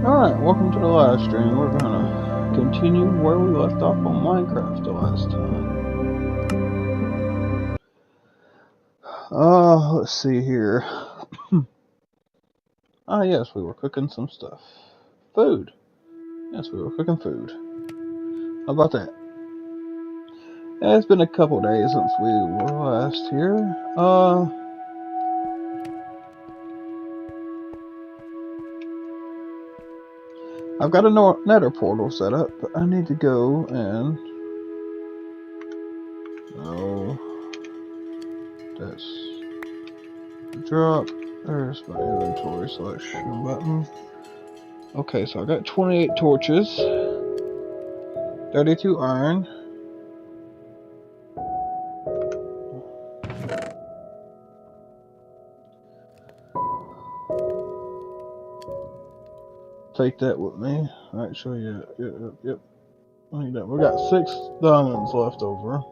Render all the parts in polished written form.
Alright, welcome to the live stream. We're gonna continue where we left off on Minecraft the last time. Let's see here. Yes, we were cooking some stuff. Food. Yes, we were cooking food. How about that? It's been a couple days since we were last here. I've got a nether portal set up, but I need to go and... No. That's... Drop. There's my inventory selection button. Okay, so I got 28 torches. 32 iron. Take that with me. Actually, yep. I need that. We got 6 diamonds left over.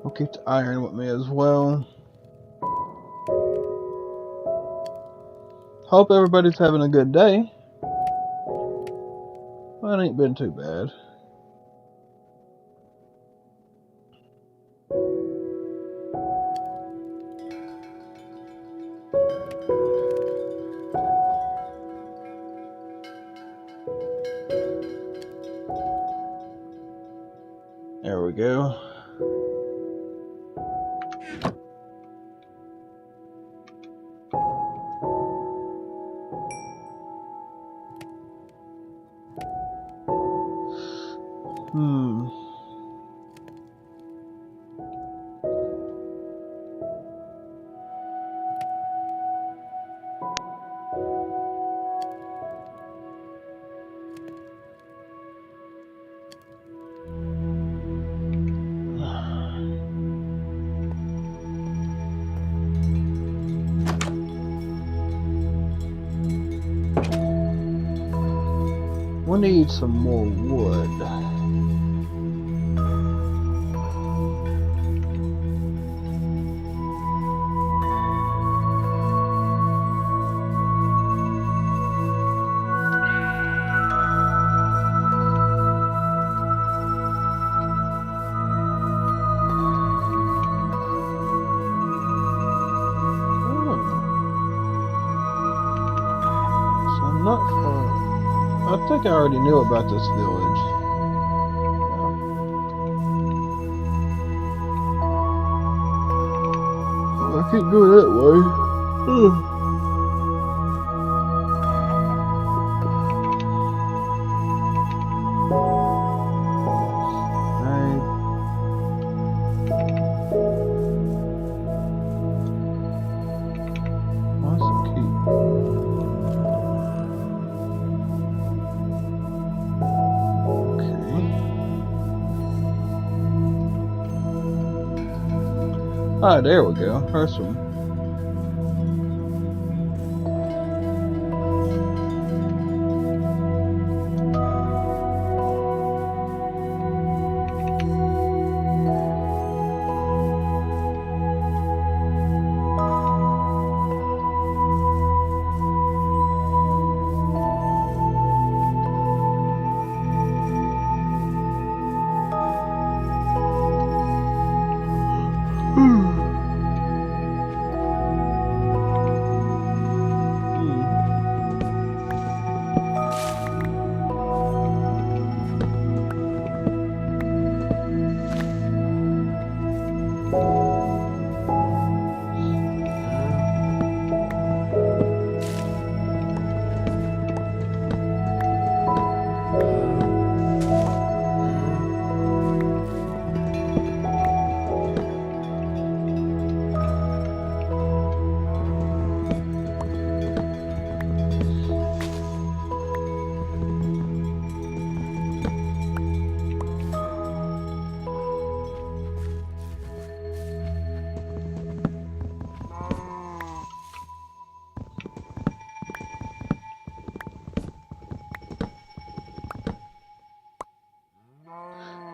I'll keep the iron with me as well. Hope everybody's having a good day. Well, it ain't been too bad. There we go. We need some more wood. So I'm not far. I think I already knew about this village. I can't go that way. Ah, there we go. There's some.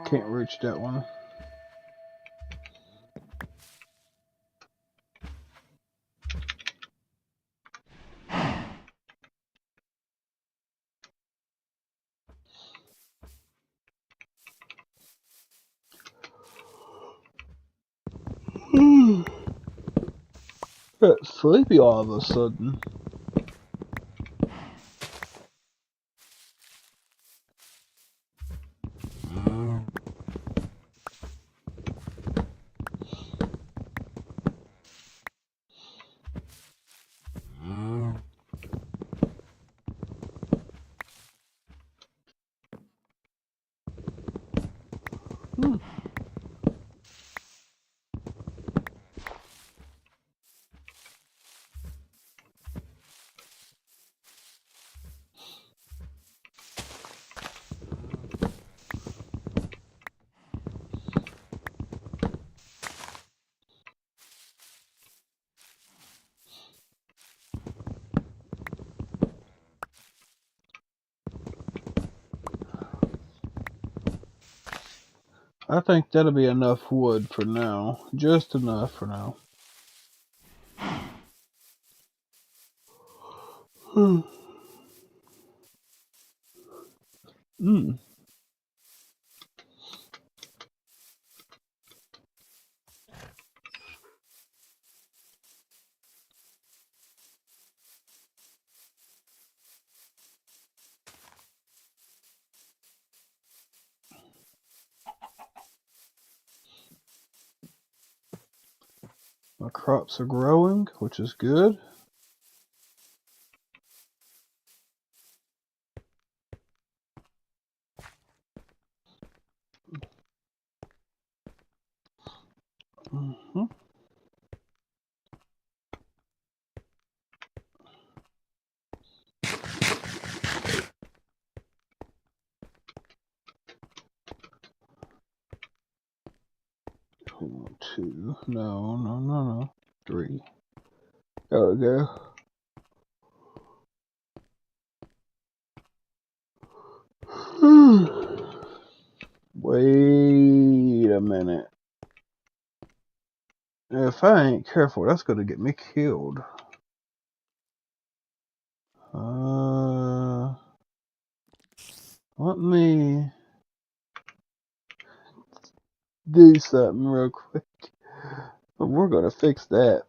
Can't reach that one. Got sleepy all of a sudden. I think that'll be enough wood for now. Just enough for now. Mm. My crops are growing, which is good. Mm-hmm. Two. No. 3. There we go. Wait a minute. If I ain't careful, that's gonna get me killed. Let me do something real quick. But we're gonna fix that.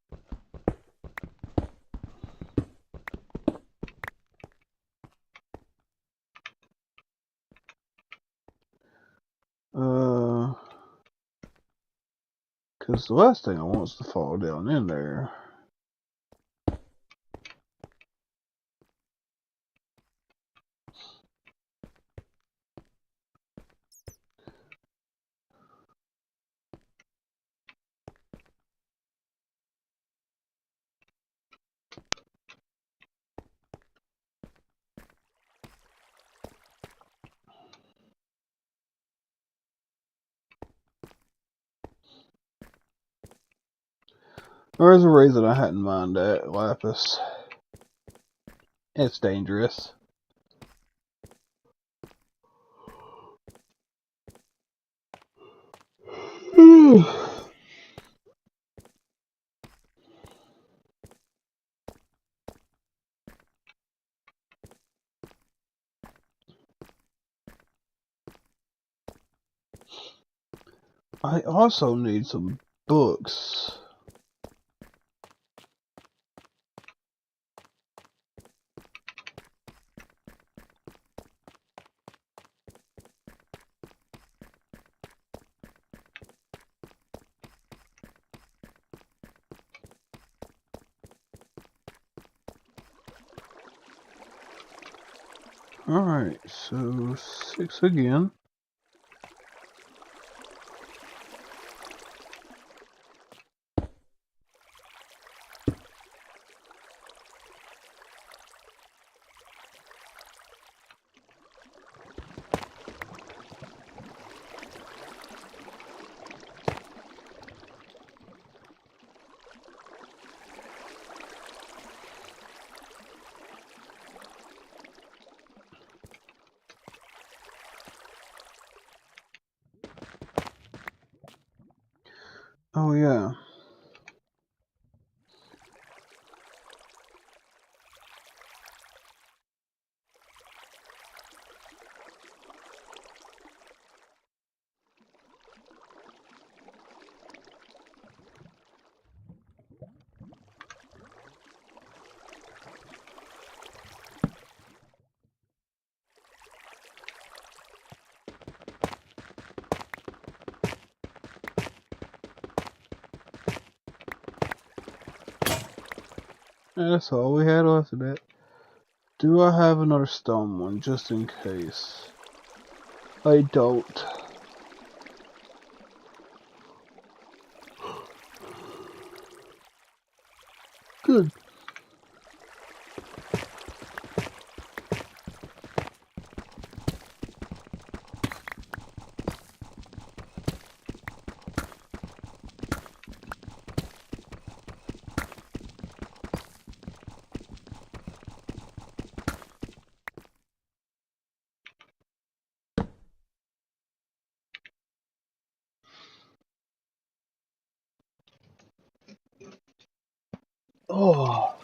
Cause the last thing I want is to fall down in there. There's a reason I hadn't mind that lapis. It's dangerous. I also need some books. Alright, so 6 again. Oh yeah. That's all we had left of that. Do I have another stone one, just in case? I don't. Good. Oh.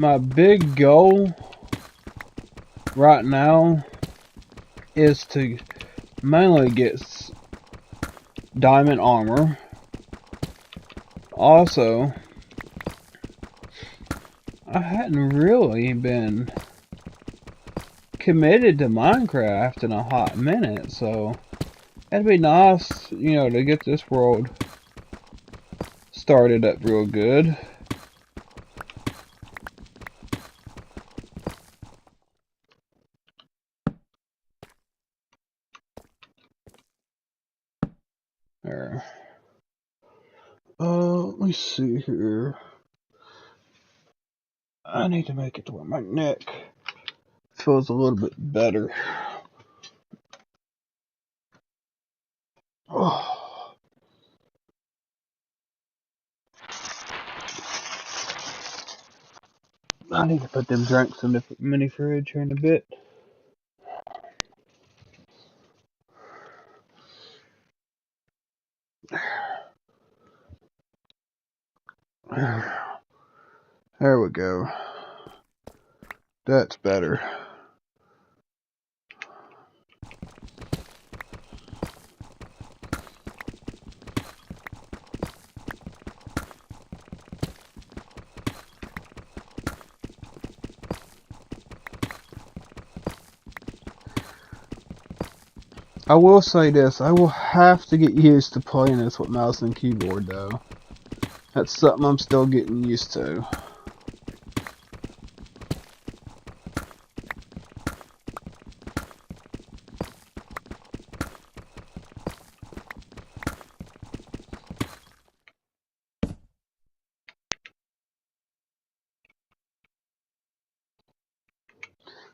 My big goal right now is to mainly get diamond armor. Also, I hadn't really been committed to Minecraft in a hot minute, so it'd be nice, you know, to get this world started up real good. There. Let me see here. I need to make it to where my neck feels a little bit better. Oh. I need to put them drinks in the mini fridge here in a bit. There we go. That's better. I will say this, I will have to get used to playing this with mouse and keyboard though. That's something I'm still getting used to.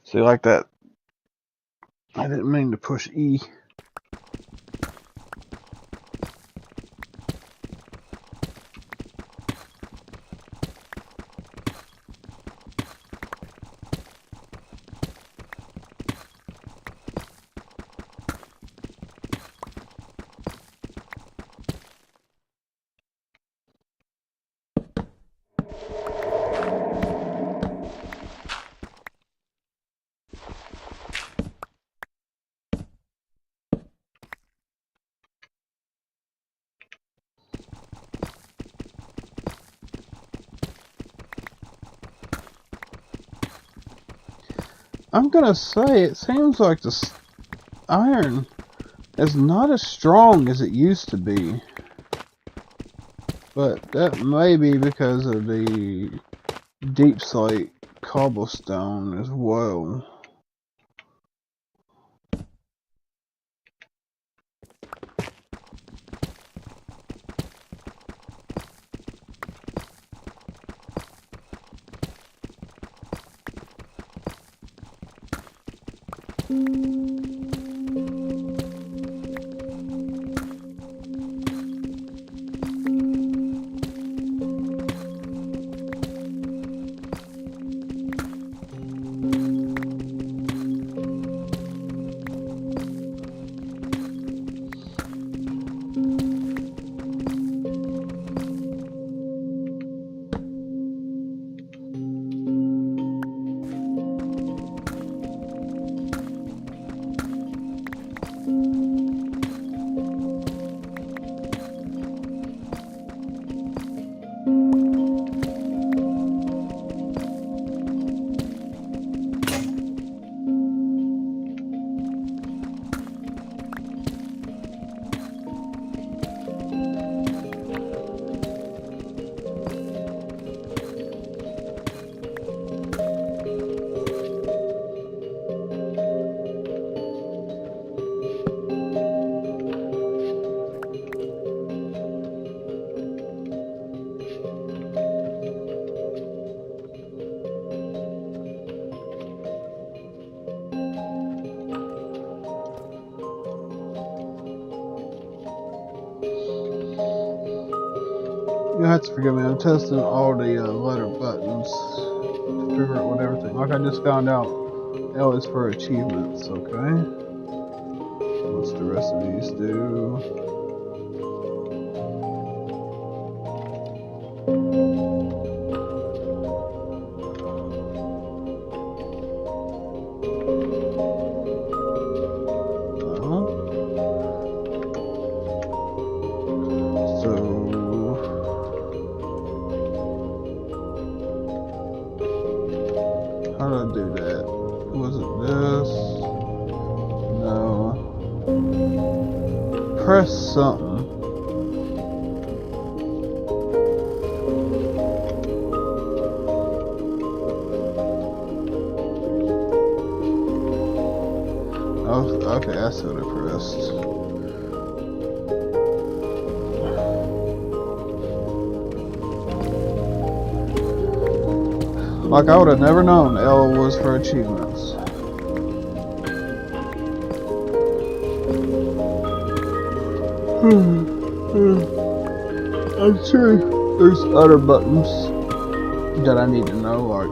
See, like that, I didn't mean to push E. I'm gonna say, it seems like the iron is not as strong as it used to be. But that may be because of the deep slate cobblestone as well. You have to forgive me. I'm testing all the letter buttons to figure out what everything. Like I just found out, L is for achievements. Okay. What's the rest of these do? How do I do that? Was it this? No. Press something. Oh, okay, that's what I pressed. Like I would have never known L was for achievements. I'm sure there's other buttons that I need to know. Like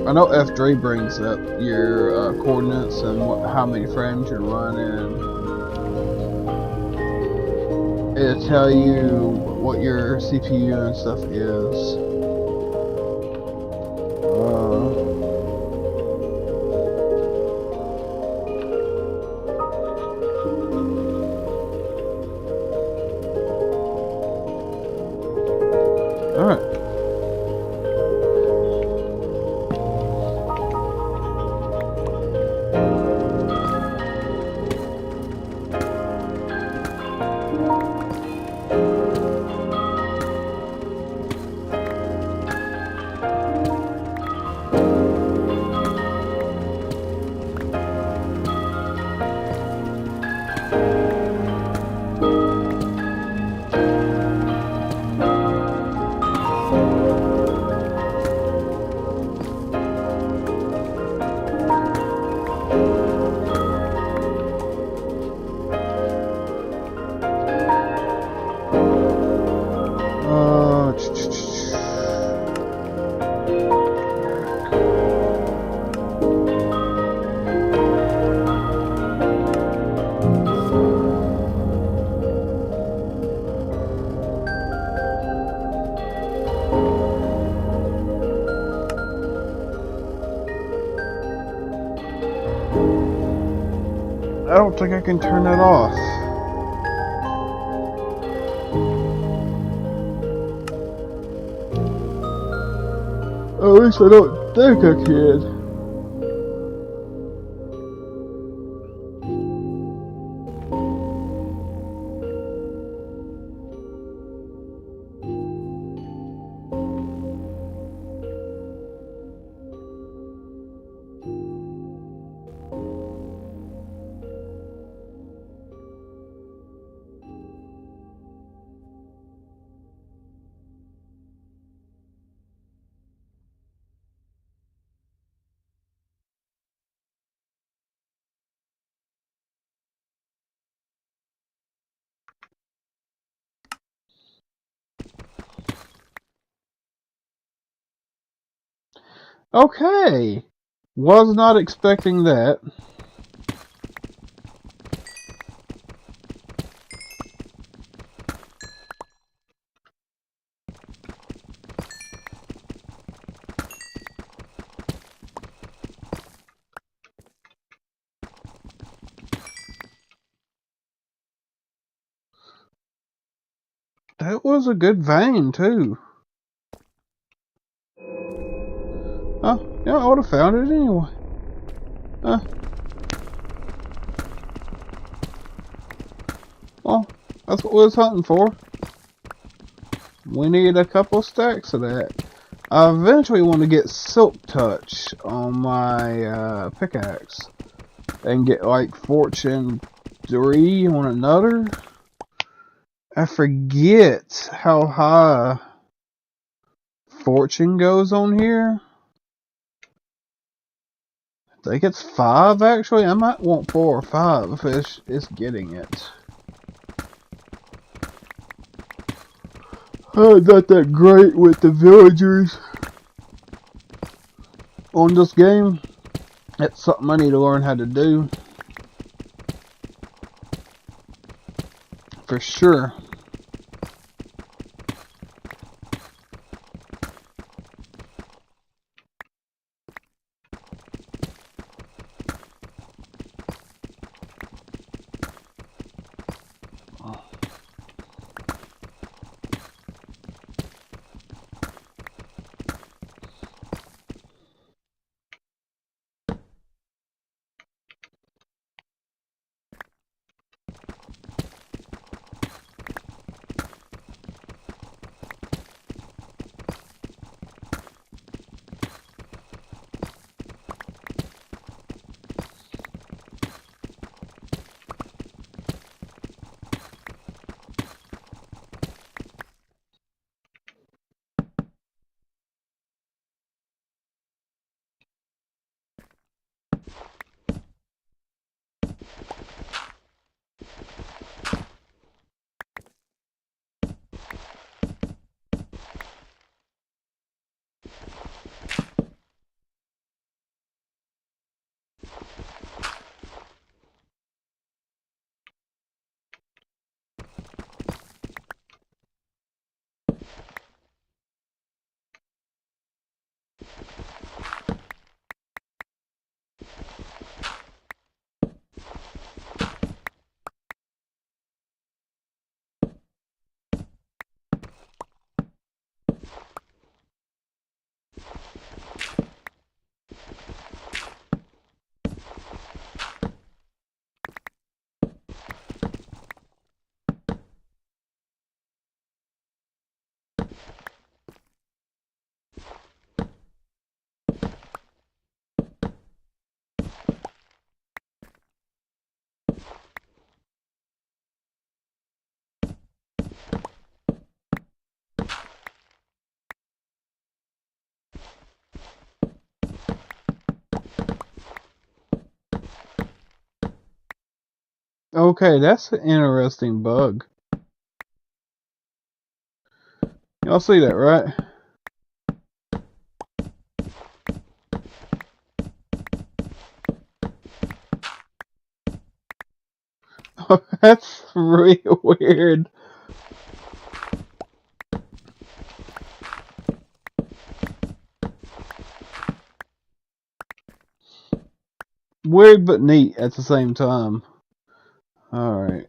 I know F3 brings up your coordinates and how many frames you're running. It'll tell you what your CPU and stuff is. Alright. I don't think I can turn it off. At least I don't think I can. Okay. Was not expecting that. That was a good vein, too. Oh, yeah, I would have found it anyway. Well, that's what we was hunting for. We need a couple stacks of that. I eventually want to get Silk Touch on my pickaxe. And get like Fortune 3 on another. I forget how high Fortune goes on here. I think it's 5 actually. I might want 4 or 5 if it's getting it. not that great with the villagers on this game. That's something I need to learn how to do. For sure. Okay, that's an interesting bug. Y'all see that, right? That's really weird. Weird but neat at the same time. Alright.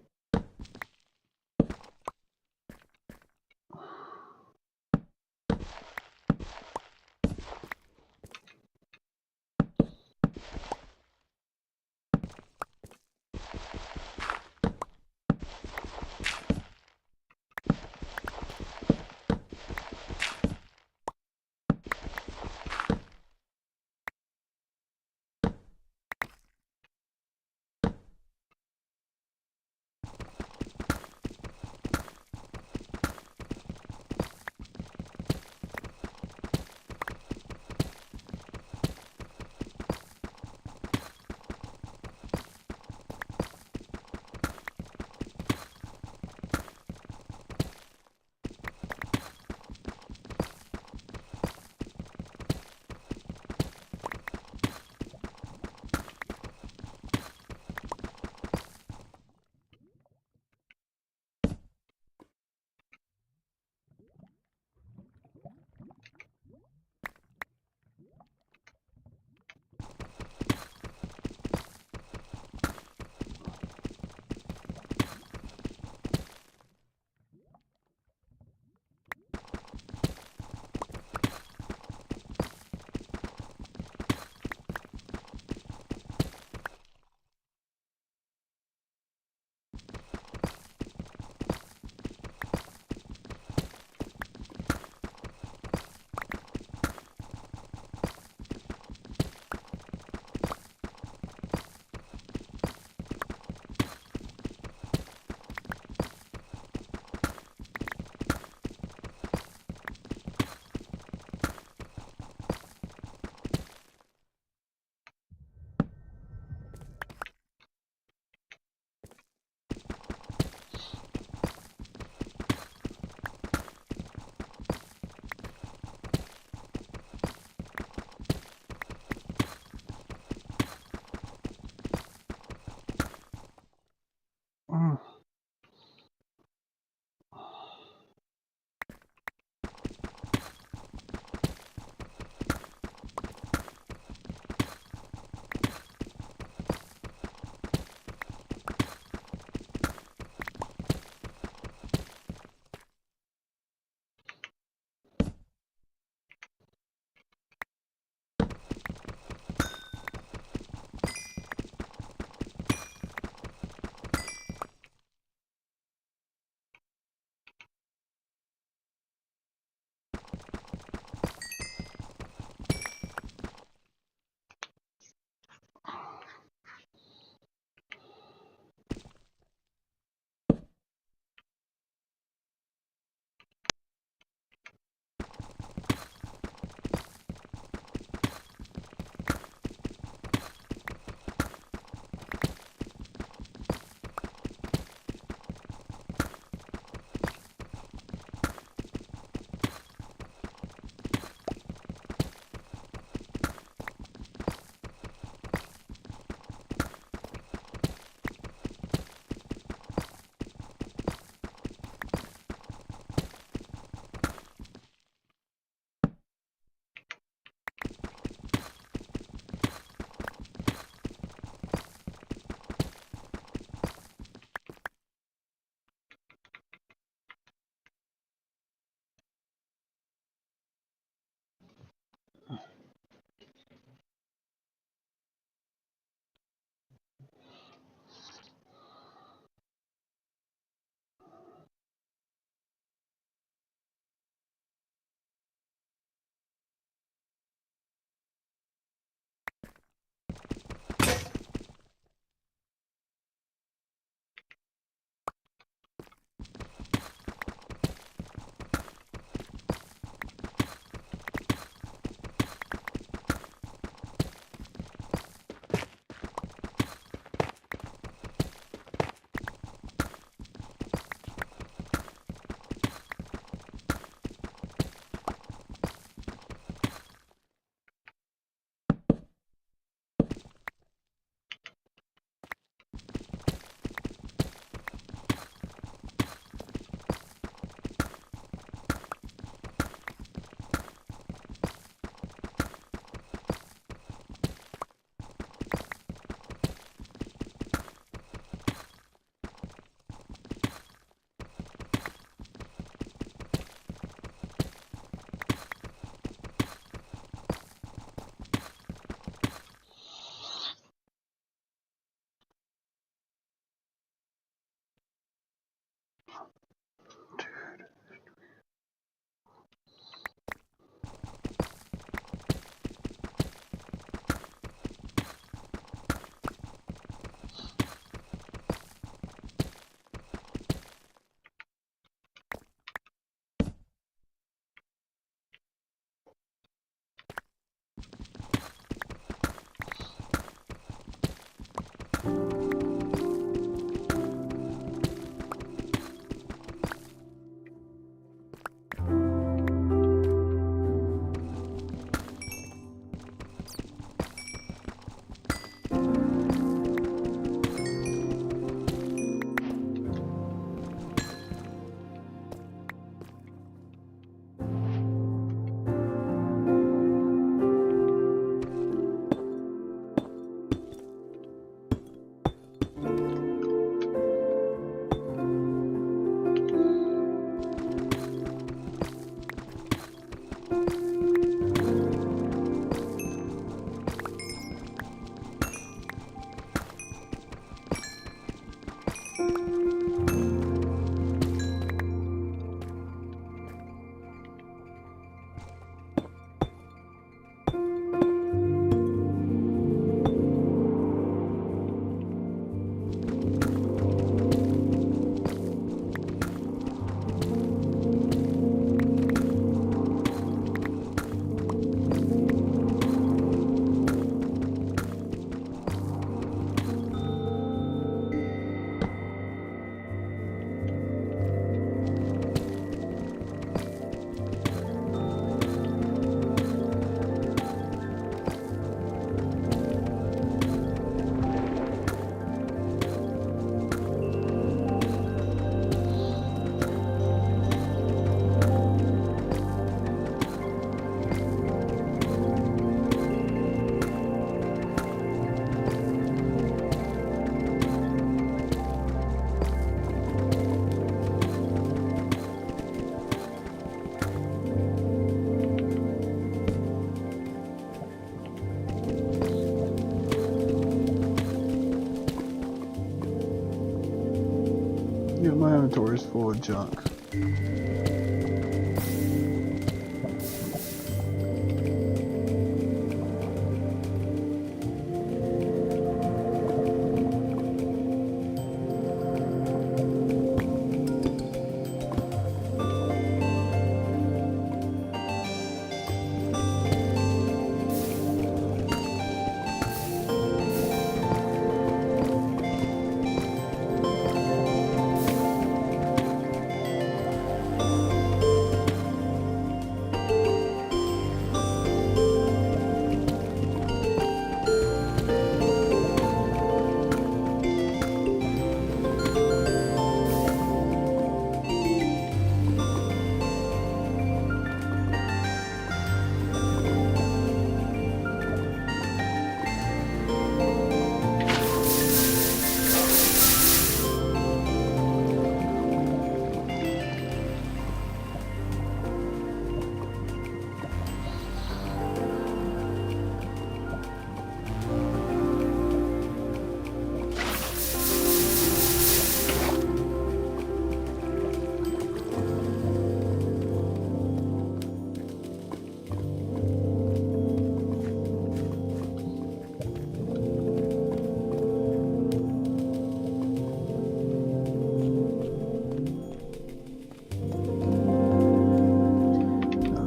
my inventory is full of junk.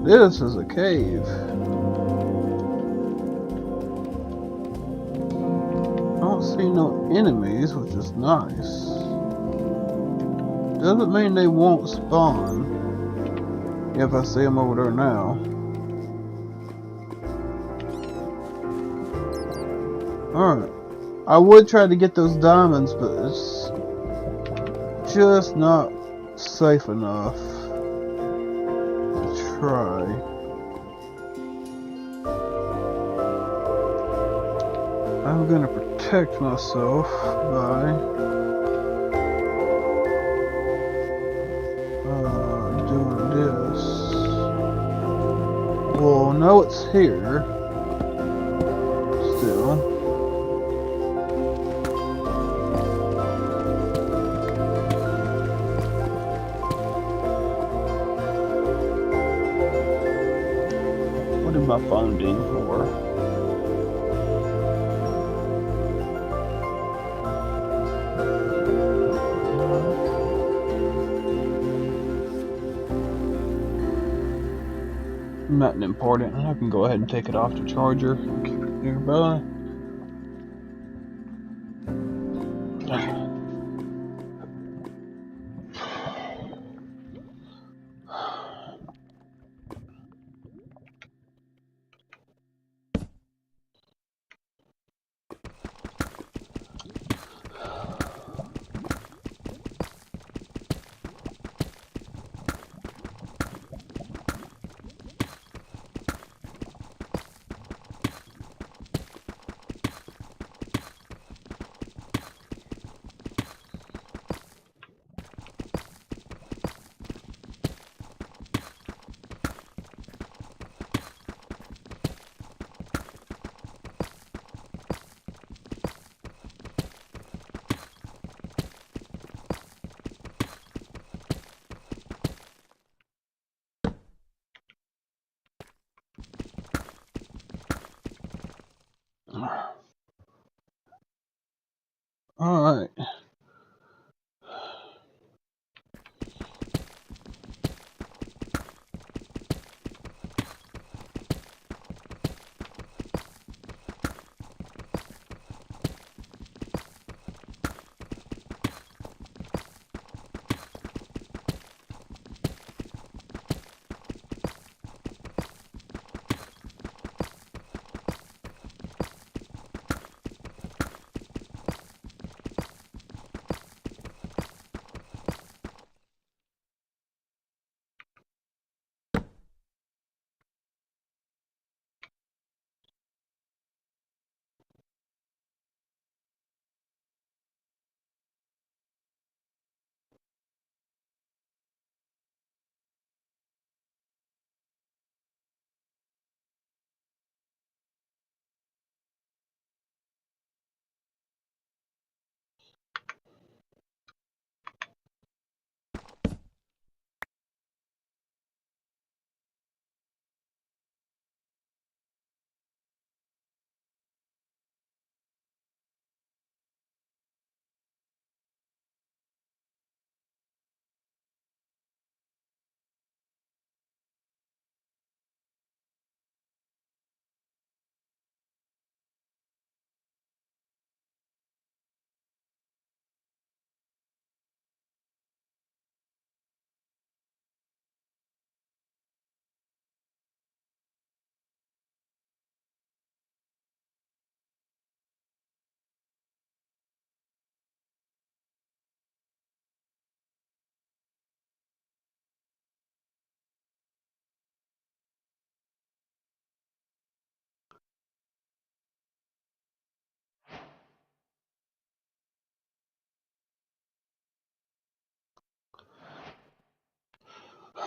This is a cave. I don't see no enemies, which is nice. Doesn't mean they won't spawn if I see them over there now. Alright. I would try to get those diamonds, but it's just not safe enough to try. I'm gonna protect myself by doing this. Well, no, it's here. Still. What did my phone ding for? Nothing important. I can go ahead and take it off the charger nearby. Alright.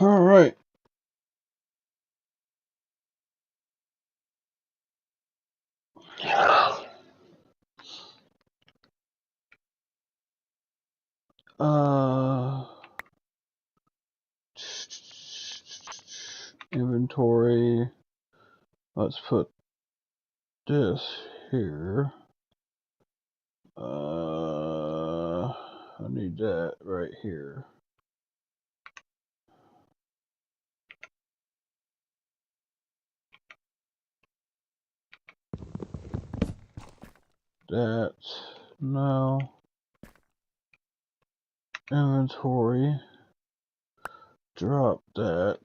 Alright. Inventory. Let's put this here. I need that right here. That. No. Inventory. Drop that.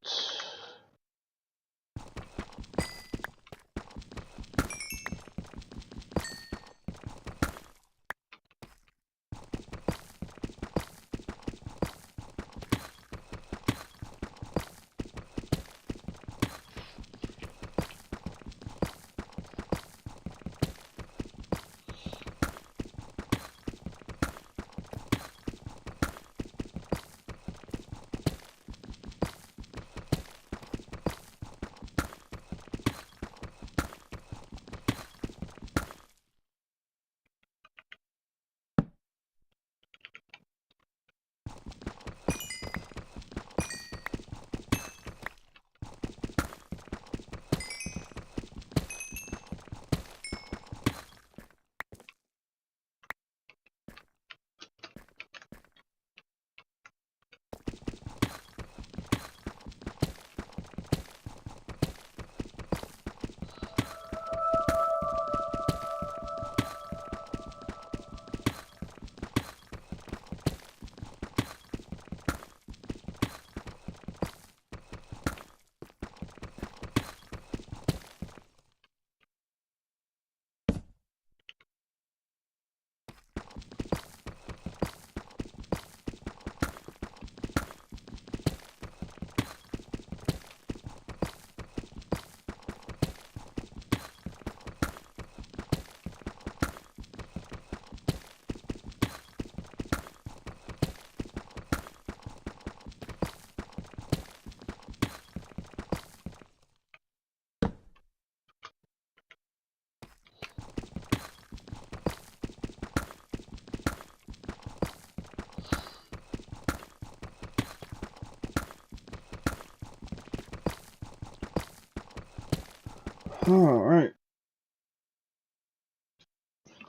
Alright.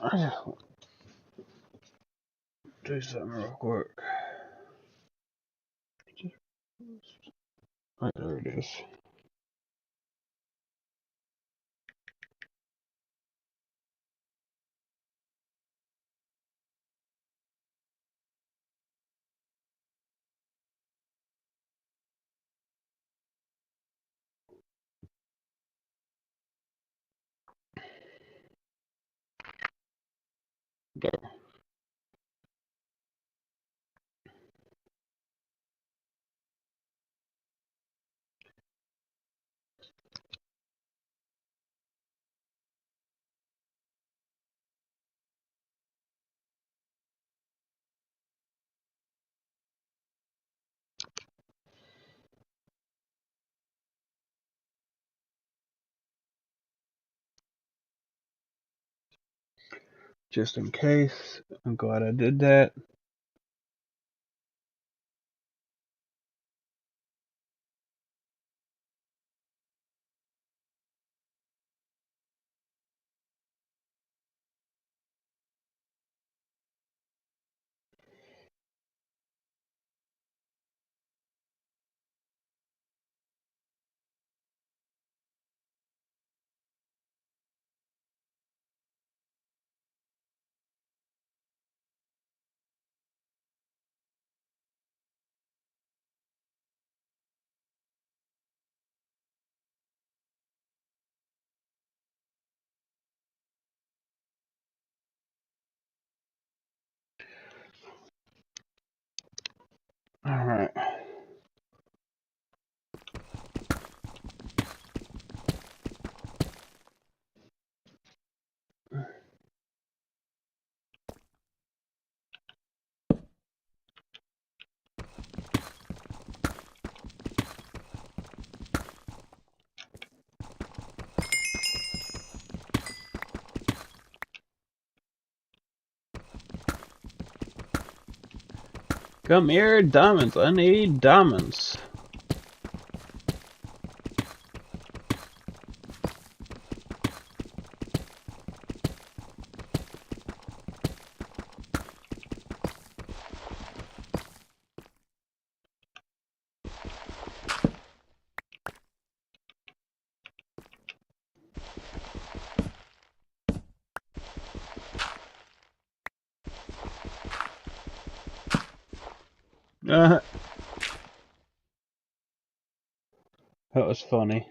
I just want to do something real quick. Right, there it is. There. Just in case. I'm glad I did that. Alright. Come here, diamonds. I need diamonds. That was funny.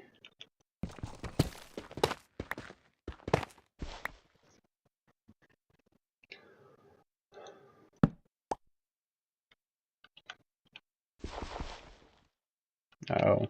Oh.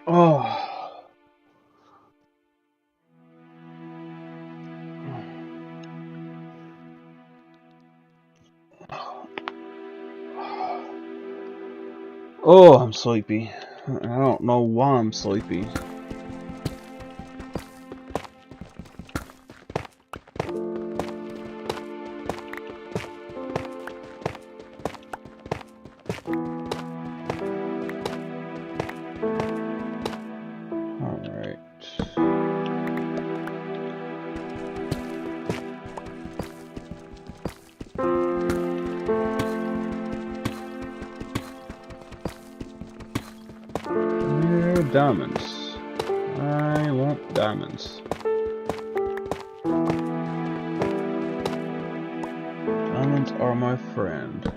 Oh. Oh, I'm sleepy. I don't know why I'm sleepy. Alright. No diamonds. I want diamonds. Diamonds are my friend.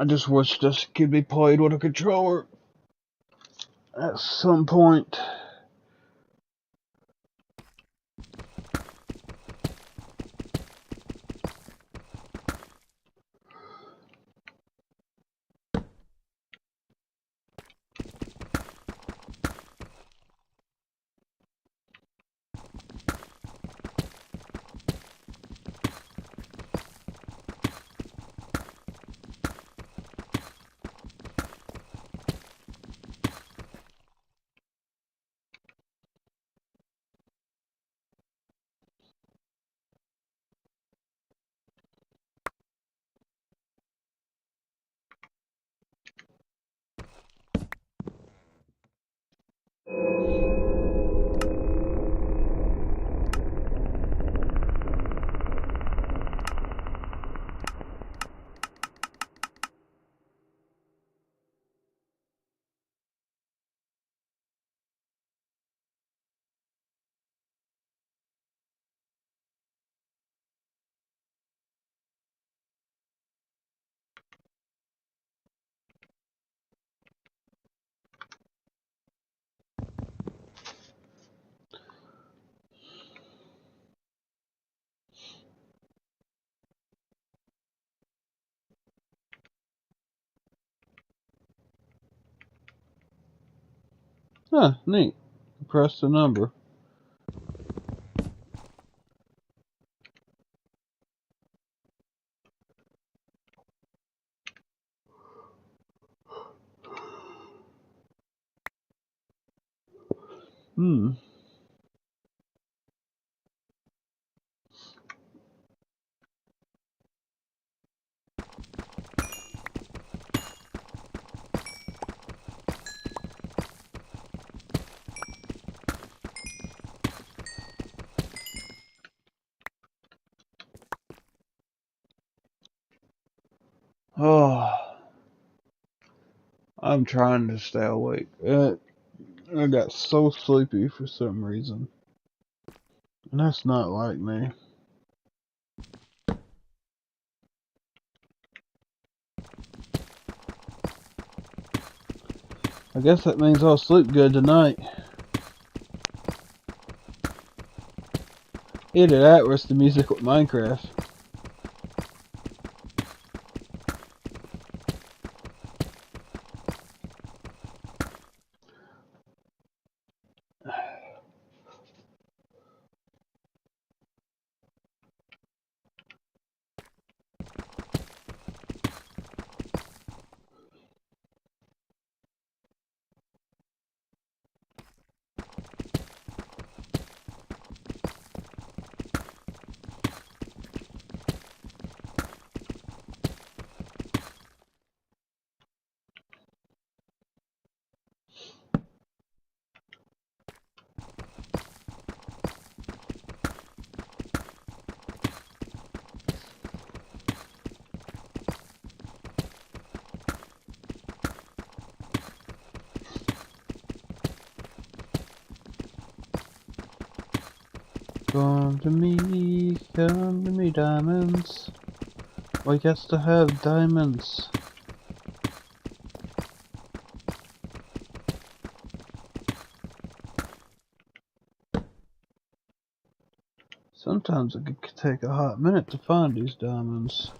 I just wish this could be played with a controller at some point. Huh, neat. Press the number. Hmm. Oh, I'm trying to stay awake. I got so sleepy for some reason. And that's not like me. I guess that means I'll sleep good tonight. Either that or it's the music with Minecraft. Come to me, diamonds. Why gets to have diamonds? Sometimes it could take a hot minute to find these diamonds.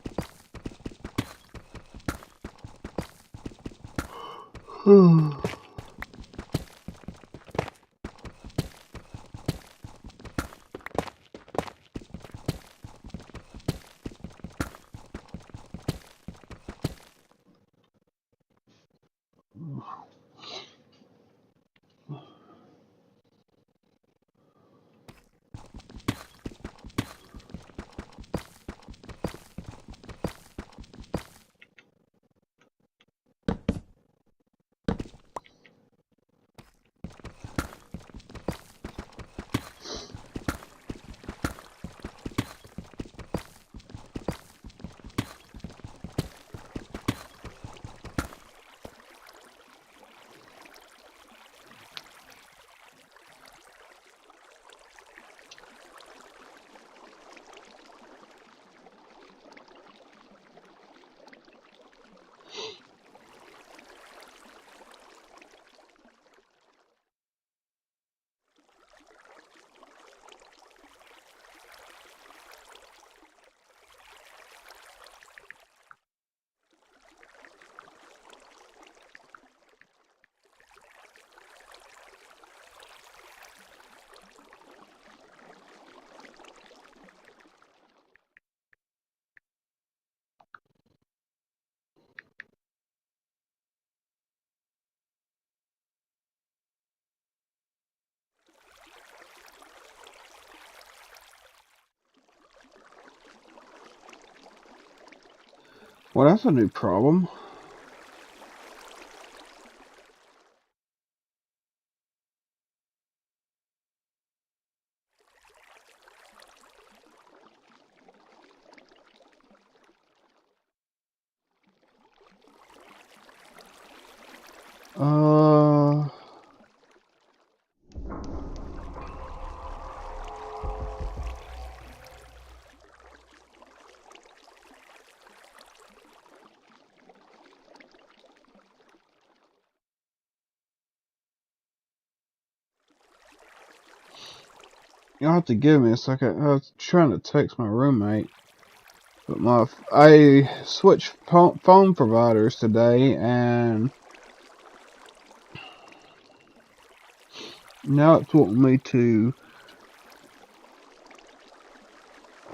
Well, that's a new problem. Uh, You'll have to give me a second. I was trying to text my roommate, but I switched phone providers today, and now it's wanting me to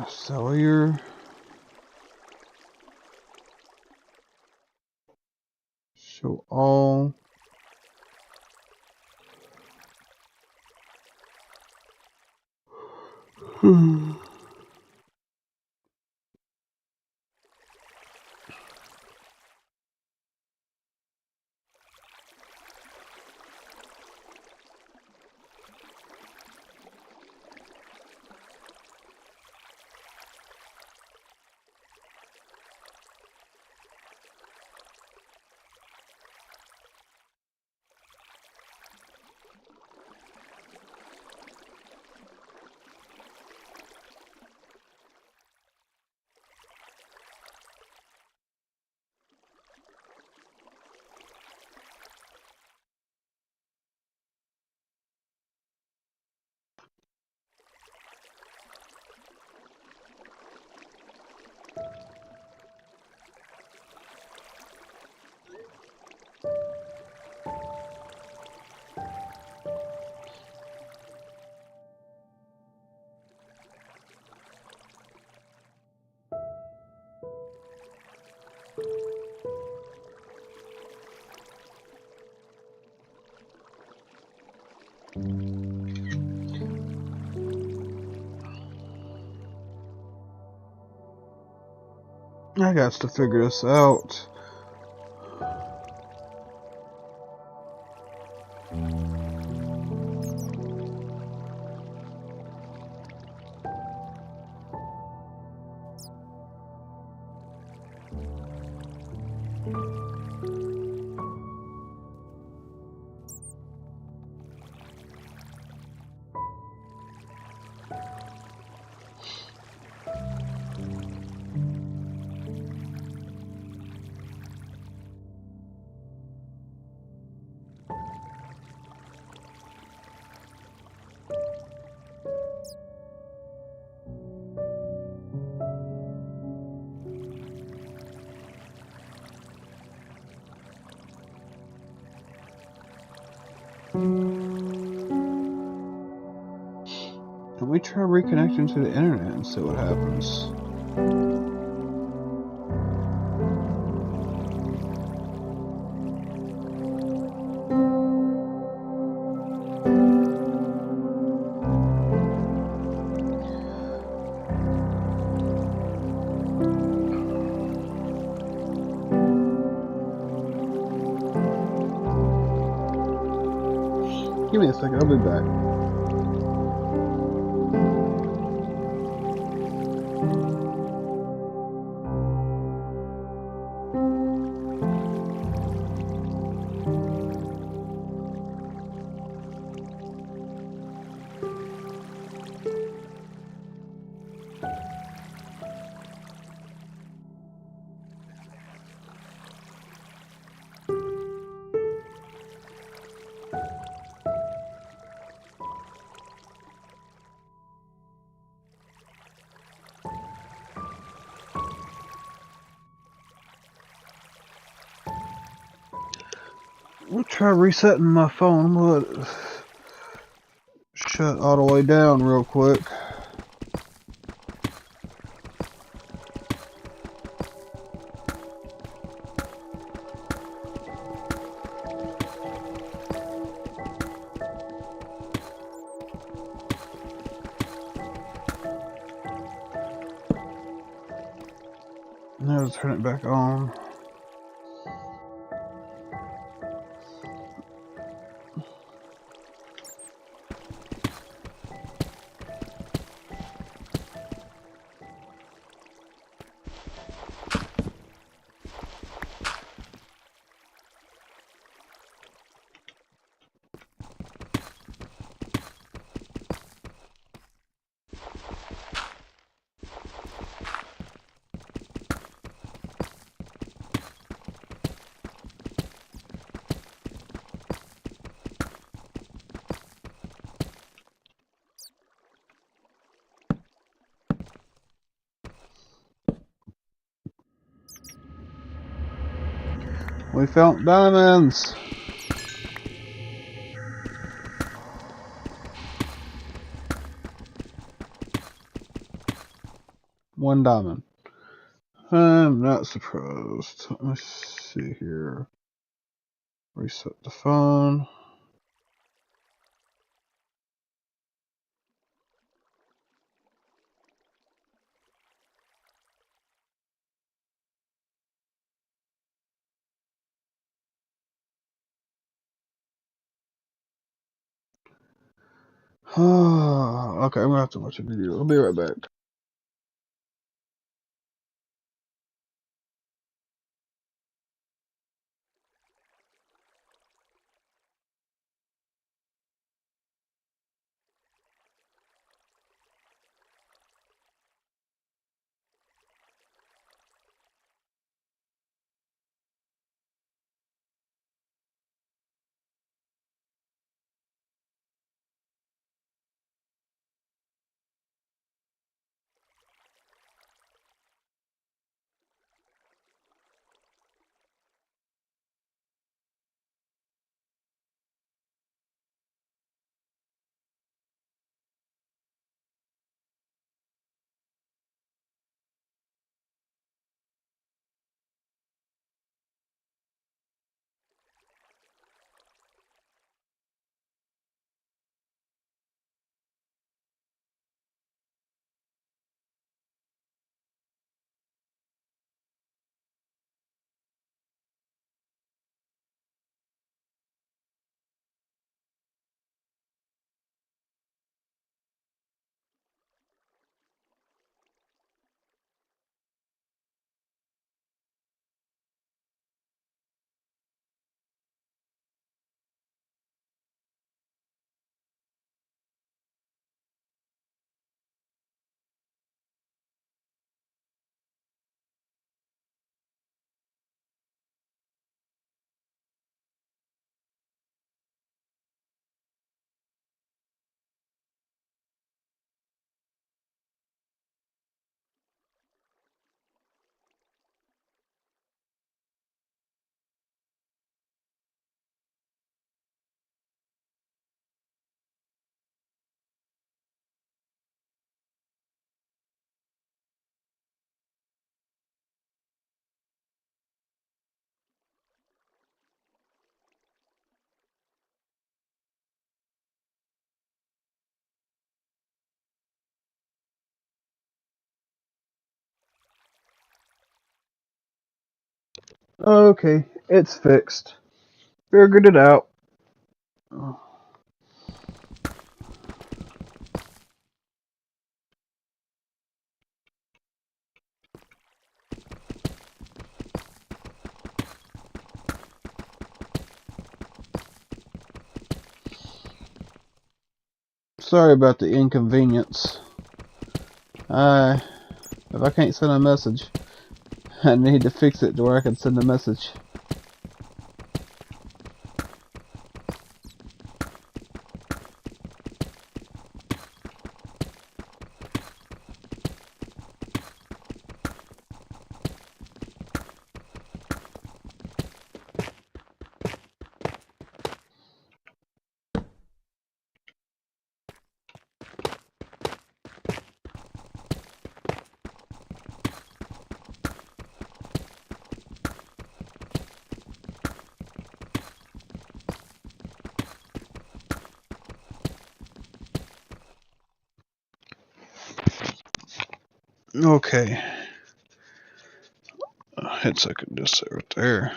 cellular show all. I got to figure this out. Can we try reconnecting to the internet and see what happens? Give me a second, I'll be back. We'll try resetting my phone. I'm gonna let it shut all the way down real quick. Now turn it back on. We found diamonds! One diamond. I'm not surprised. Let me see here. Reset the phone. Okay, I'm gonna have to watch a video. I'll be right back. Okay, it's fixed. Figured it out. Sorry about the inconvenience. If I can't send a message, I need to fix it to where I can send a message. Okay. Hit second just right there.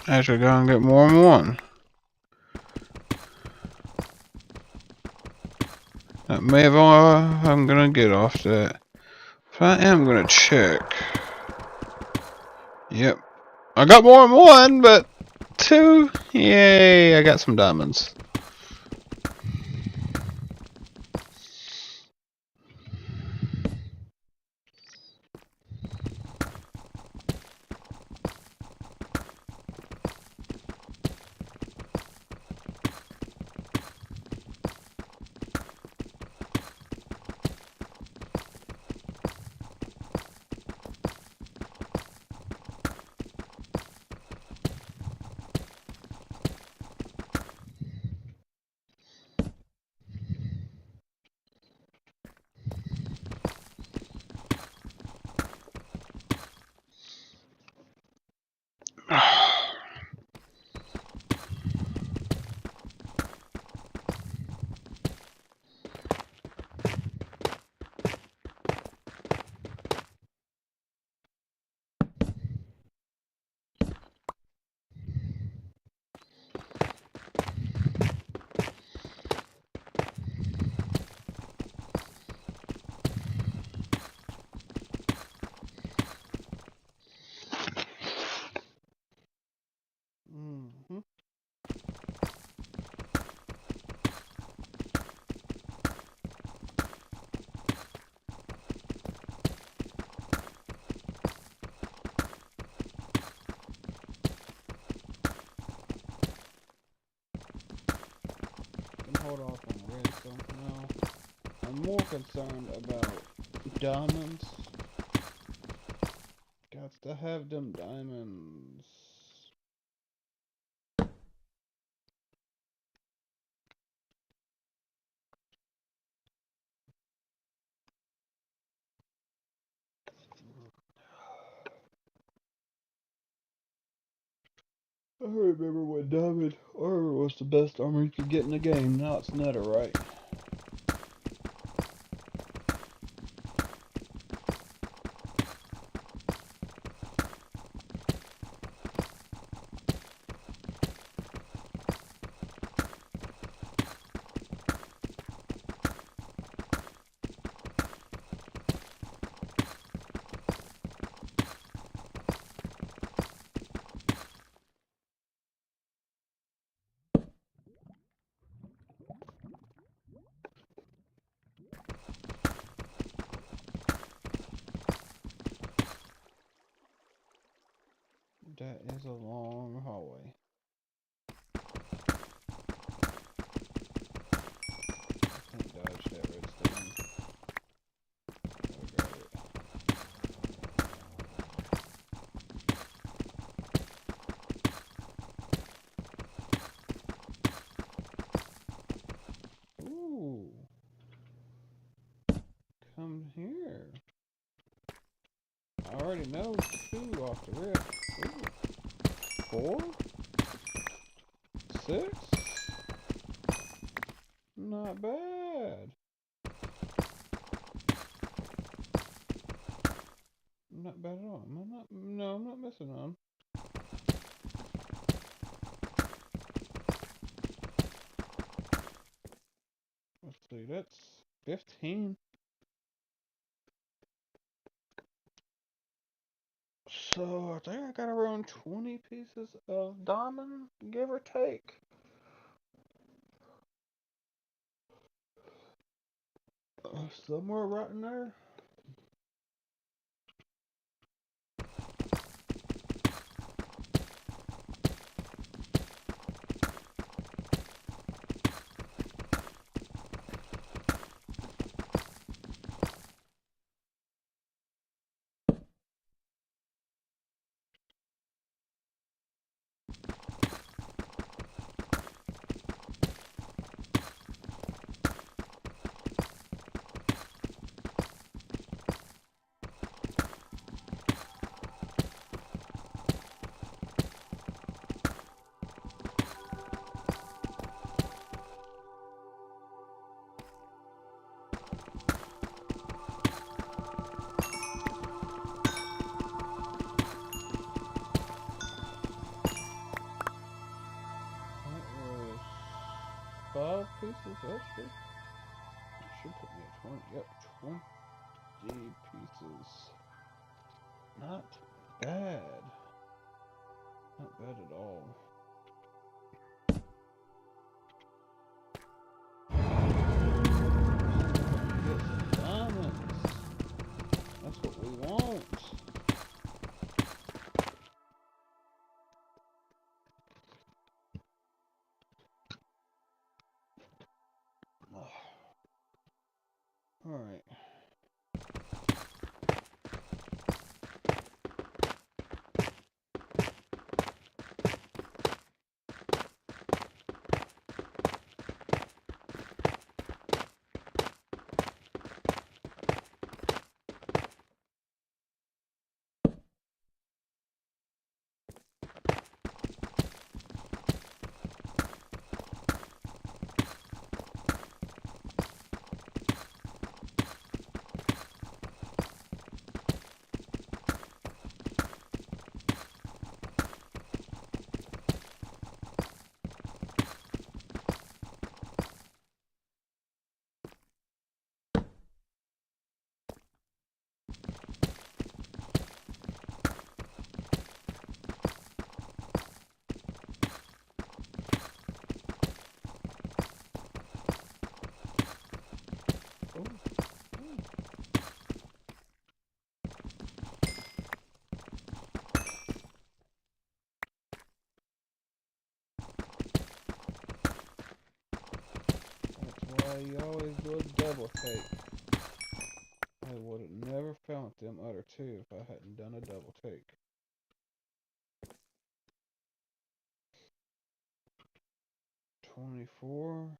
Actually, gonna get more than one. That may have all I'm gonna get off that. But I am gonna check. Yep. I got more than one, but two. Yay, I got some diamonds. Mm-hmm. Can hold off on redstone for now. I'm more concerned about diamonds. Got to have them diamonds. I remember when diamond armor was the best armor you could get in the game. Now it's netherite. is a long hallway. I can't dodge that redstone. Gotta grab it. Ooh. Come here. I already know 2 off the rip. Ooh. 4? 6? Not bad. Not bad at all. Am I not? No, I'm not missing on. Let's see, that's 15. So I think I got around 20 pieces of diamond, give or take. Somewhere right in there. That was 5 pieces. That should put me at 20. Yep, 20 pieces. Not bad. Not bad at all. Get some diamonds. That's what we want. Alright. You always do a double take. I would have never found them other 2 if I hadn't done a double take. 24.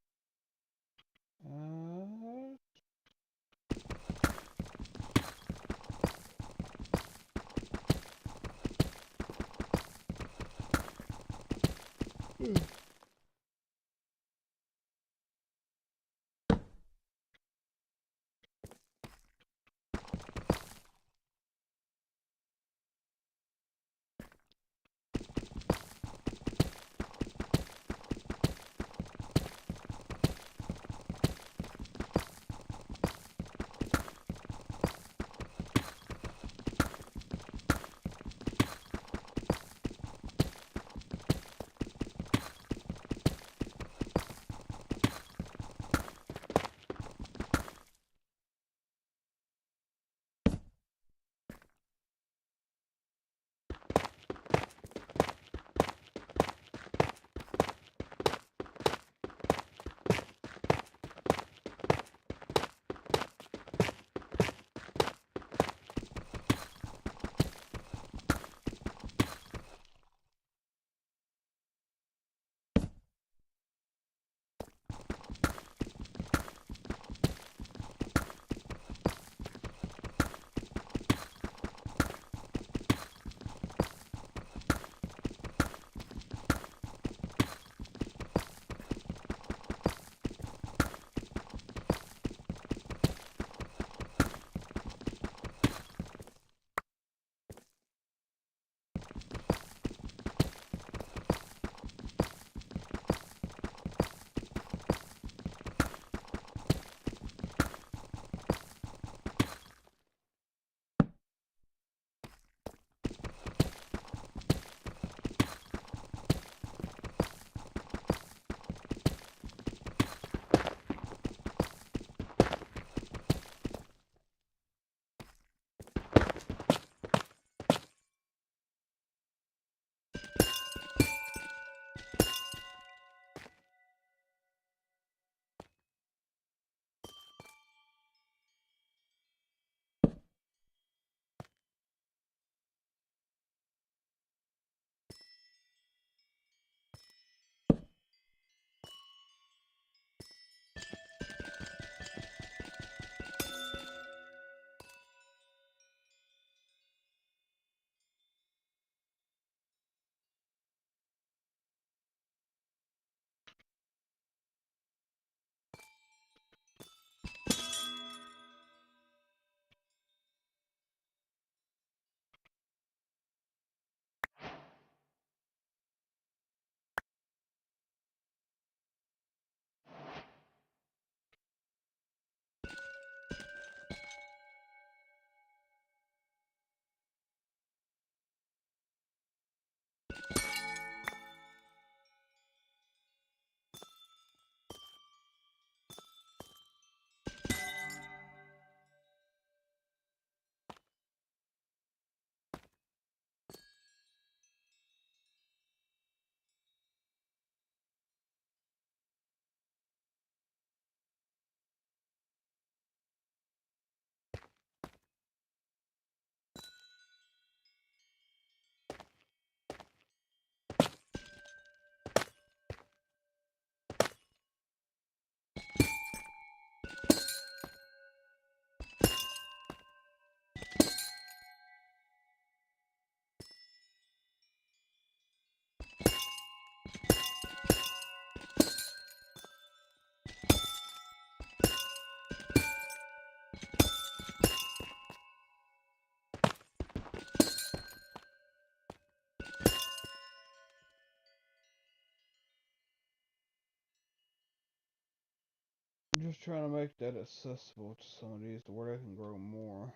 Just trying to make that accessible to some of these to where they can grow more.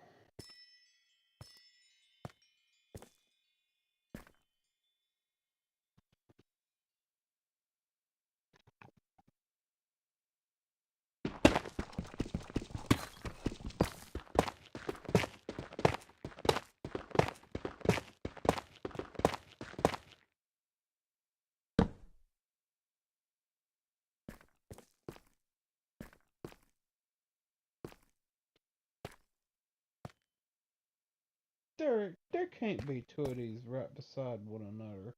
There can't be two of these right beside one another.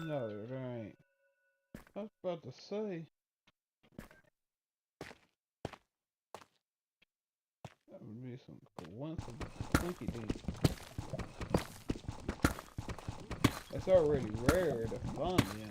No, there ain't. I was about to say, that would be some coincidence. Thinky dink. It's already rare to find them.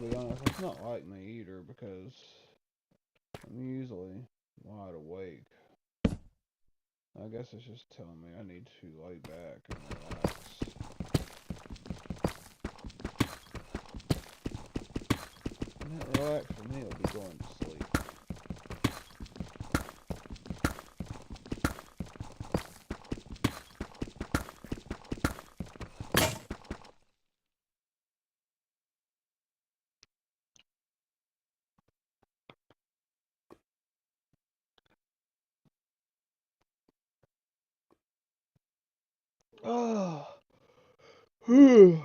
be honest, it's not like me either because I'm usually wide awake. I guess it's just telling me I need to lay back and relax. And that relax for me will be going to sleep. Oh. Hmm.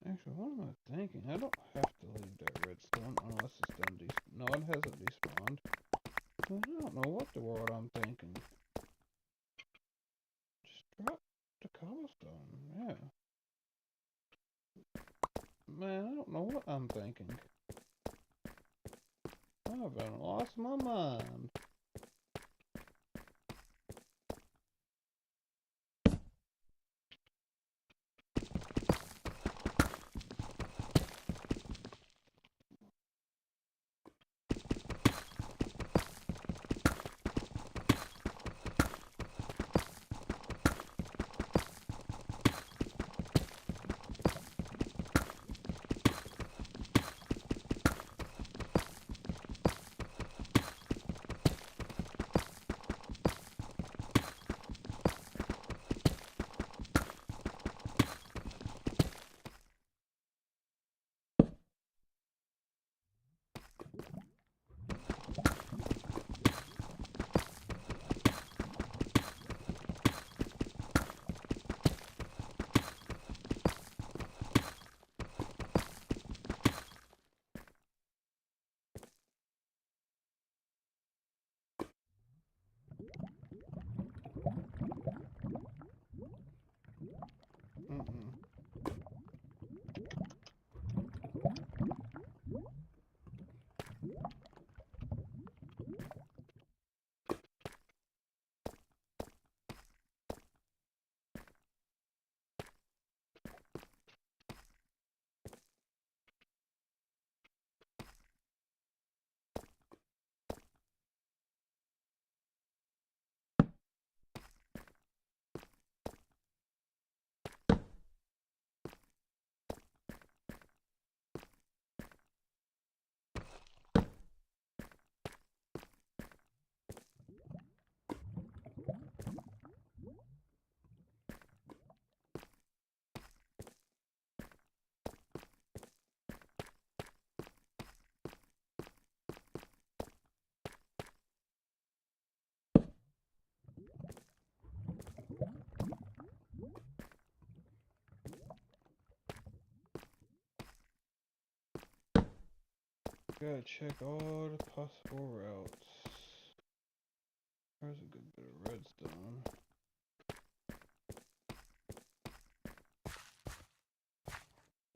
Actually, what am I thinking? I don't have to leave that redstone unless it's done No, it hasn't despawned. I don't know what the world I'm thinking. Just drop the cobblestone, yeah. Man, I don't know what I'm thinking. I've been lost my mind. Mm-mm. Gotta check all the possible routes. There's a good bit of redstone.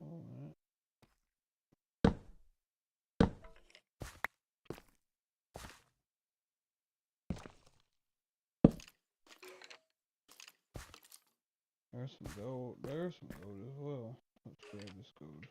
Alright. There's some gold. There's some gold as well. Let's grab this gold.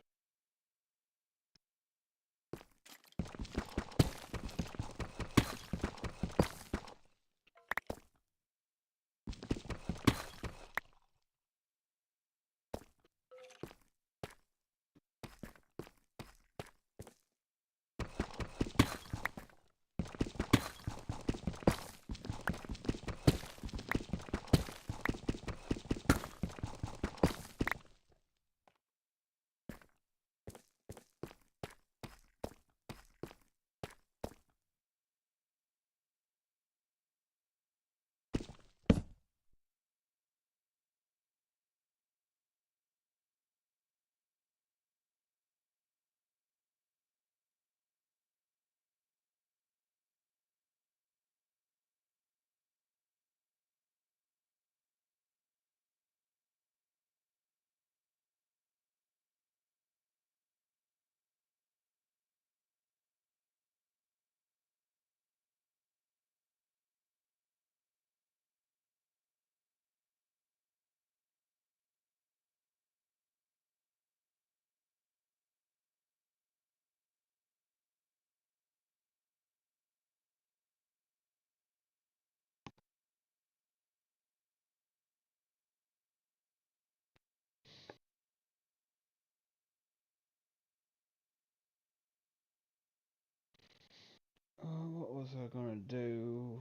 What was I gonna do?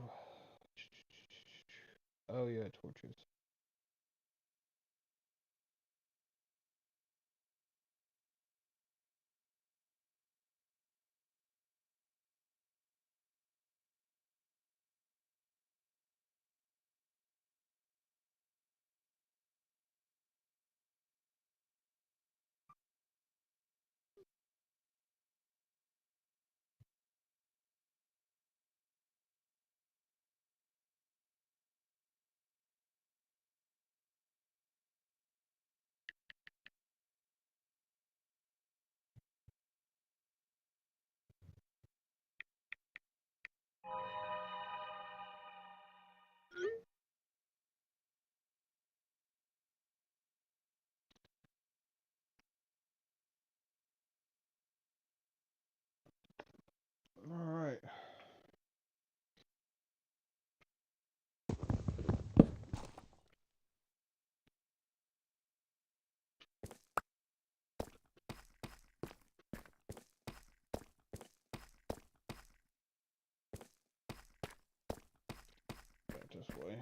Oh yeah, torches. Alright. Back this way.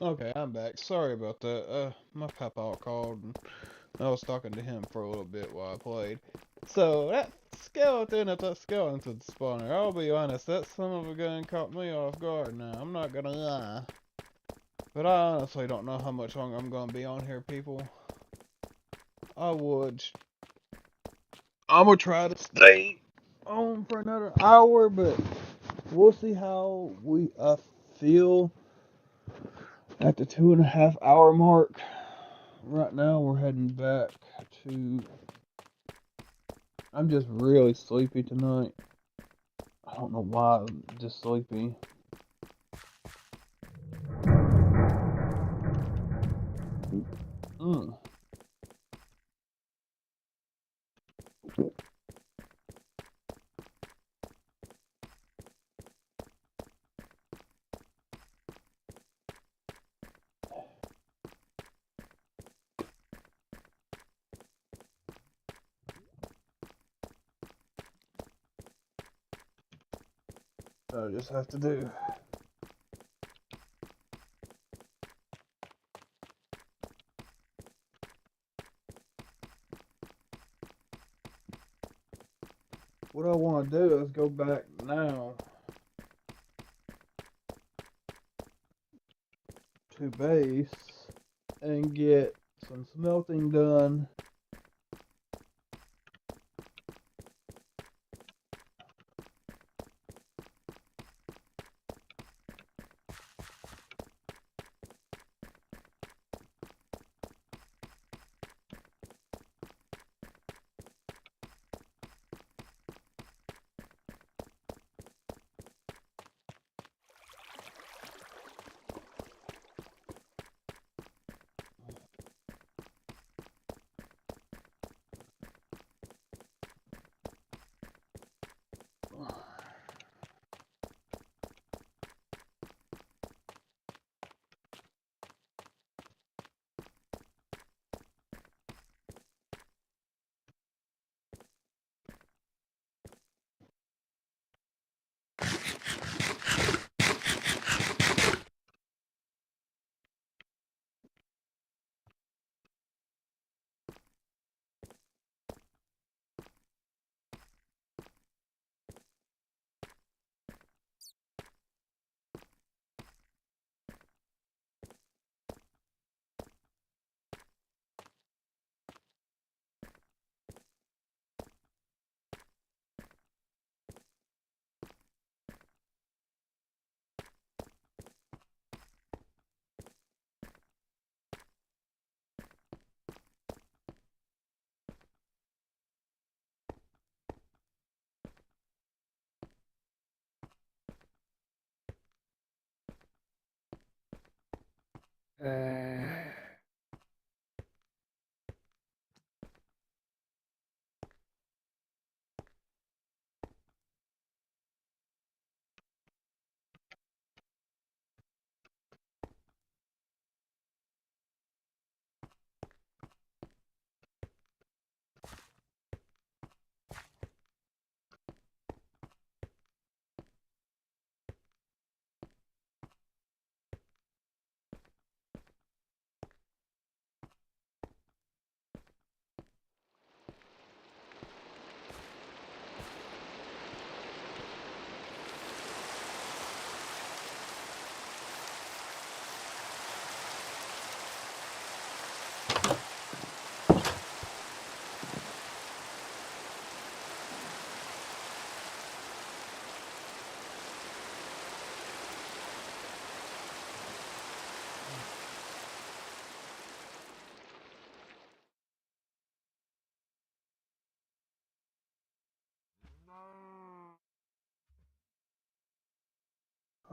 Okay, I'm back. Sorry about that. My papa called and I was talking to him for a little bit while I played. So that skeleton at that skeleton spawner, I'll be honest, that son of a gun caught me off guard now. I'm not gonna lie. But I honestly don't know how much longer I'm gonna be on here, people. I would. I'm gonna try to stay on for another hour, but we'll see how I feel at the 2.5 hour mark. Right now, we're heading back to I'm just really sleepy tonight. I don't know why, I'm just sleepy. Mm. I just have to do. What I want to do is go back now to base and get some smelting done.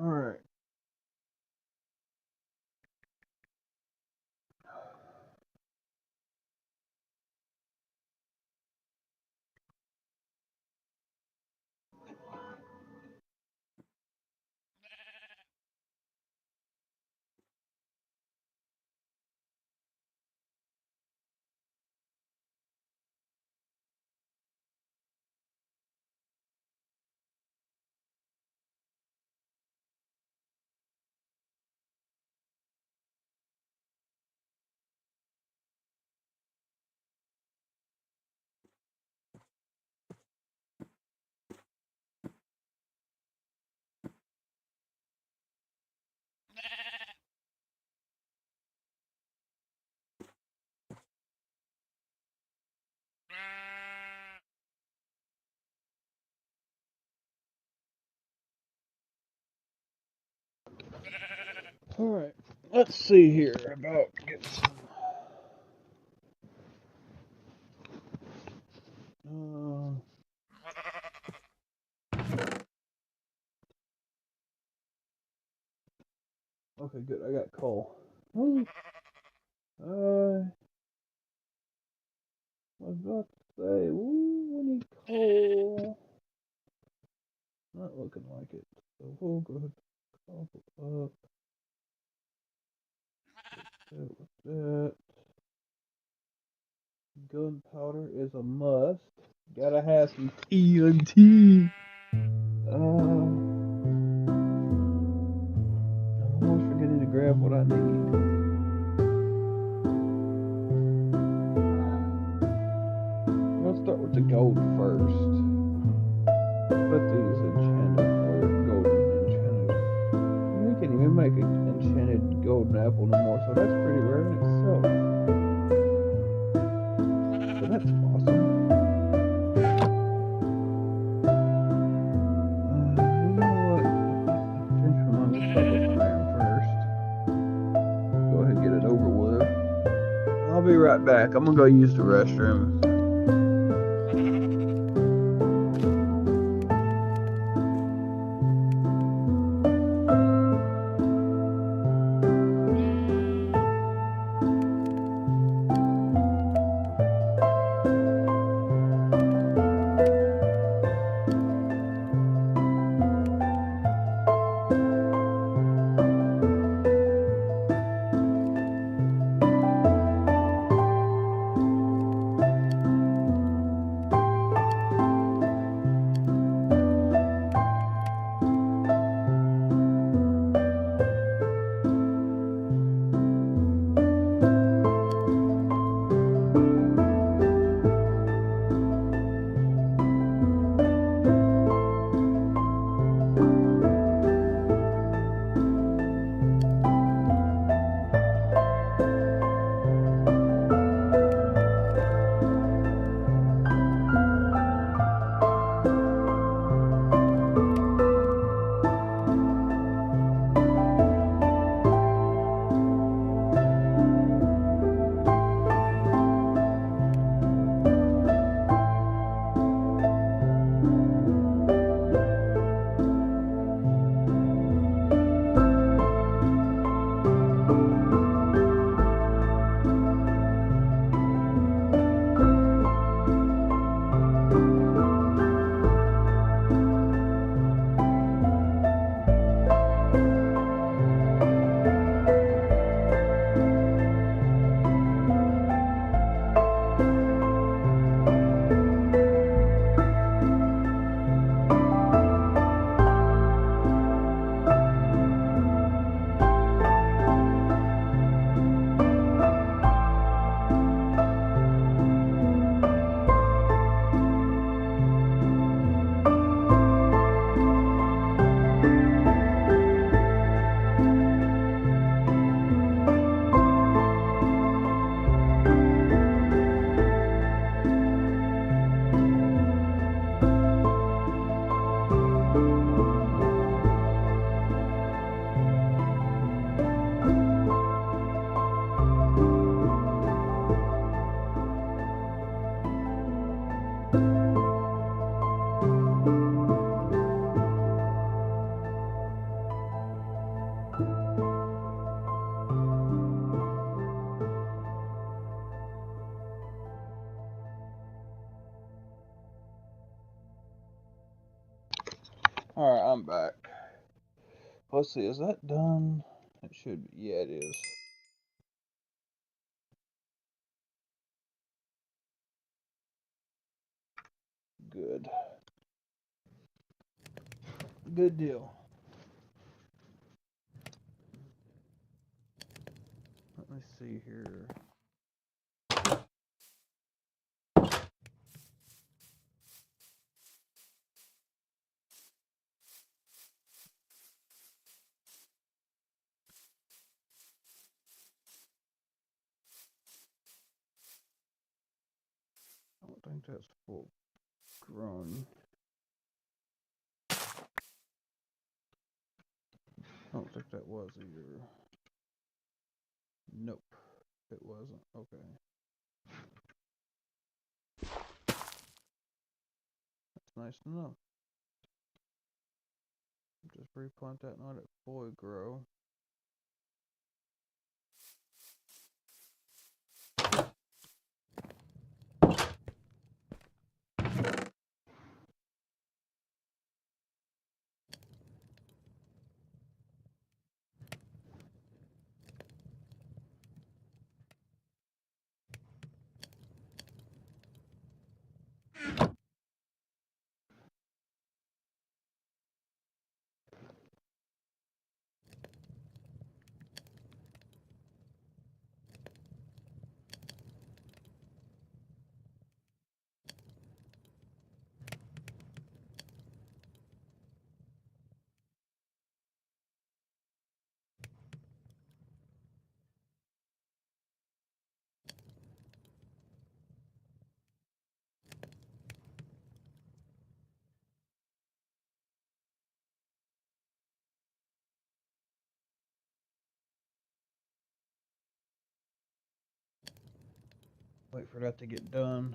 Alright. Alright. Let's see here about getting some. Okay, good. I got coal. Ooh. I was about to say, ooh, we need coal. Not looking like it. So we'll go ahead and cobble up. With that. Gunpowder is a must. Gotta have some TNT. I'm always forgetting to grab what I need. Let's start with the gold first. Put these enchanted or golden enchanted. You can't even make an enchanted golden apple no more, so that's pretty rare in itself. So that's awesome. You know what? Change my mind. Let's start with iron first. Go ahead and get it over with. I'll be right back. I'm gonna go use the restroom. Alright, I'm back. Let's see, is that done? It should be. Yeah, it is. Good. Good deal. Let me see here. I don't think that's full grown. I don't think that was either. Nope, it wasn't. Okay. That's nice to know. Just replant that, not at full grow. Wait for that to get done.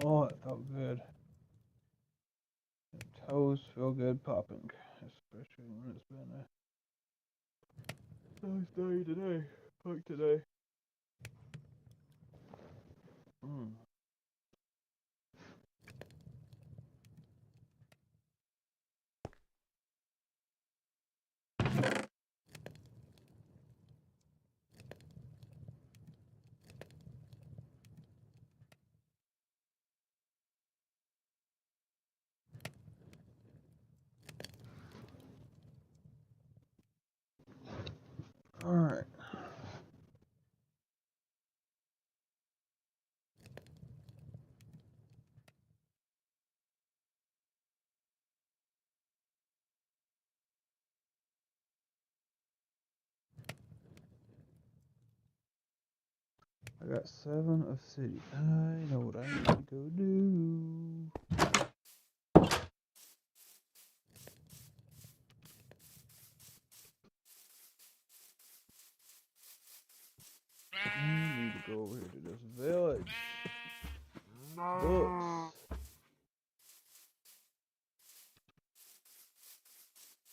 Oh, it felt good. The toes feel good popping, especially when it's been a nice day today, like today. Alright. I got 7 of city. I know what I need to go do. I need to go over here to this village. Books.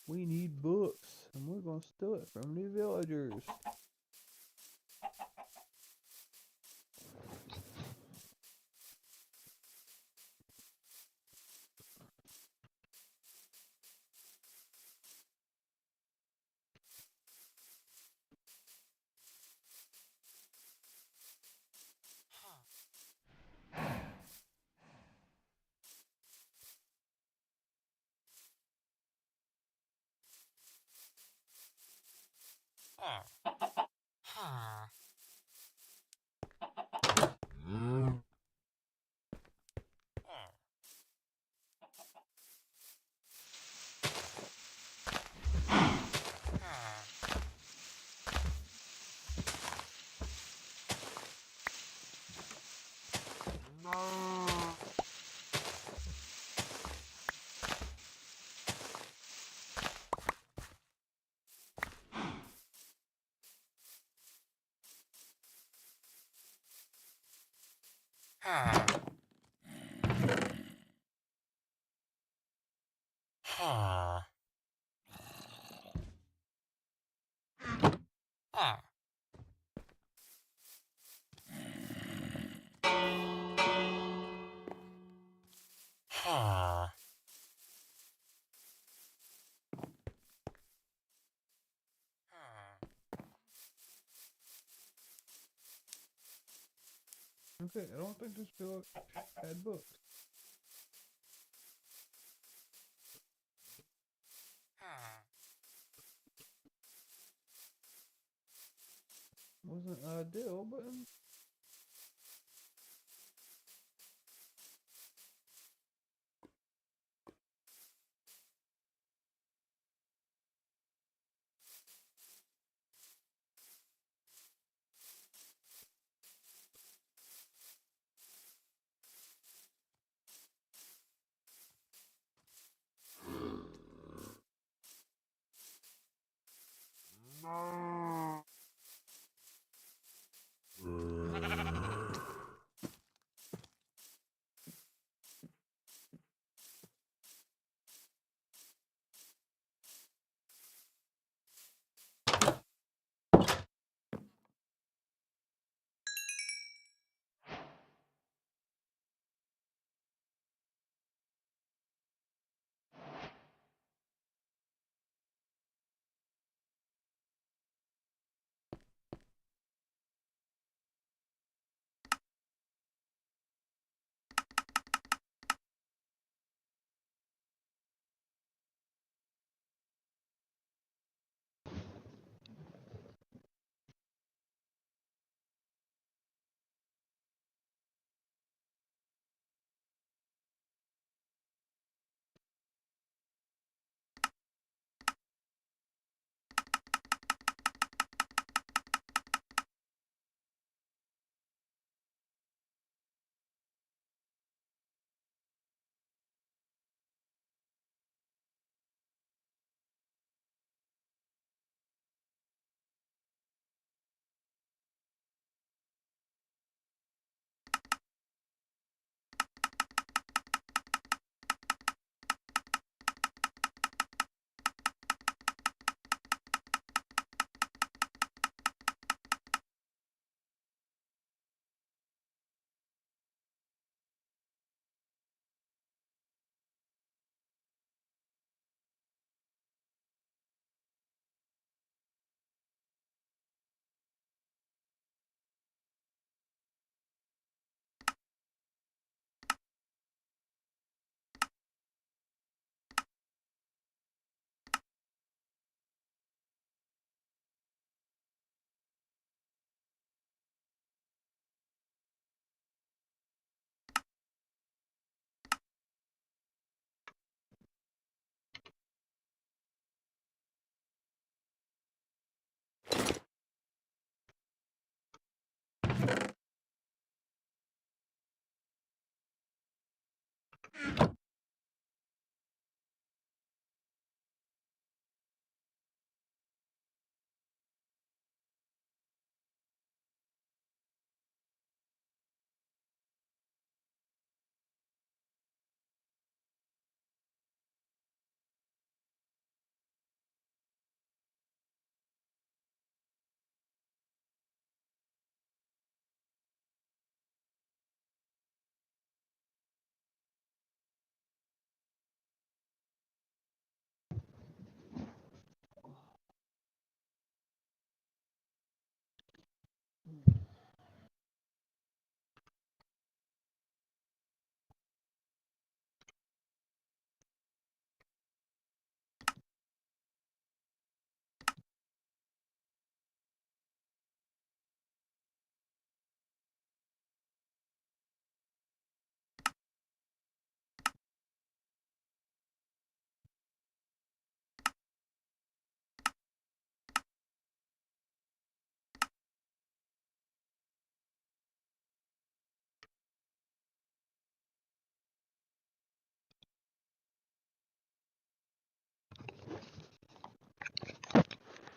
We need books, and we're gonna steal it from the villagers. Okay, I don't think this village had books. Wasn't ideal, but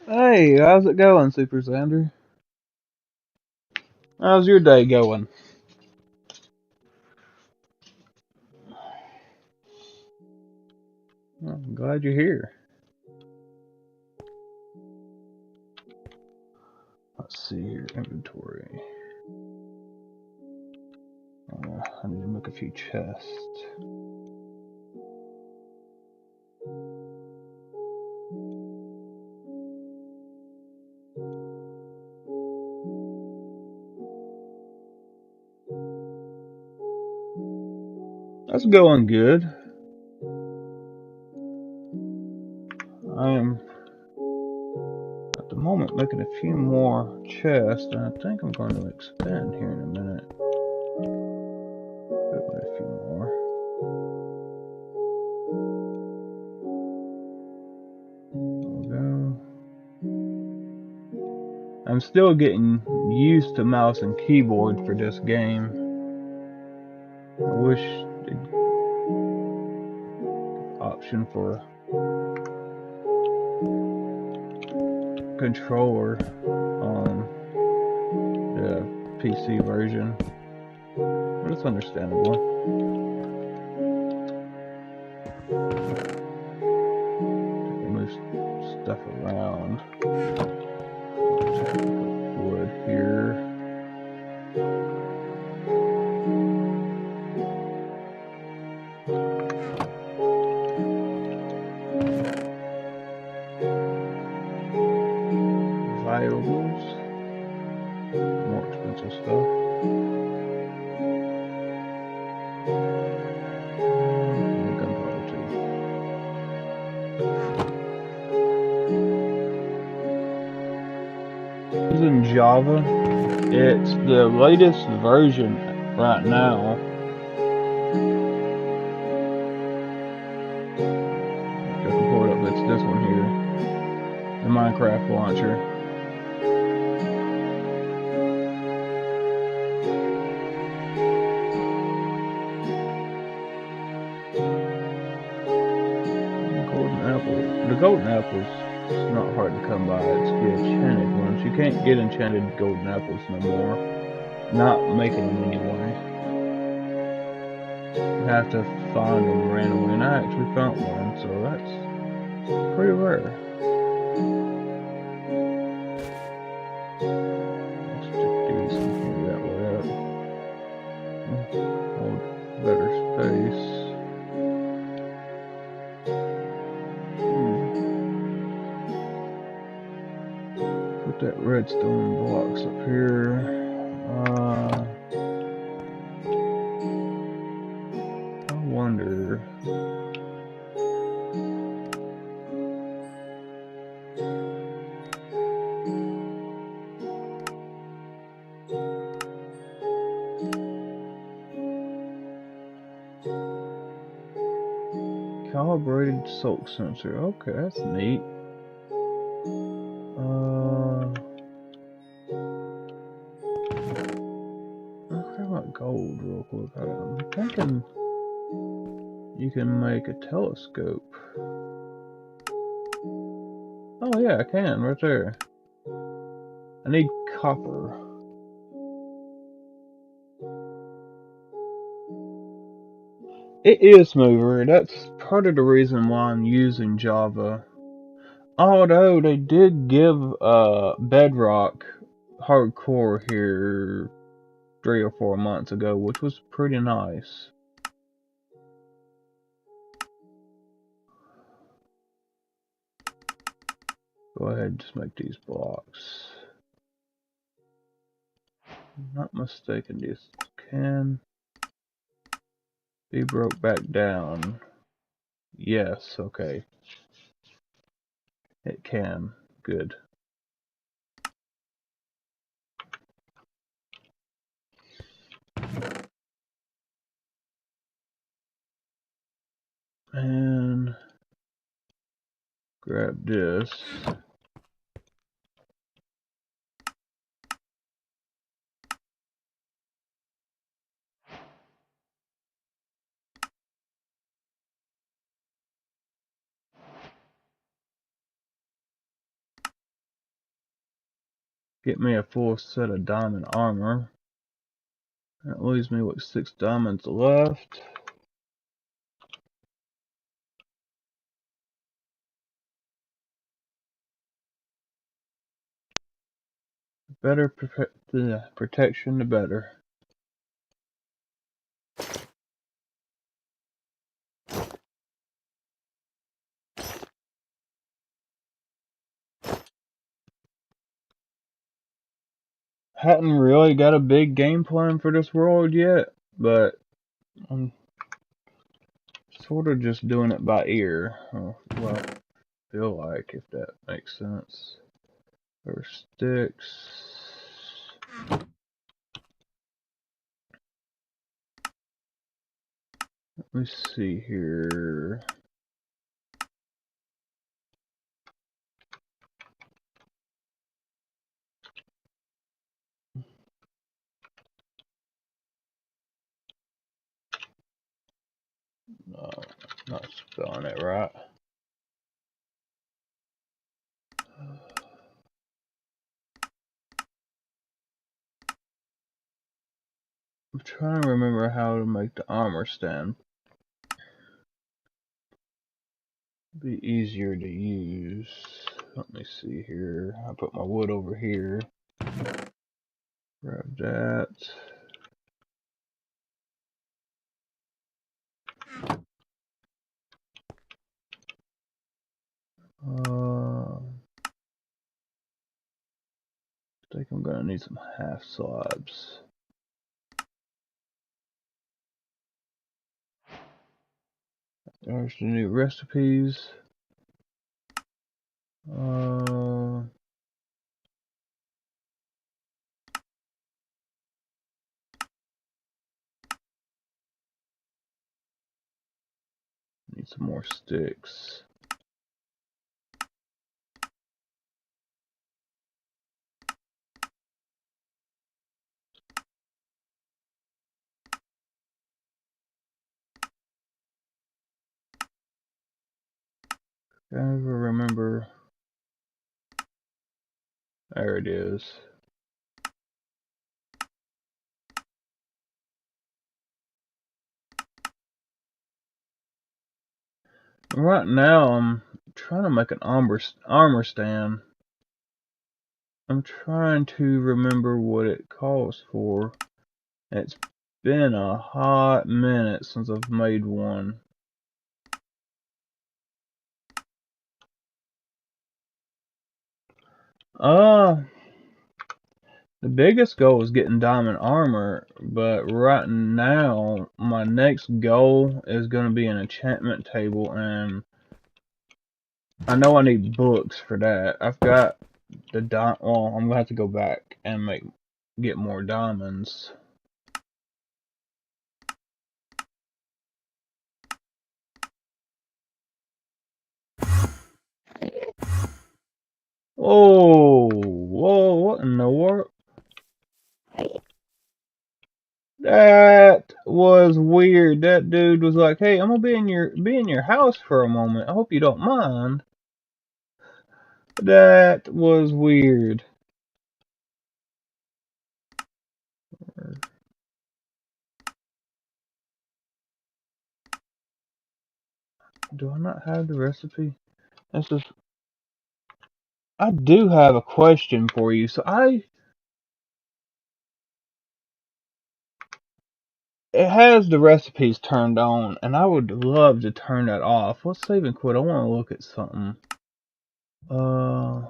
Hey, how's it going, Super Xander? How's your day going? Well, I'm glad you're here. Let's see here, inventory. I need to make a few chests. That's going good. I am at the moment making a few more chests, and I think I'm going to expand here in a minute. Wait a few more. There we go. I'm still getting used to mouse and keyboard for this game. I wish the option for controller on the PC version, but it's understandable. Move stuff around. Put wood here. Valuables. More expensive stuff. Gunpowder too. This is in Java. It's the latest version right now. If I can pull it up, it's this one here. The Minecraft launcher. The golden apples, it's not hard to come by. It's the enchanted ones. You can't get enchanted golden apples no more. Not making them anyway. You have to find them randomly, and I actually found one, so that's pretty rare. Let's stick these in here that way up. Hold better space. That redstone blocks up here. I wonder. Calibrated soak sensor. Okay, that's neat. Let's talk about gold real quick. I'm thinking you can make a telescope. Oh yeah, I can, right there. I need copper. It is smoother. That's part of the reason why I'm using Java. Although they did give Bedrock hardcore here 3 or 4 months ago, which was pretty nice. Go ahead and just make these blocks. I'm not mistaken, this can be broke back down. Yes, okay. It can. Good. And grab this. Get me a full set of diamond armor. That leaves me with 6 diamonds left. Better protection, the better. Hadn't really got a big game plan for this world yet, but I'm sort of just doing it by ear. Well, I feel like, if that makes sense. First sticks. Let me see here. No, not spelling it right. I'm trying to remember how to make the armor stand. Be easier to use. Let me see here. I put my wood over here. Grab that. I think I'm gonna need some half slabs. There's the new recipes. Need some more sticks. Can't ever remember. There it is. Right now, I'm trying to make an armor stand. I'm trying to remember what it calls for. It's been a hot minute since I've made one. The biggest goal is getting diamond armor, but right now my next goal is going to be an enchantment table, and I know I need books for that. I've got the well, I'm going to have to go back and get more diamonds. Oh, whoa, what in the world? That was weird. That dude was like, "Hey, I'm gonna be in your house for a moment. I hope you don't mind." That was weird. Do I not have the recipe? This is. I do have a question for you. It has the recipes turned on, and I would love to turn that off. Let's save and quit. I want to look at something. Uh,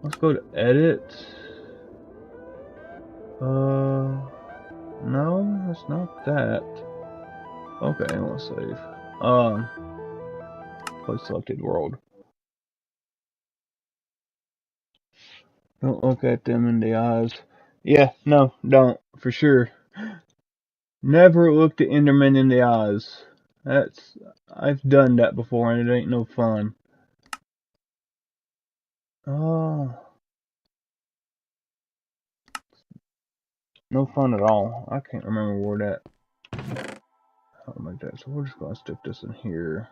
let's go to edit. No, it's not that. Okay, let's save. Um, play selected world. Don't look at them in the eyes. Yeah, no, don't for sure. Never look the Enderman in the eyes. I've done that before, and it ain't no fun. Oh, no fun at all. I can't remember where that. How to make that. So we're just gonna stick this in here.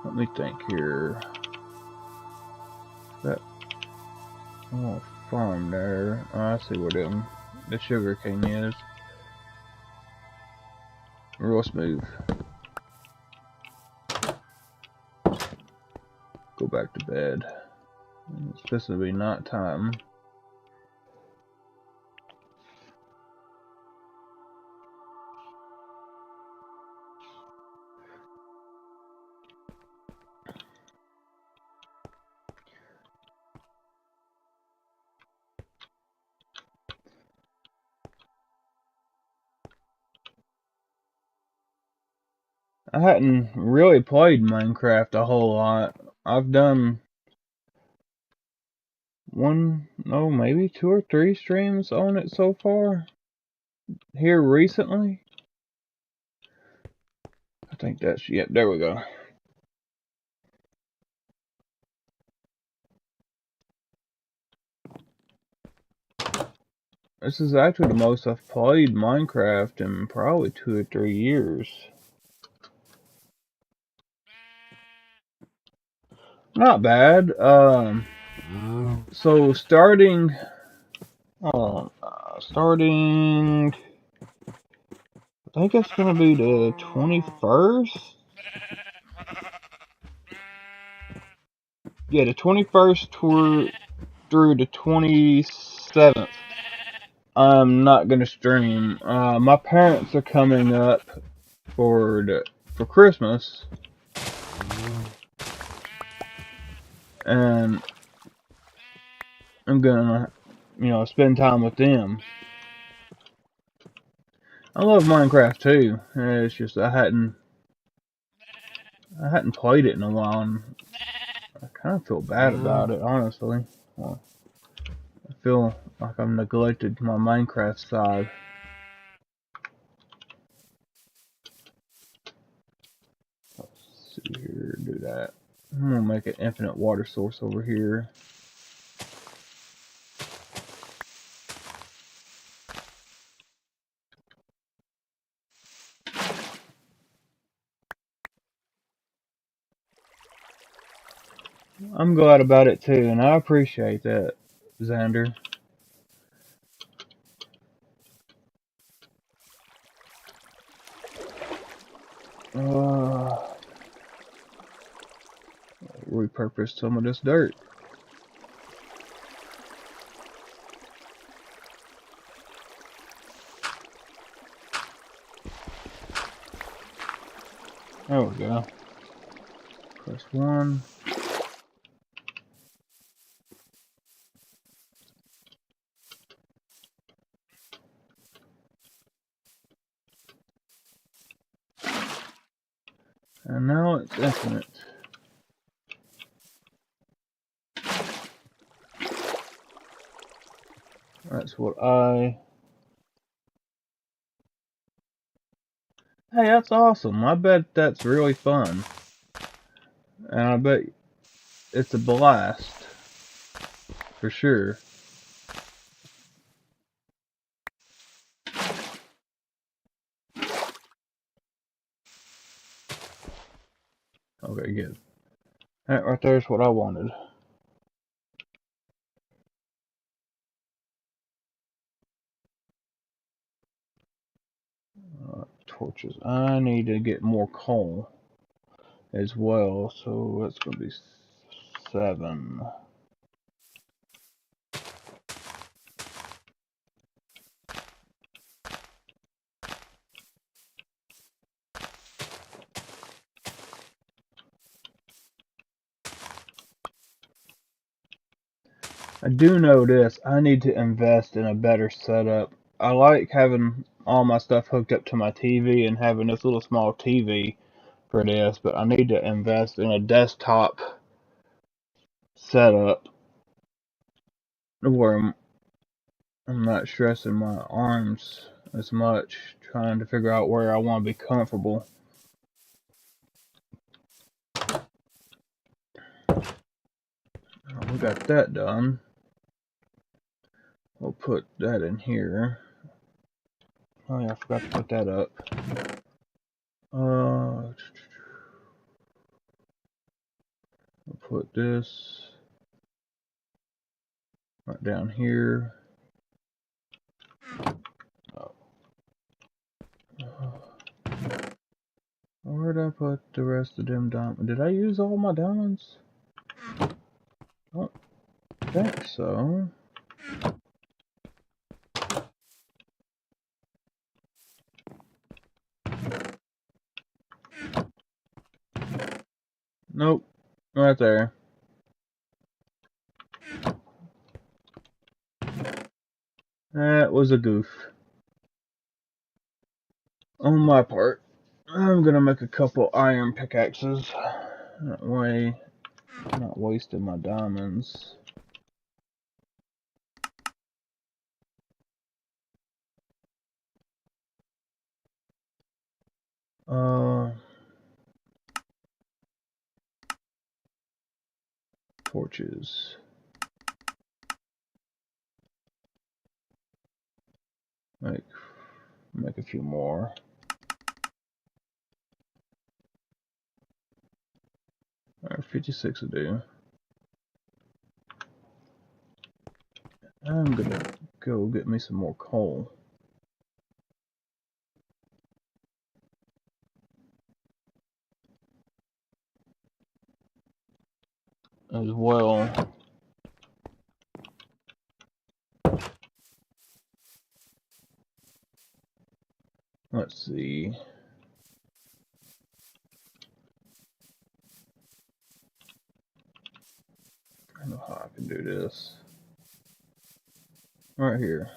Let me think here. That farm there. Oh, I see where the sugar cane is. Real smooth. Go back to bed. It's supposed to be night time. I hadn't really played Minecraft a whole lot. I've done maybe 2 or 3 streams on it so far. Here recently. I think that's, yep, there we go. This is actually the most I've played Minecraft in probably 2 or 3 years. Not bad. So starting, I think it's gonna be the 21st. Yeah, the 21st through the 27th. I'm not gonna stream. My parents are coming up for Christmas, and I'm gonna, spend time with them. I love Minecraft too. It's just I hadn't played it in a while, and I kind of feel bad about it, honestly. Well, I feel like I've neglected my Minecraft side. Let's see here, do that. I'm gonna make an infinite water source over here. I'm glad about it too, and I appreciate that, Xander. Repurpose some of this dirt. There we go. Press 1. And now it's infinite. That's what I Hey, that's awesome. I bet that's really fun. And I bet it's a blast. For sure. Okay, good. That right there's what I wanted. Torches. I need to get more coal as well, so that's going to be 7. I do know this. I need to invest in a better setup. I like having all my stuff hooked up to my TV and having this little small TV for this, but I need to invest in a desktop setup where I'm not stressing my arms as much, trying to figure out where I want to be comfortable. We got that done. We'll put that in here. Oh yeah, I forgot to put that up. We'll put this right down here. Oh. Where'd I put the rest of them diamonds? Did I use all my diamonds? I don't think so. Nope. Right there. That was a goof on my part. I'm gonna make a couple iron pickaxes. That way, I'm not wasting my diamonds. Torches. Make a few more. Alright, 56 will do. I'm gonna go get me some more coal. As well. Let's see. I know how I can do this. Right here.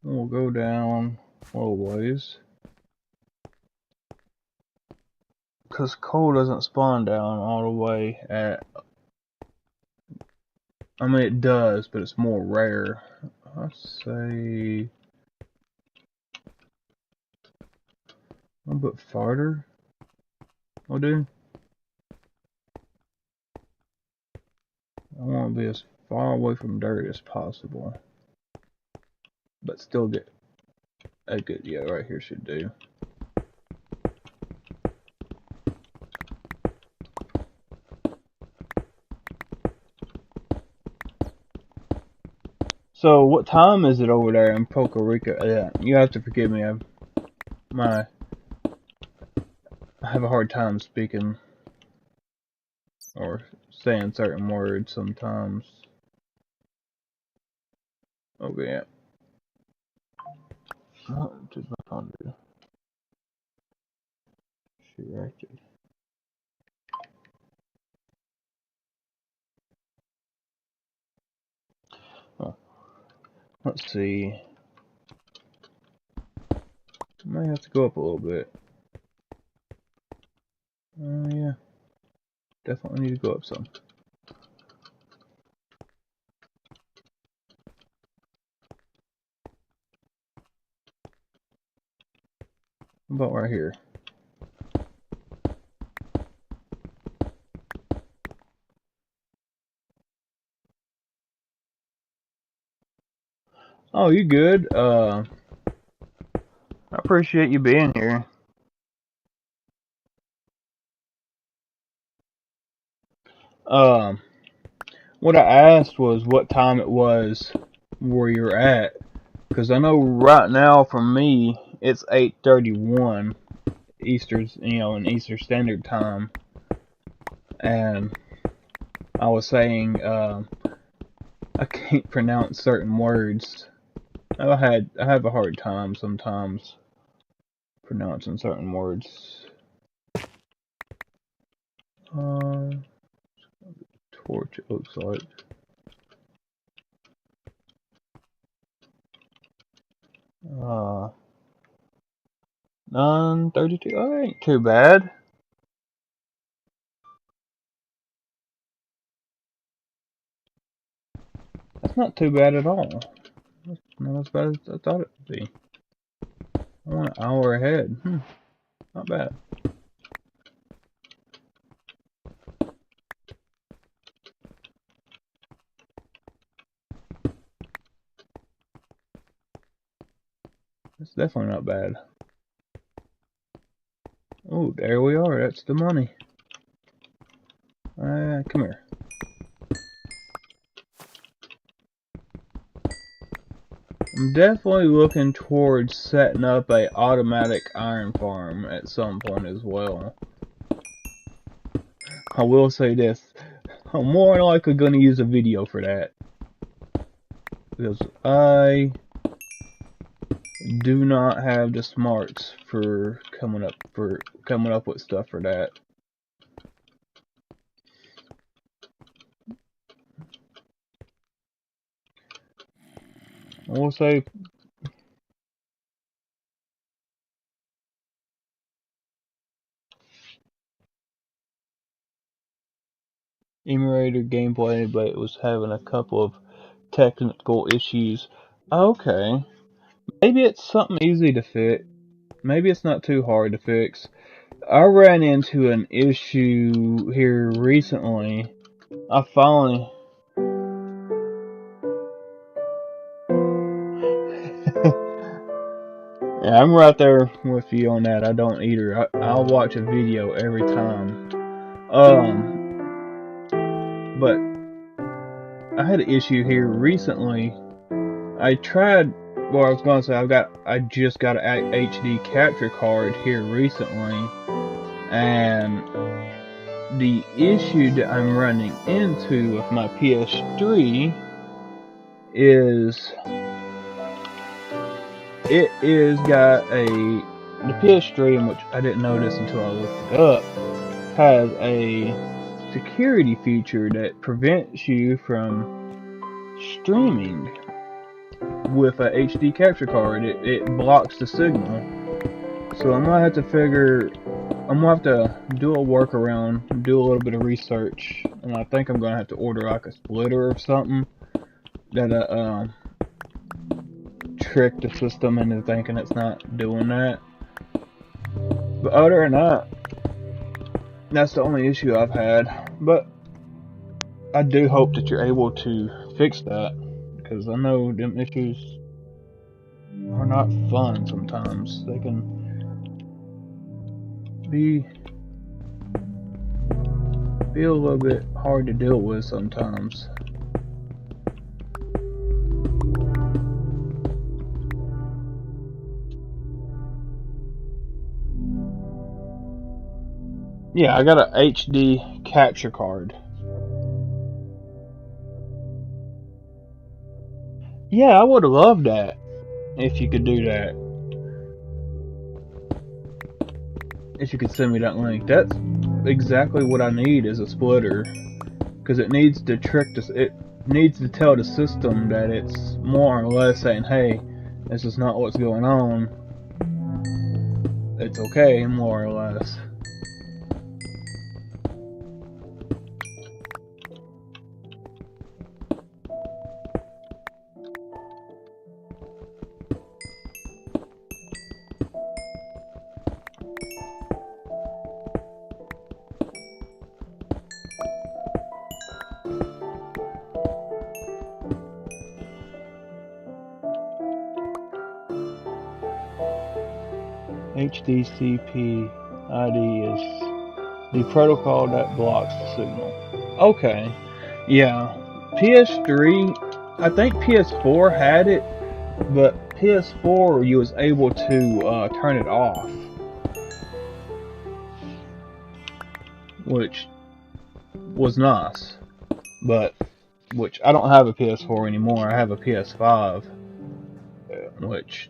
And we'll go down a little ways. Because coal doesn't spawn down all the way at... I mean, it does, but it's more rare. Let's say... a little bit farther. Will do. I want to be as far away from dirt as possible. But still get a good... yeah, right here should do. So, what time is it over there in Puerto Rico? Yeah, you have to forgive me. I have a hard time speaking or saying certain words sometimes. Okay, yeah. What did my phone do? She reacted. Oh, let's see. I might have to go up a little bit. Yeah. Definitely need to go up some. About right here. Oh, you good? I appreciate you being here. Um, what I asked was what time it was where you're at, because I know right now for me it's 8:31 Easter's, in Eastern Standard Time, and I was saying I can't pronounce certain words. I have a hard time sometimes pronouncing certain words. Uh, Torch, it looks like. 9:32. Oh, ain't too bad. That's not too bad at all. That's not as bad as I thought it would be. I went an hour ahead. Not bad. It's definitely not bad. Oh, there we are. That's the money. Come here. I'm definitely looking towards setting up a automatic iron farm at some point as well. I will say this. I'm more than likely going to use a video for that. Because I do not have the smarts for coming up with stuff for that. I will say emulator gameplay, but it was having a couple of technical issues. Okay, maybe it's something easy to fix. Maybe it's not too hard to fix. I ran into an issue here recently. I finally Yeah, I'm right there with you on that. I don't either. I'll watch a video every time. But I had an issue here recently. I tried. Well, I was going to say I just got an HD capture card here recently, and the issue that I'm running into with my PS3 is it is got the PS3, in which I didn't notice until I looked it up, has a security feature that prevents you from streaming with a HD capture card. It blocks the signal. So I'm gonna have to do a workaround, do a little bit of research, and I think I'm gonna have to order like a splitter or something that trick the system into thinking it's not doing that. But other than that, that's the only issue I've had. But I do hope that you're able to fix that, because I know them issues are not fun sometimes. They can be a little bit hard to deal with sometimes. Yeah, I got a HD capture card. Yeah, I would have loved that if you could do that. If you could send me that link. That's exactly what I need is a splitter. Because it needs to it needs to tell the system that it's more or less saying, hey, this is not what's going on. It's okay, more or less. HDCP ID is the protocol that blocks the signal. Okay. Yeah. PS3, I think PS4 had it, but PS4 you was able to turn it off, which was nice. But which I don't have a PS4 anymore. I have a PS5, which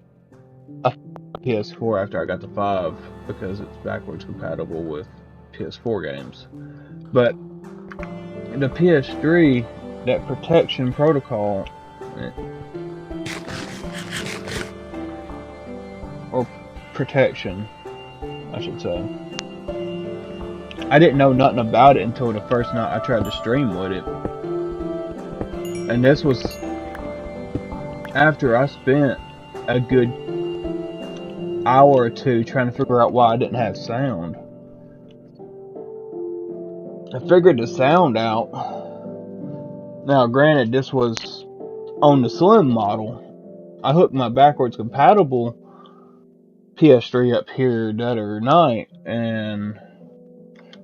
I PS4 after I got the 5 because it's backwards compatible with PS4 games. But the PS3, that protection protocol, or protection, I should say, I didn't know nothing about it until the first night I tried to stream with it. And this was after I spent a good hour or two trying to figure out why I didn't have sound. I figured the sound out. Now, granted, this was on the Slim model. I hooked my backwards compatible PS3 up here the other night, and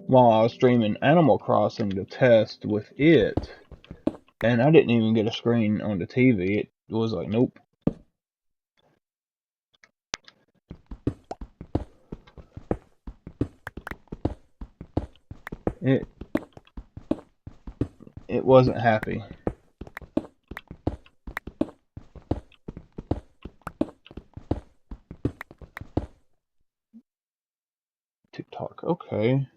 while I was streaming Animal Crossing to test with it, and I didn't even get a screen on the TV. It was like, nope. It wasn't happy. TikTok, okay.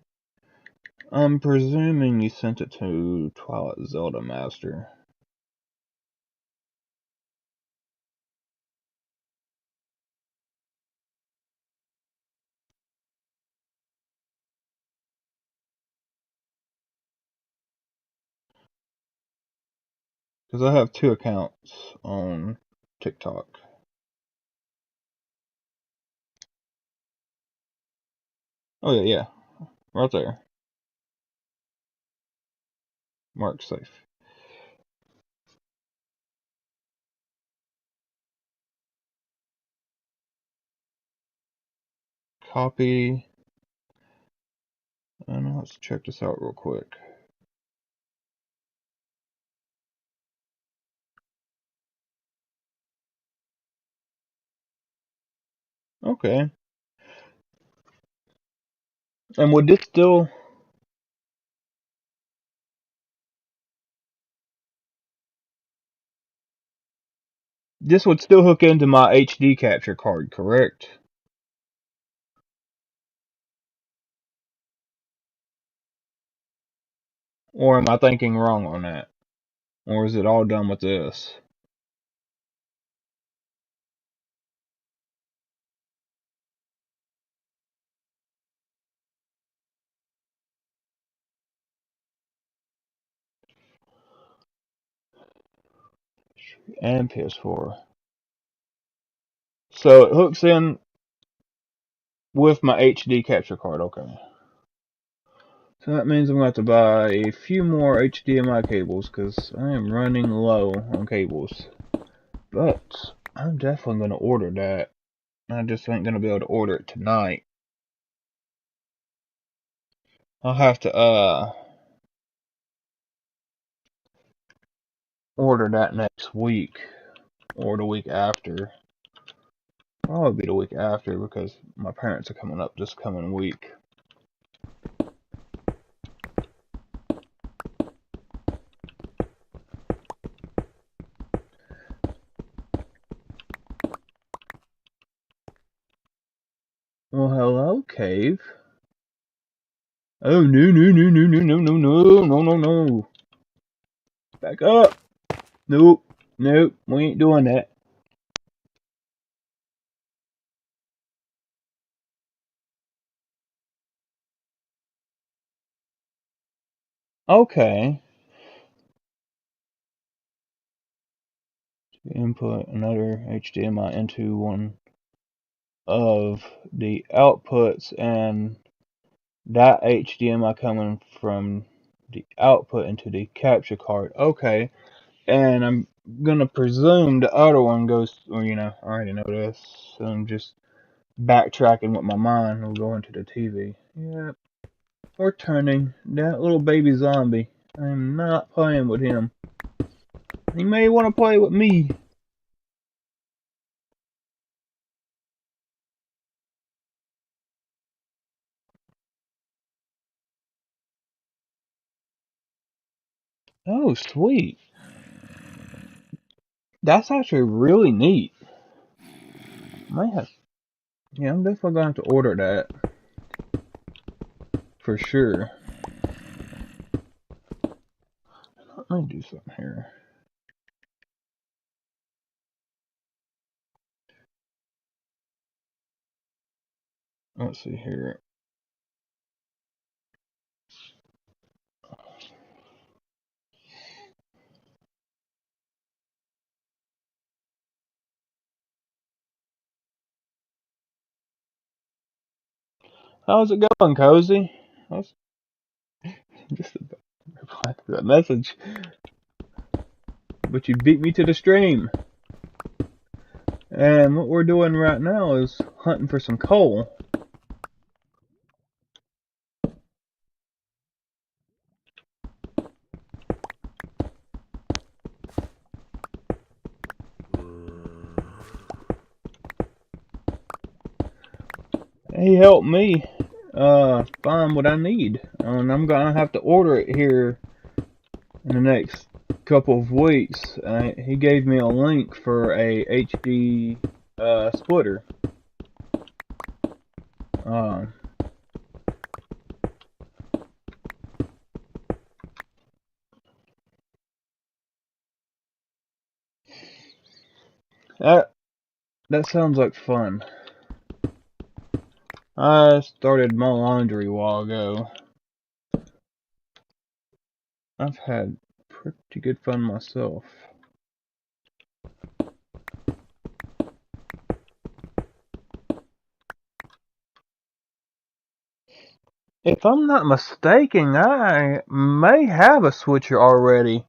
I'm presuming you sent it to Twilight Zelda Master. Because I have 2 accounts on TikTok. Oh yeah, right there. Mark safe. Copy. And let's check this out real quick. Okay. And would this still... This would still hook into my HD capture card, correct? Or am I thinking wrong on that? Or is it all done with this? And PS4. So it hooks in with my HD capture card, okay. So that means I'm going to have to buy a few more HDMI cables because I am running low on cables. But I'm definitely going to order that. I just ain't going to be able to order it tonight. I'll have to order that next week or the week after. Probably be the week after because my parents are coming up this coming week. Well, hello, Cave. Oh, no. Back up. Nope. We ain't doing that. Okay. Input another HDMI into one of the outputs, and that HDMI coming from the output into the capture card. Okay. And I'm gonna presume the other one goes, well, I already know this, so I'm just backtracking with my mind will go into the TV. Yep, we're turning. That little baby zombie. I'm not playing with him. He may want to play with me. Oh, sweet. That's actually really neat. Might have. Yeah, I'm definitely going to have to order that. For sure. Let me do something here. Let's see here. How's it going, Cozy? That's just a reply to that message. But you beat me to the stream. And what we're doing right now is hunting for some coal. He helped me find what I need. And I'm gonna have to order it here in the next couple of weeks. He gave me a link for a HD splitter. Uh, that that sounds like fun. I started my laundry a while ago. I've had pretty good fun myself. If I'm not mistaken, I may have a switcher already.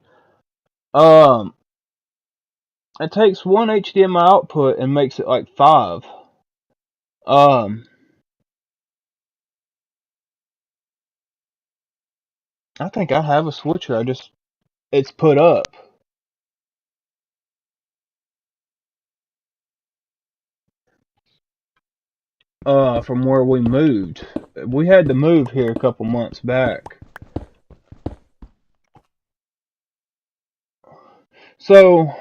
Um, it takes one HDMI output and makes it like 5. Um, I think I have a switcher. It's put up. From where we moved. We had to move here a couple months back. So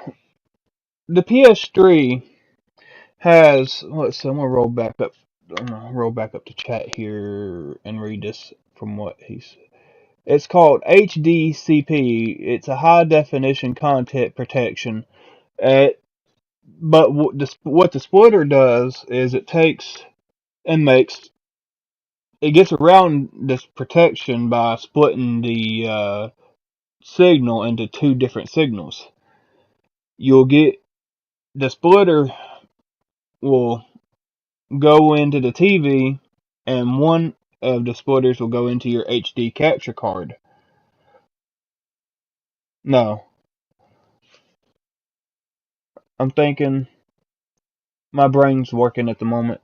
the PS3 has. Let's see. I'm gonna roll back up to chat here and read this from what he's. It's called HDCP. It's a high definition content protection. Uh, but what the splitter does is it takes and makes it gets around this protection by splitting the signal into two different signals. You'll get the splitter will go into the TV, and one of the splitters will go into your HD capture card. No, I'm thinking my brain's working at the moment.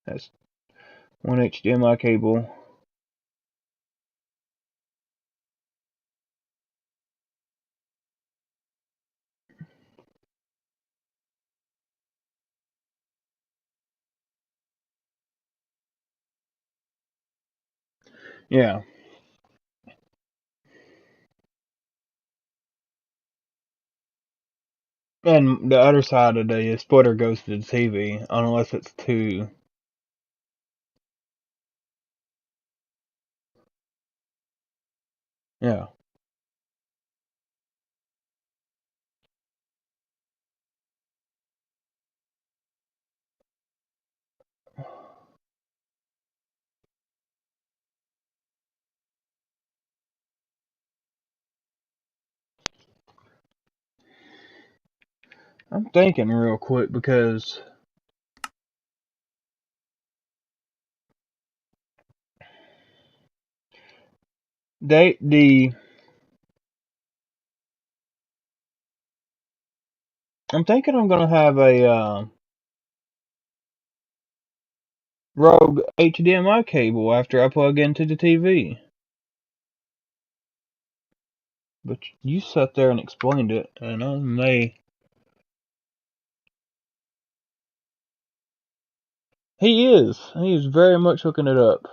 That's one HDMI cable. Yeah. And the other side of the splitter goes to the TV, unless it's two. Yeah. I'm thinking real quick because the I'm thinking I'm gonna have a Rogue HDMI cable after I plug into the TV. But you sat there and explained it, and I may. He is. He is very much hooking it up.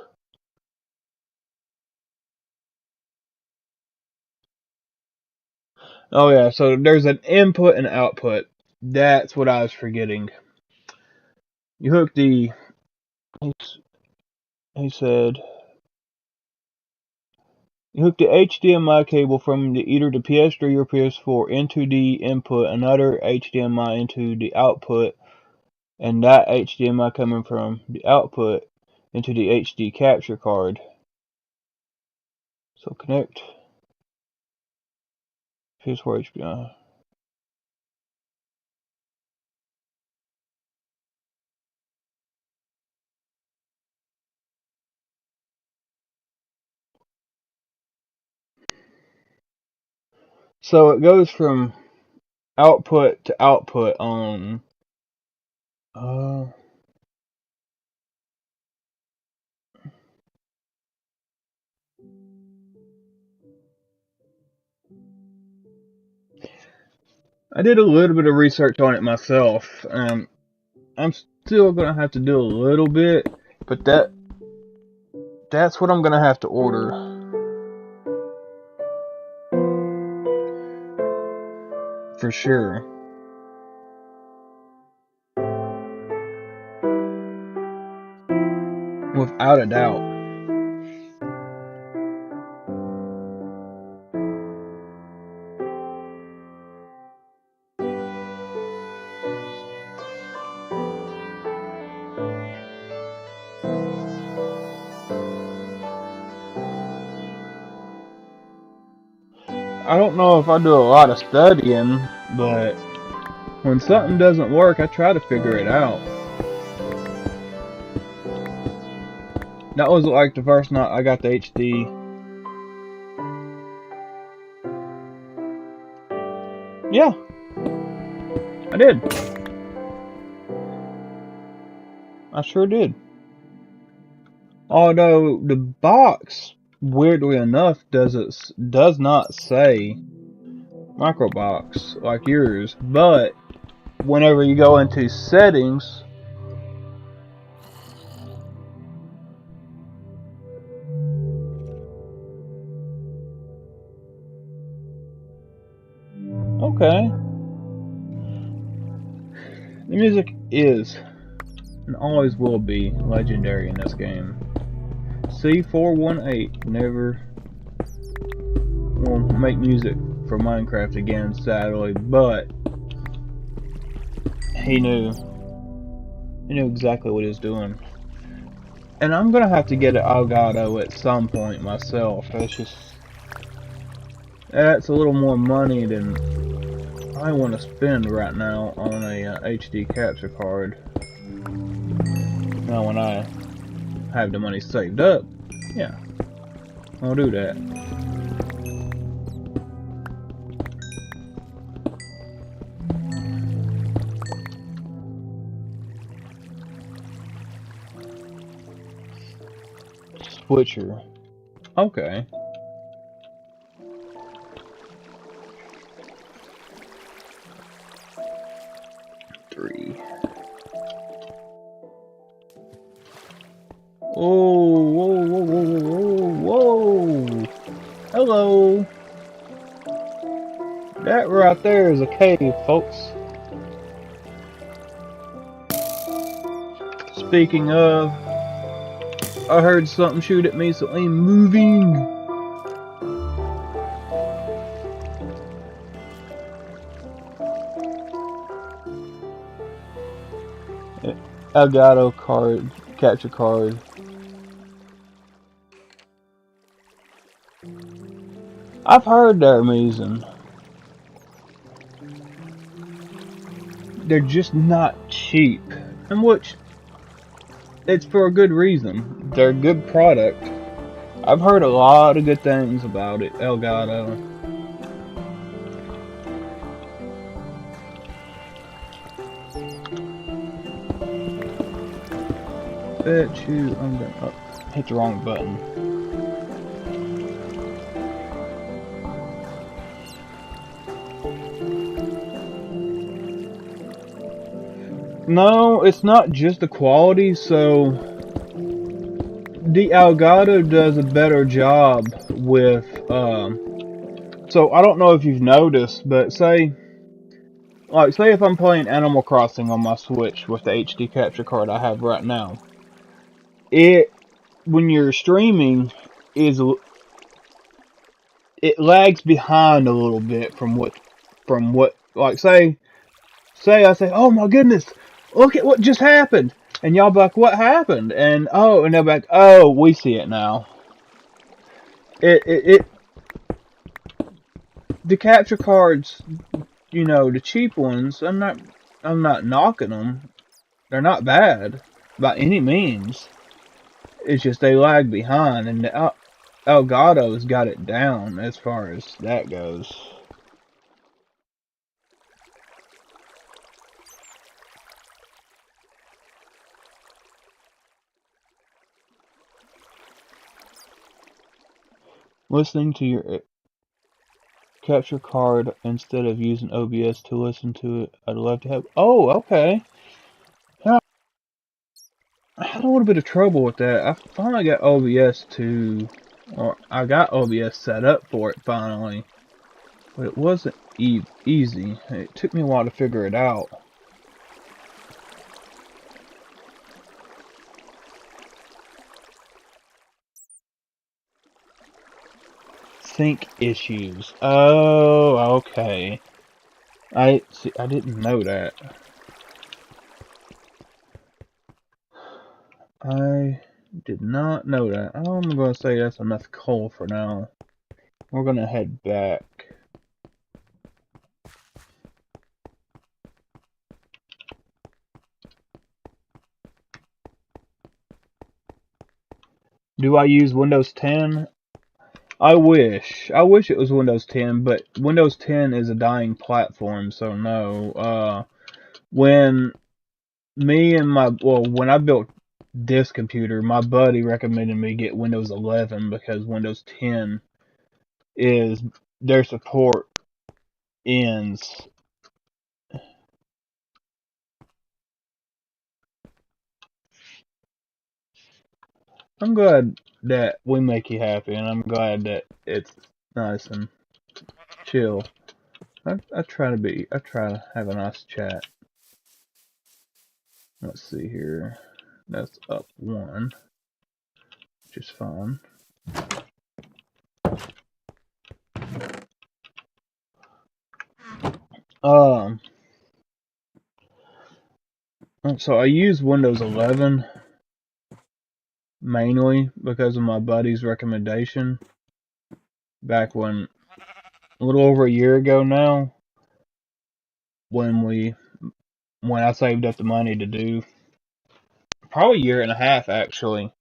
Oh yeah, so there's an input and output. That's what I was forgetting. You hook the. He said. You hook the HDMI cable from either the PS3 or PS4 into the input, another HDMI into the output, and that HDMI coming from the output into the HD capture card. So connect PS4 HDMI. So it goes from output to output on. Uh, I did a little bit of research on it myself. I'm still gonna have to do a little bit, but that's what I'm gonna have to order for sure, without a doubt. I don't know if I do a lot of studying, but when something doesn't work, I try to figure it out. That was like the first night I got the HD. Yeah, I did. I sure did. Although the box, weirdly enough, does not say microbox like yours, but whenever you go into settings, okay, the music is and always will be legendary in this game. C418 never will make music for Minecraft again, sadly, but he knew exactly what he was doing. And I'm gonna have to get an Elgato at some point myself. That's a little more money than I want to spend right now on a HD capture card. Now when I have the money saved up, yeah, I'll do that. Switcher. Okay. Three. Oh, whoa, whoa, whoa, whoa, whoa. Hello. That right there is a cave, folks. Speaking of, I heard something shoot at me, so I'm moving. Elgato card, capture card. I've heard they're amazing. They're just not cheap, and which it's for a good reason. They're a good product. I've heard a lot of good things about it, Elgato. bet you I'm gonna hit the wrong button. No, it's not just the quality. So the Elgato does a better job with. So I don't know if you've noticed, but say if I'm playing Animal Crossing on my Switch with the HD capture card I have right now, it when you're streaming is it lags behind a little bit from what like say I say, oh my goodness, look at what just happened, and y'all be like, what happened? And they'll be like, oh, we see it now. It the capture cards, the cheap ones. I'm not knocking them. They're not bad by any means. It's just they lag behind, and the Elgato's got it down as far as that goes. Listening to your capture card instead of using OBS to listen to it. I'd love to have. Oh, okay. Yeah, I had a little bit of trouble with that. I finally got OBS or I got OBS set up for it finally, but it wasn't easy. It took me a while to figure it out. Sync issues. Oh, okay. I see. I didn't know that. I did not know that. I'm gonna say that's enough coal for now. We're gonna head back. Do I use Windows 10? I wish. I wish it was Windows 10, but Windows 10 is a dying platform, so no. When when I built this computer, my buddy recommended me get Windows 11 because Windows 10 is their support ends. I'm glad that we make you happy, and I'm glad that it's nice and chill. I try to have a nice chat. Let's see here. That's up one, which is fine. Um, so I use Windows 11 mainly because of my buddy's recommendation back a little over a year ago now, when I saved up the money to do probably a year and a half actually.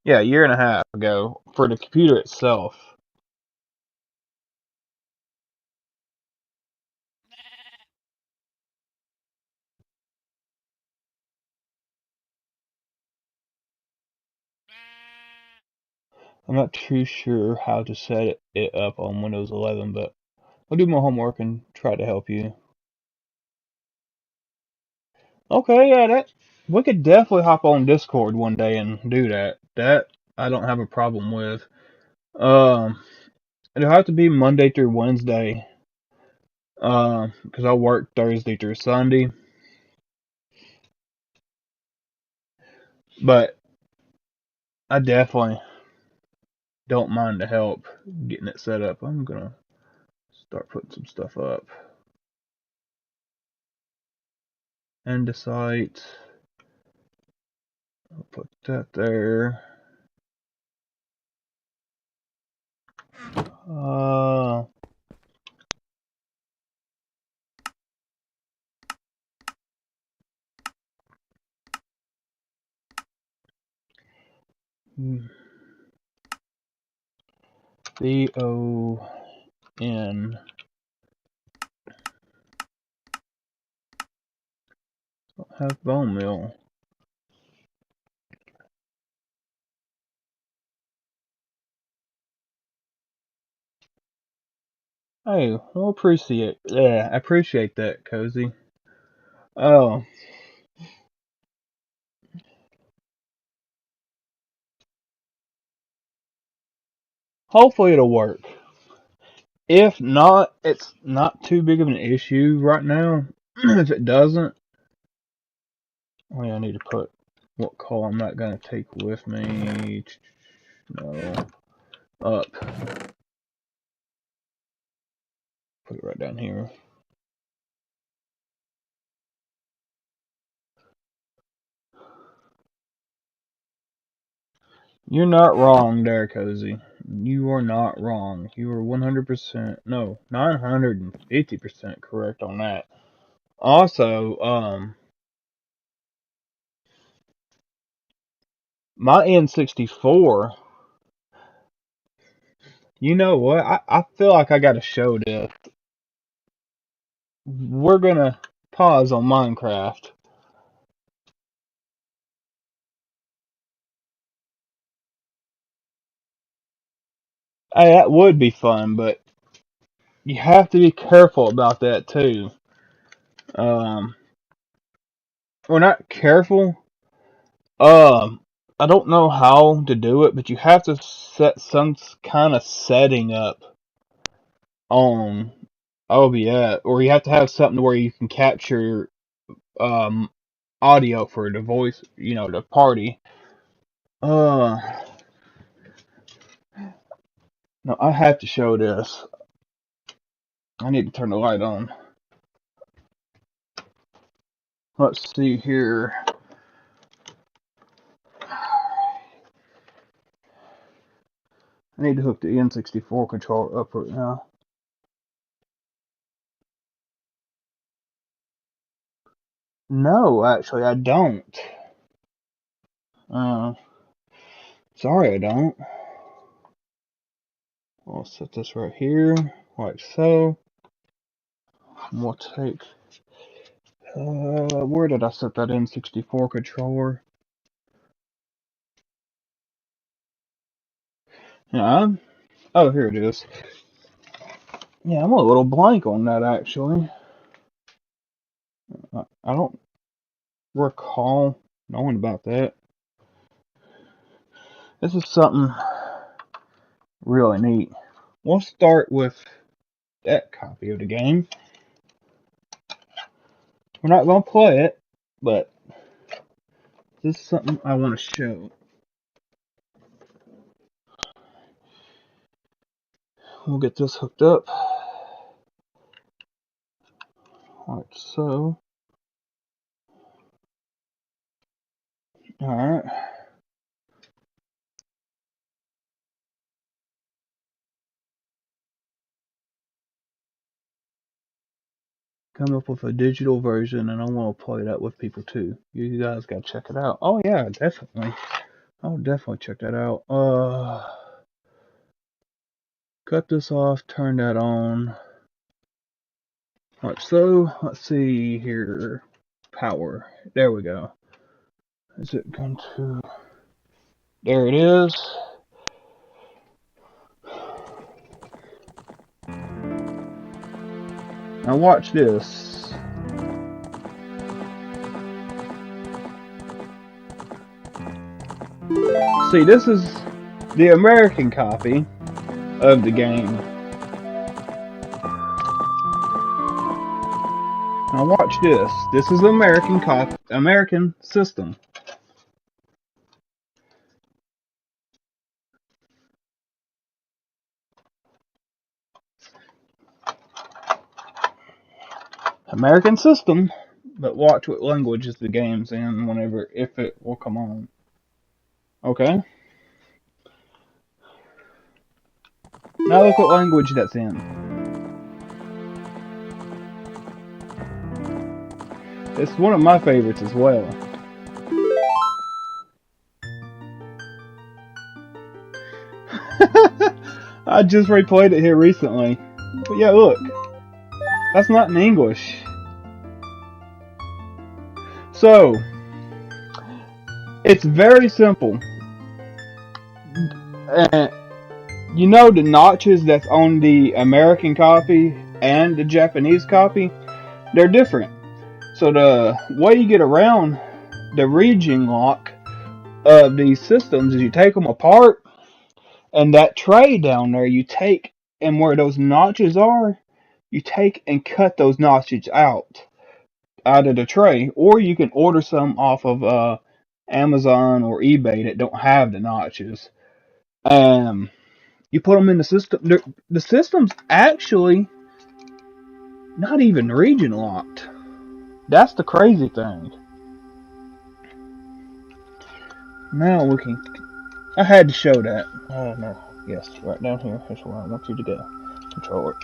Yeah, a year and a half ago for the computer itself. I'm not too sure how to set it up on Windows 11, but I'll do my homework and try to help you. Okay, yeah, that we could definitely hop on Discord one day and do that. That I don't have a problem with. Um, it'll have to be Monday through Wednesday. Because I work Thursday through Sunday. But I definitely don't mind the help getting it set up. I'm gonna start putting some stuff up. End the site. I'll put that there. Uh, BON. Don't have bone meal. Hey, well, I appreciate that, Cozy. Oh, hopefully it'll work. If not, it's not too big of an issue right now. If it doesn't, well, I need to put what call I'm not gonna take with me. No, up. Put it right down here. You're not wrong there, Cozy. You are not wrong. You are 100%, no, 950% correct on that. Also, my N64, you know what? I feel like I gotta show this. We're gonna pause on Minecraft. Hey, that would be fun, but you have to be careful about that too. Um, we're not careful. Um, I don't know how to do it, but you have to set some kind of setting up on OBS, or you have to have something where you can capture um audio for the voice, the party. Uh, no, I have to show this. I need to turn the light on. Let's see here. I need to hook the N64 controller up right now. No, actually, I don't. Uh, sorry, I don't. I'll set this right here, like so. We'll take. Where did I set that N64 controller? Yeah, oh, here it is. Yeah, I'm a little blank on that actually. I don't recall knowing about that. This is something really neat. We'll start with that copy of the game. We're not going to play it, but this is something I want to show. We'll get this hooked up, like so. Alright. Come up with a digital version, and I want to play that with people too. You guys got to check it out. Oh yeah, definitely. I'll definitely check that out. Cut this off, turn that on. Like so. Let's see here. Power. There we go. Is it going to... There it is. Now watch this. See, this is the American copy of the game. Now watch this. This is the American system. American system. But watch what languages the game's in whenever, if it will come on. Okay? Now look what language that's in. It's one of my favorites as well. I just replayed it here recently. But yeah, look. That's not in English. So, it's very simple. And You know the notches that's on the American copy and the Japanese copy? They're different. So the way you get around the region lock of these systems is you take them apart, and that tray down there you take, and where those notches are, you take and cut those notches out of the tray, or you can order some off of Amazon or eBay that don't have the notches. You put them in the system. The system's actually not even region locked. That's the crazy thing. Now we can. I had to show that. No. Yes, right down here. That's where I want you to go. Control it.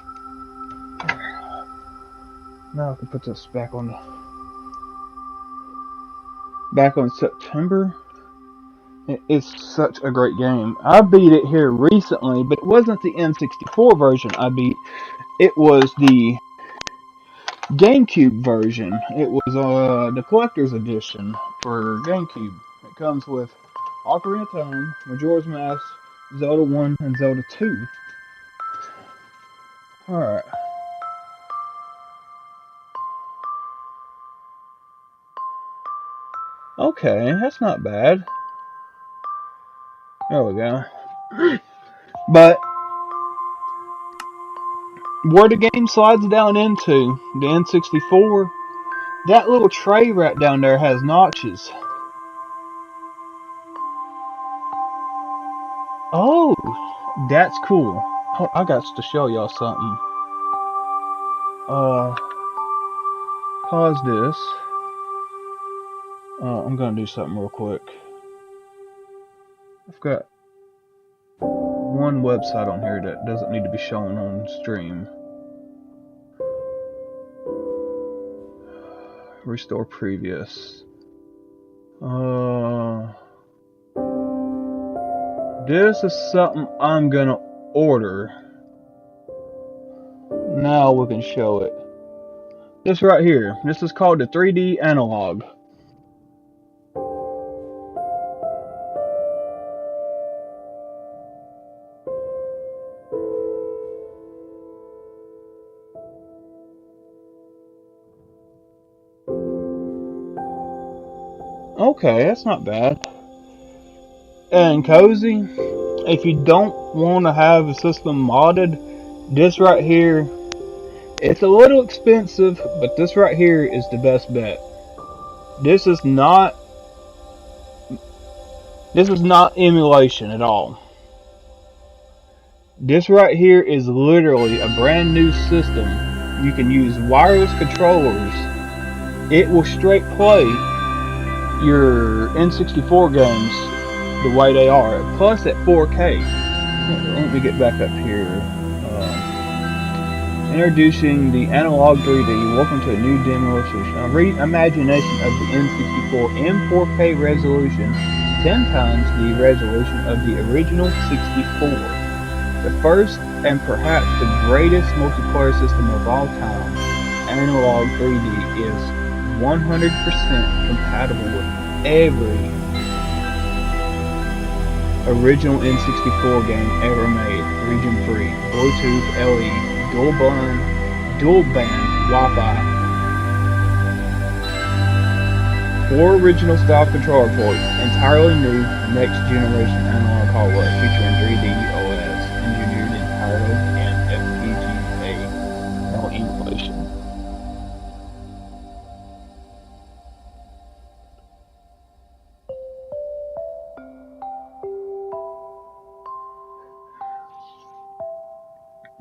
Now I can put this back on September. It's such a great game. I beat it here recently, but it wasn't the N64 version I beat. It was the GameCube version. It was the collector's edition for GameCube. It comes with Ocarina of Time, Majora's Mask, Zelda 1, and Zelda 2. Alright. Okay, that's not bad. There we go. But where the game slides down into, the N64, that little tray right down there has notches. Oh, that's cool. Oh, I got to show y'all something. Pause this. I'm gonna do something real quick. I've got one website on here that doesn't need to be shown on stream. Restore previous. This is something I'm gonna order. Now we can show it. This right here. This is called the 3D analog. Okay, that's not bad. And cozy, if you don't want to have a system modded, this right here, it's a little expensive, but this right here is the best bet. This is not emulation at all. This right here is literally a brand new system. You can use wireless controllers. It will straight play your N64 games the way they are, plus at 4K. Let me get back up here. Introducing the Analog 3D. Welcome to a new demo solution. A reimagination of the N64 in 4K resolution, 10 times the resolution of the original 64. The first and perhaps the greatest multiplayer system of all time, Analog 3D is 100% compatible with every original N64 game ever made. Region free, Bluetooth, LE, dual band, Wi-Fi. 4 original style controller ports, entirely new next generation analog hardware featuring 3D OS, engineered entirely in FPGA, no emulation.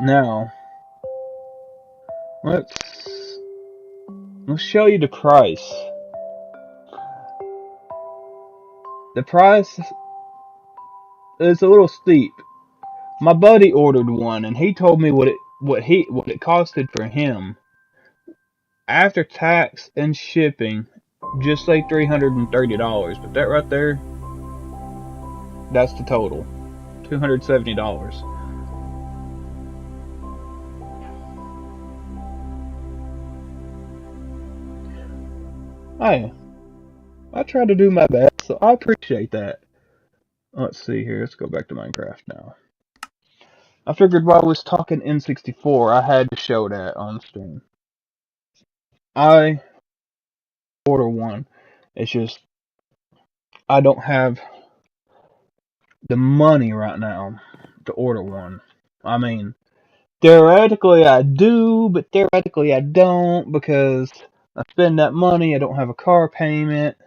Now, let's show you the price. The price is a little steep. My buddy ordered one, and he told me what it costed for him after tax and shipping. Just say $330, but that right there, that's the total, $270. Hey, I try to do my best, so I appreciate that. Let's see here. Let's go back to Minecraft now. I figured while I was talking N64, I had to show that on stream. I order one. It's just I don't have the money right now to order one. I mean, theoretically I do, but theoretically I don't because I spend that money. I don't have a car payment.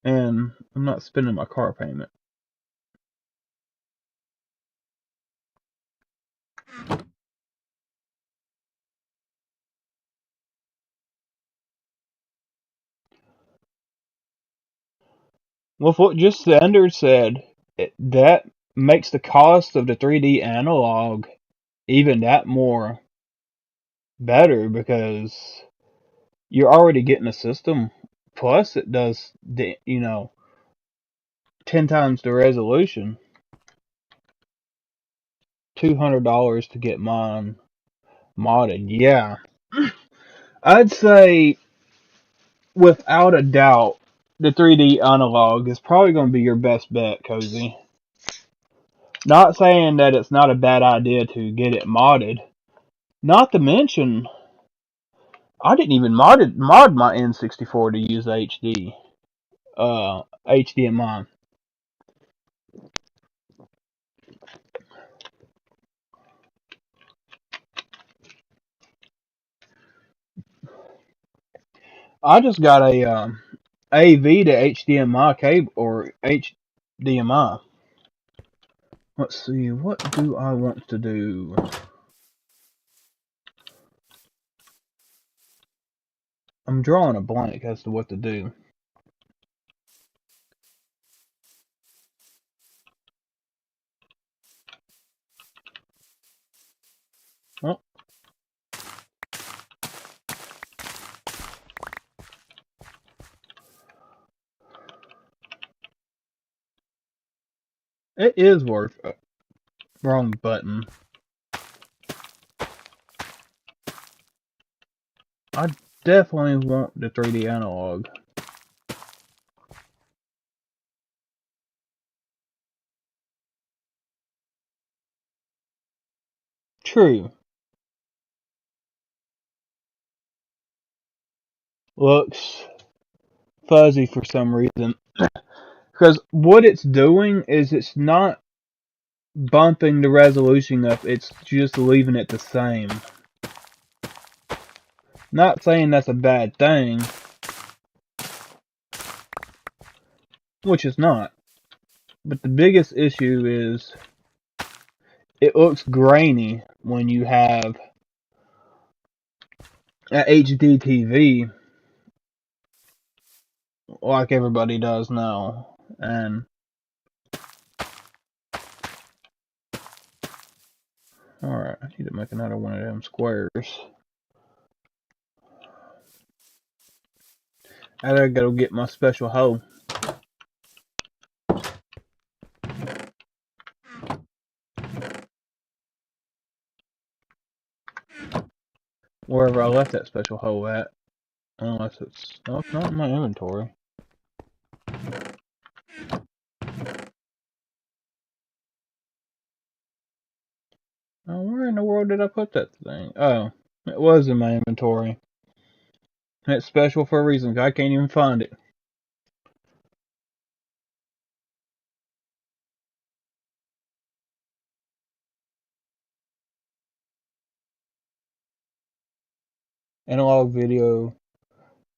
And I'm not spending my car payment. With what just Xander said, that makes the cost of the 3D analog even that more better because you're already getting a system. Plus, it does the 10 times the resolution. $200 to get mine modded. Yeah, I'd say without a doubt, the 3D analog is probably going to be your best bet, Cozy. Not saying that it's not a bad idea to get it modded. Not to mention, I didn't even mod my N64 to use HDMI. I just got a AV to HDMI cable or HDMI. Let's see, what do I want to do? I'm drawing a blank as to what to do. Well, it is worth it. Wrong button. I definitely want the 3D analog. True. Looks fuzzy for some reason. Because what it's doing is it's not bumping the resolution up, it's just leaving it the same. Not saying that's a bad thing, which is not. But the biggest issue is it looks grainy when you have a HD TV like everybody does now. And alright, I need to make another one of them squares. I gotta go get my special hoe. Wherever I left that special hoe at. Unless it's... No, it's not in my inventory. Oh, where in the world did I put that thing? Oh, it was in my inventory. It's special for a reason. I can't even find it. Analog video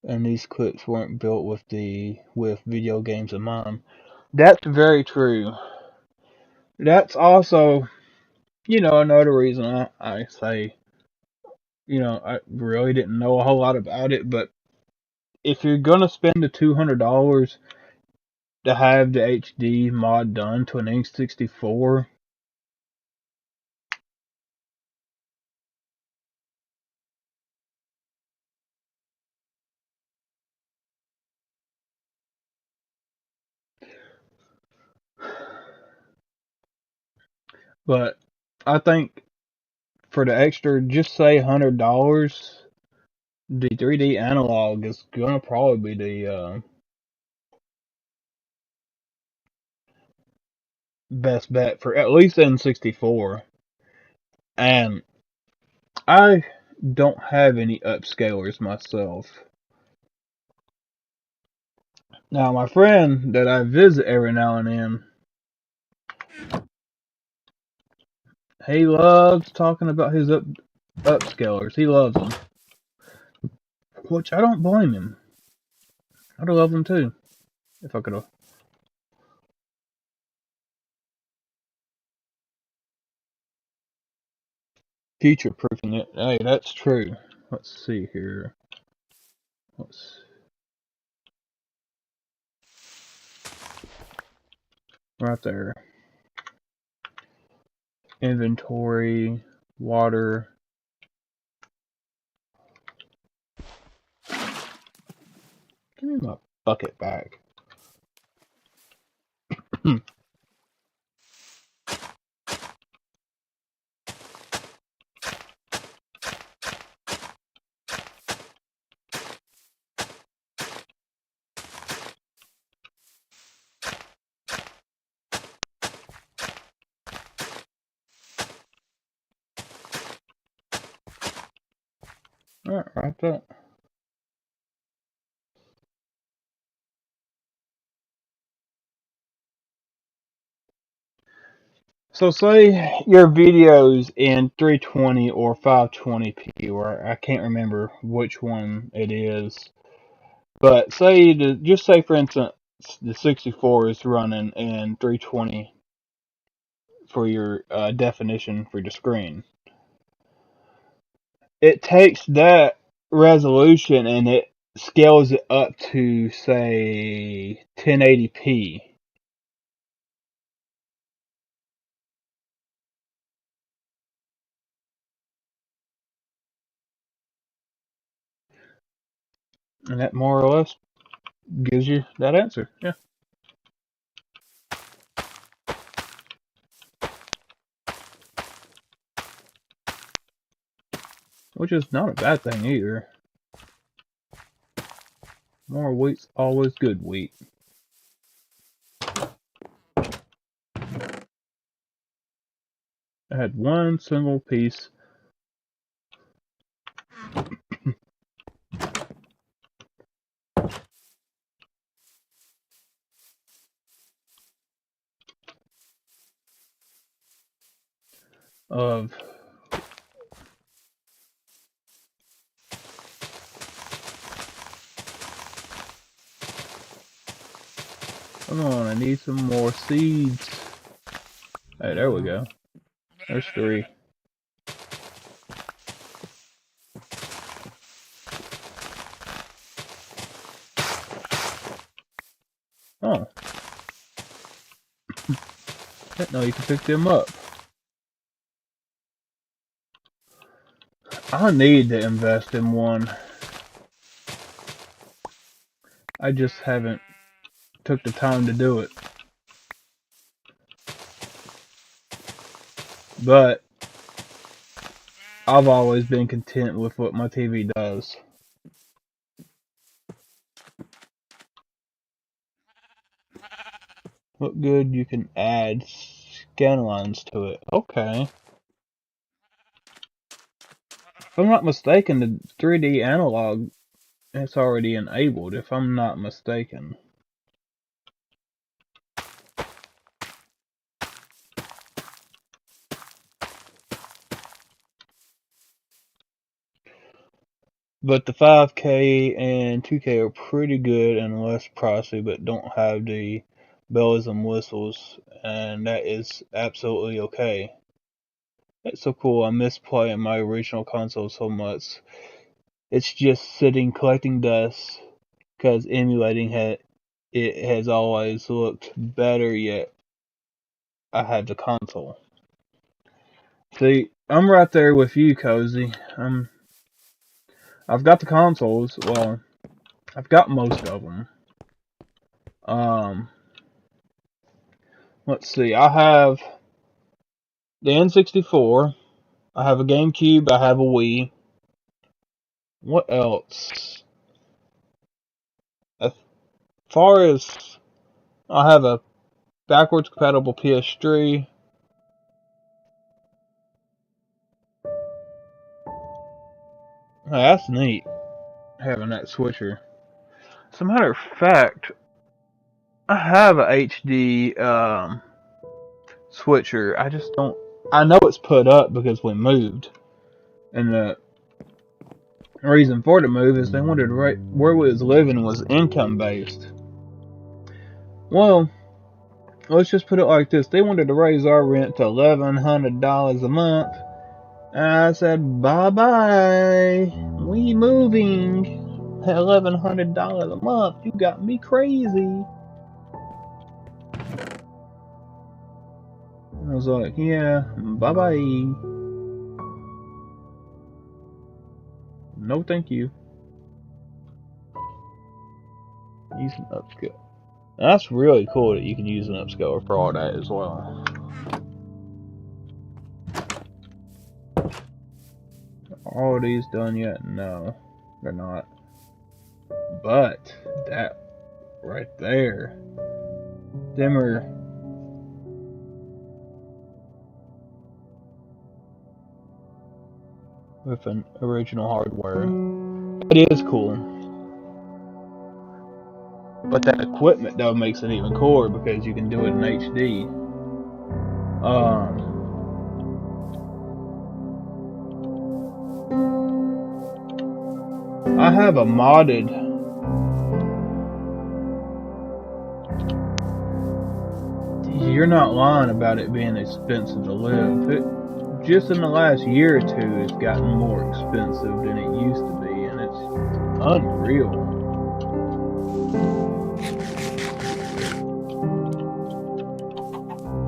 and these clips weren't built with video games in mind. That's very true. That's also, another reason I say, I really didn't know a whole lot about it, but if you're gonna spend the $200 to have the HD mod done to an N64, but I think for the extra, just say $100, the 3D analog is gonna probably be best bet for at least N64. And I don't have any upscalers myself. Now, my friend that I visit every now and then, he loves talking about his upscalers. He loves them, which I don't blame him. I'd love them too, if I could have. Future proofing it. Hey, that's true. Let's see here. Let's right there. Inventory, water. Give me my bucket back. Alright, right there. So say your video's in 320 or 520p, or I can't remember which one it is. But just say for instance, the 64 is running in 320 for your definition for your screen. It takes that resolution and it scales it up to say 1080p. And that more or less gives you that answer. Yeah. Which is not a bad thing either. More wheat's always good wheat. I had one single piece of come on, I need some more seeds. Hey, there we go. There's 3. Oh, didn't know you could pick them up. I need to invest in one. I just haven't took the time to do it. But I've always been content with what my TV does. What good you can add scan lines to it. Okay. If I'm not mistaken, the 3D analog is already enabled, if I'm not mistaken. But the 5K and 2K are pretty good and less pricey, but don't have the bells and whistles, and that is absolutely okay. It's so cool. I miss playing my original console so much. It's just sitting collecting dust because emulating it has always looked better. Yet I have the console. See, I'm right there with you, Cozy. I've got the consoles. Well, I've got most of them. Um, let's see. I have the N64. I have a GameCube. I have a Wii. What else? As far as I have a backwards compatible PS3. Hey, that's neat, having that switcher. As a matter of fact, I have a HD switcher. I just don't. I know it's put up because we moved, and the reason for the move is they wanted where we was living was income based. Well, let's just put it like this: they wanted to raise our rent to $1,100 a month. And I said, bye bye. We moving. $1,100 a month. You got me crazy. I was like, yeah, bye bye. No, thank you. Use an upscale. That's really cool that you can use an upscaler for all that as well. Are all these done yet? No, they're not. But that right there, dimmer. With an original hardware. It is cool. But that equipment though makes it even cooler because you can do it in HD. I have a modded. You're not lying about it being expensive to live. Just in the last year or two, it's gotten more expensive than it used to be, and it's unreal.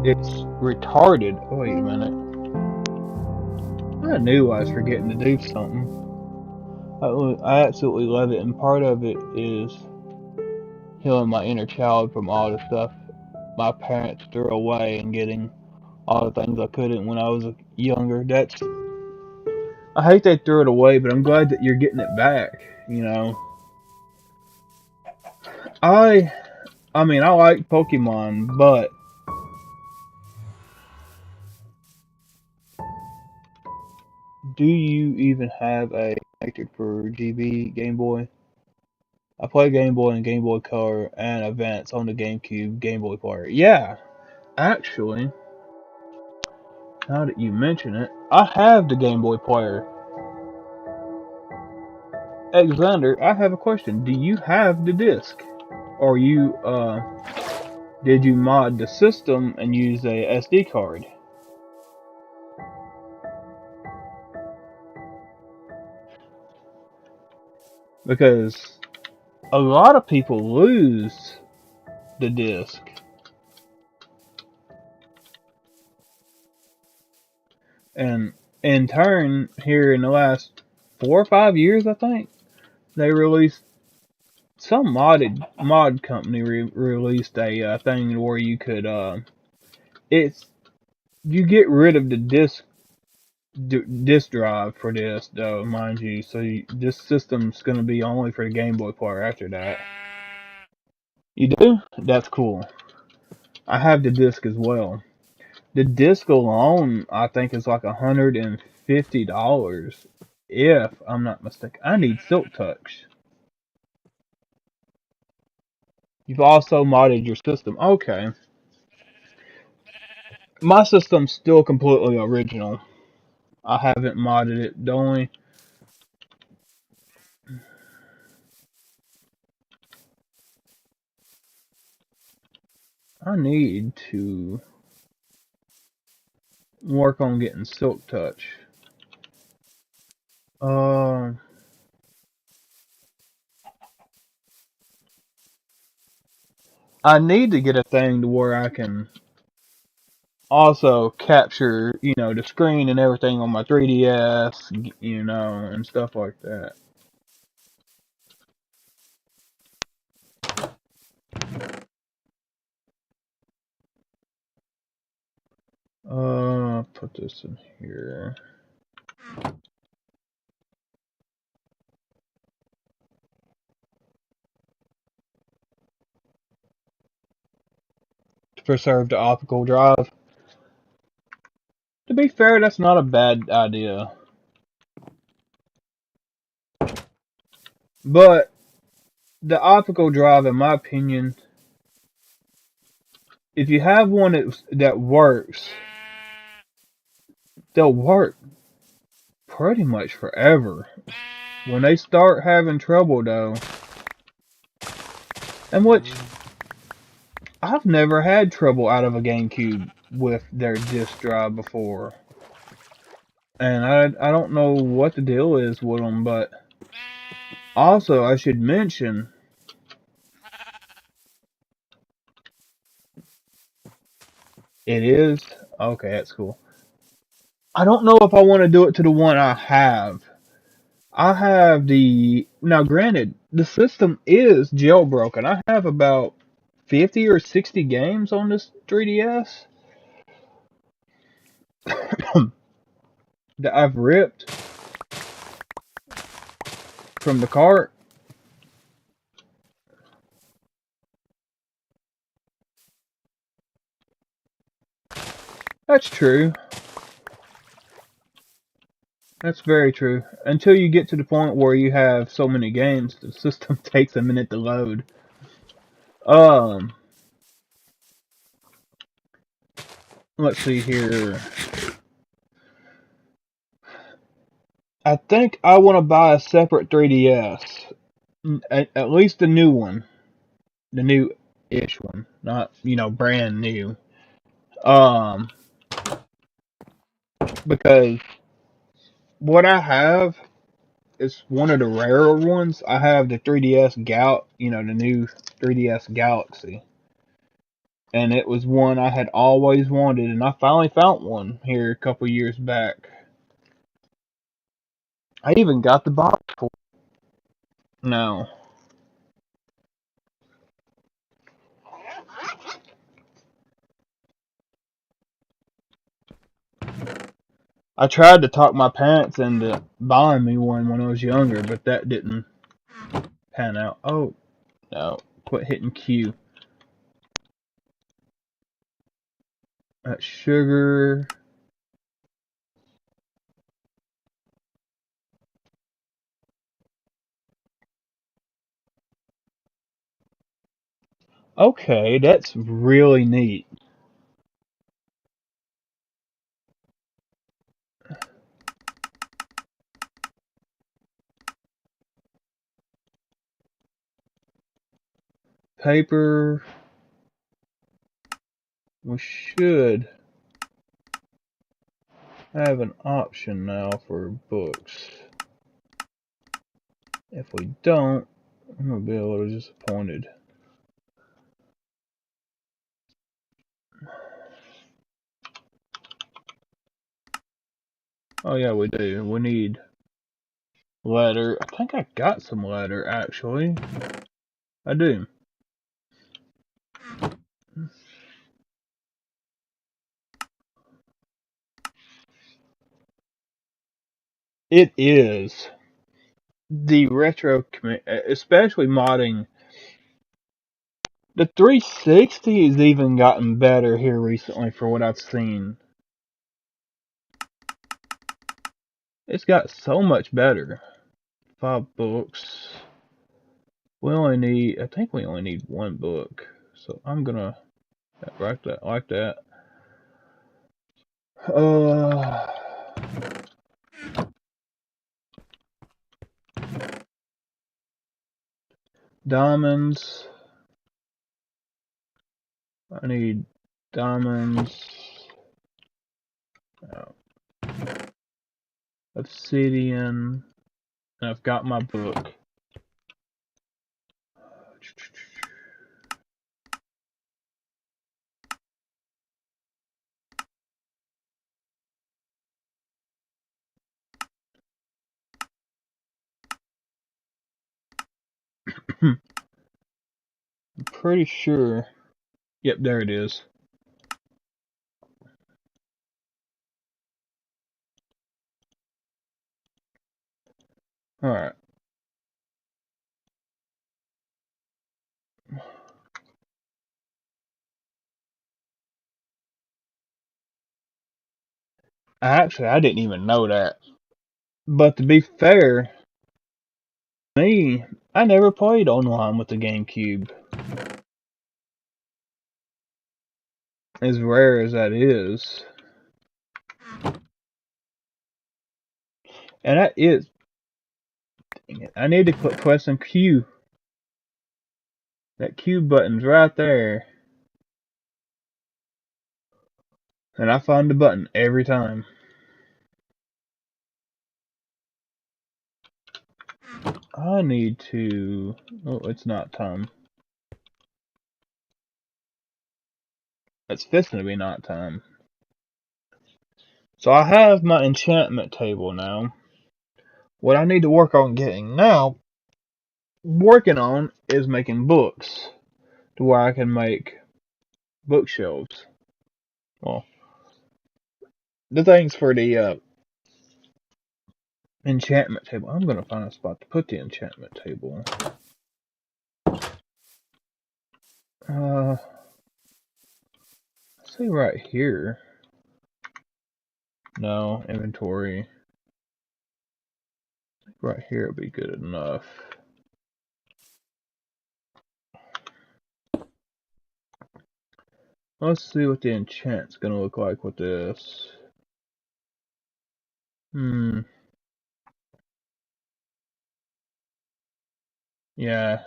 It's retarded. Oh, wait a minute. I knew I was forgetting to do something. I absolutely love it, and part of it is healing my inner child from all the stuff my parents threw away and getting all the things I couldn't when I was younger. I hate they threw it away, but I'm glad that you're getting it back. You know, I I mean I like Pokemon, but do you even have a connected for GB Game Boy? I play Game Boy and Game Boy Color and Advance on the GameCube Game Boy Player. Yeah, actually, now that you mention it, I have the Game Boy Player. Alexander, I have a question. Do you have the disc? Or did you mod the system and use a SD card? Because a lot of people lose the disc. And in turn, here in the last 4 or 5 years, I think, they released some mod company released a thing where you could it's you get rid of the disc drive for this though, mind you. So this system's gonna be only for the Game Boy Player after that. You do? That's cool. I have the disc as well. The disc alone, I think, is like $150, if I'm not mistaken. I need Silk Touch. You've also modded your system. Okay. My system's still completely original. I haven't modded it. The only I need to work on getting Silk Touch. Uh, I need to get a thing to where I can also capture, the screen and everything on my 3DS, and stuff like that. Put this in here. to preserve the optical drive. To be fair, that's not a bad idea. But the optical drive, in my opinion, if you have one that works, they'll work pretty much forever. When they start having trouble, though, and which I've never had trouble out of a GameCube with their disk drive before, and I don't know what the deal is with them, but also I should mention it is okay. That's cool. I don't know if I want to do it to the one I have. I have the now. Granted, the system is jailbroken. I have about 50 or 60 games on this 3DS that I've ripped from the cart. That's true. That's very true. Until you get to the point where you have so many games, the system takes a minute to load. Um, let's see here. I think I want to buy a separate 3DS. At least the new one. The new-ish one. Not, brand new. Um, because what I have is one of the rarer ones. I have the 3DS the new 3DS Galaxy. And it was one I had always wanted, and I finally found one here a couple years back. I even got the box for it. No. I tried to talk my parents into buying me one when I was younger, but that didn't pan out. Oh, no. Quit hitting Q. That's sugar. Okay, that's really neat. Paper. We should have an option now for books. If we don't, I'm going to be a little disappointed. Oh yeah, we do. We need letter. I think I got some letter, actually. I do. It is. The retro, especially modding. The 360 has even gotten better here recently for what I've seen. It's got so much better. 5 books. I think we only need 1 book. So I'm gonna write that like that. Uh, diamonds. I need diamonds. Oh, obsidian. And I've got my book. I'm pretty sure. Yep, there it is. Alright. Actually, I didn't even know that. But to be fair, me, I never played online with the GameCube. As rare as that is. And that is. Dang it, I need to quit pressing Q. That Q button's right there. And I find the button every time. I need to. Oh, it's not time. It's fixing to be not time. So I have my enchantment table now. What I need to work on getting now, working on, is making books to where I can make bookshelves. Well, the things for the enchantment table. I'm gonna find a spot to put the enchantment table. Let's say right here. No, inventory. Right here would be good enough. Let's see what the enchant's gonna look like with this. Yeah.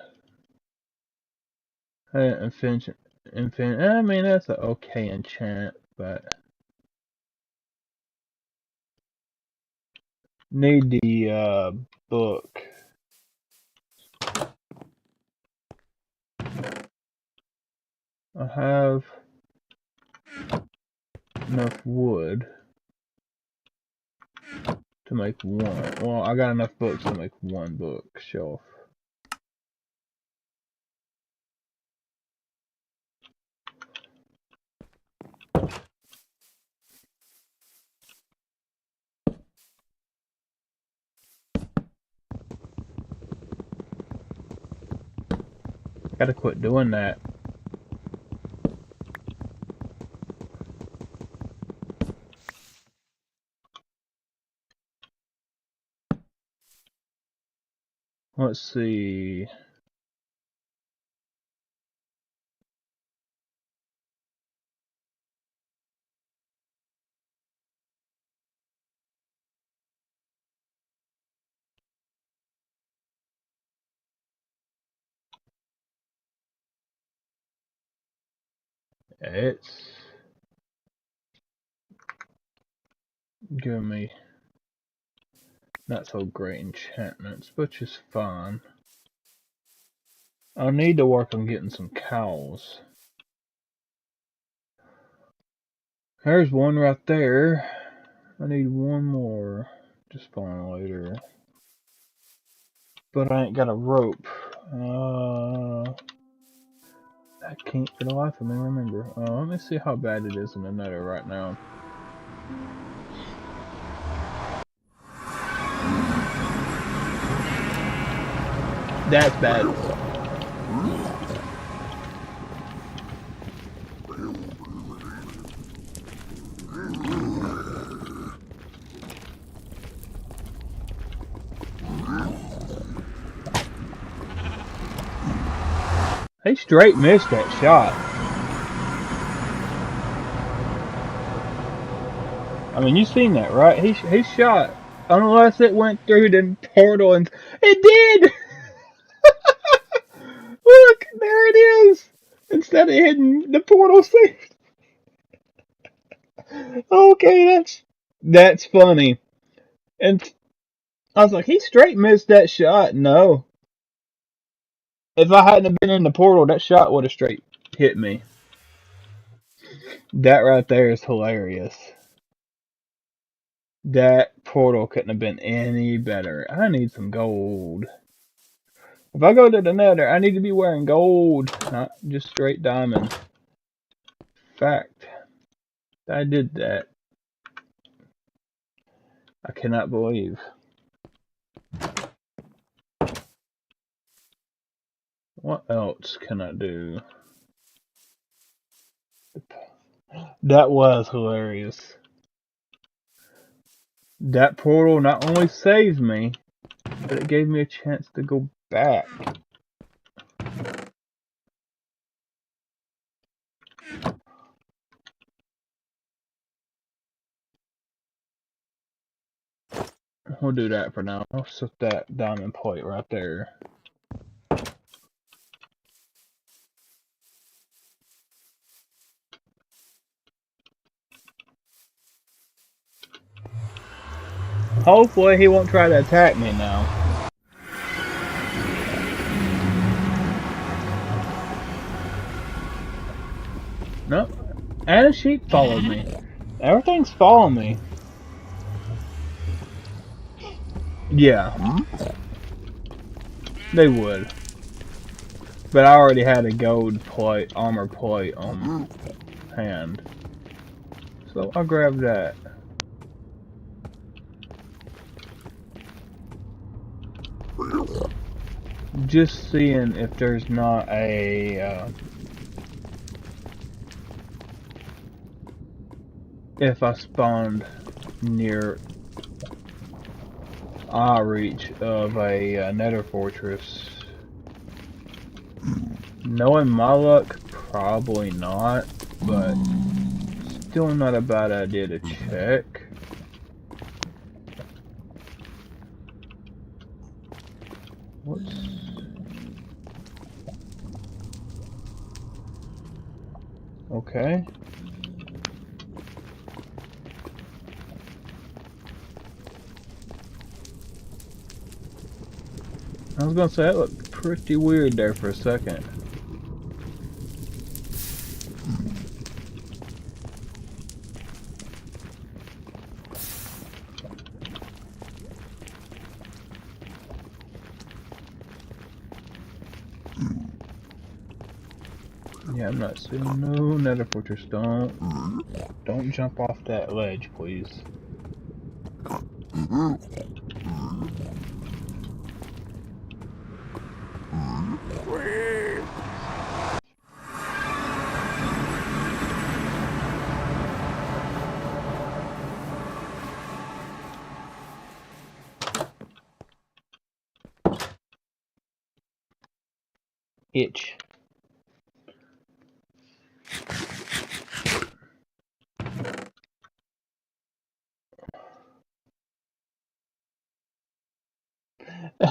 Infinite. I mean, that's an okay enchant, but need the book. I have enough wood to make one. Well, I got enough books to make one bookshelf. Gotta quit doing that. Let's see. It's giving me not so great enchantments, which is fine. I need to work on getting some cows. There's one right there. I need one more to spawn later. But I ain't got a rope. I can't for the life of me remember. Let me see how bad it is in the nether right now. That's bad. He straight missed that shot. I mean, you seen that, right? He shot. Unless it went through the portal, and it did! Look, there it is! Instead of hitting the portal saved. Okay, that's funny. And I was like, he straight missed that shot. No. If I hadn't been in the portal, that shot would have straight hit me. That right there is hilarious. That portal couldn't have been any better. I need some gold. If I go to the nether, I need to be wearing gold, not just straight diamond. Fact. I did that. I cannot believe. What else can I do? That was hilarious. That portal not only saved me, but it gave me a chance to go back. We'll do that for now. I'll set that diamond plate right there. Hopefully he won't try to attack me now. No, and a sheep followed me. Everything's following me. Yeah, they would. But I already had a gold plate, armor plate on hand. So I'll grab that. Just seeing if there's not a... if I spawned near eye reach of a nether fortress. Knowing my luck, probably not, but still not a bad idea to check. What's... okay. I was gonna say that looked pretty weird there for a second. Yeah, I'm not seeing no nether fortress. Don't jump off that ledge, please. Itch.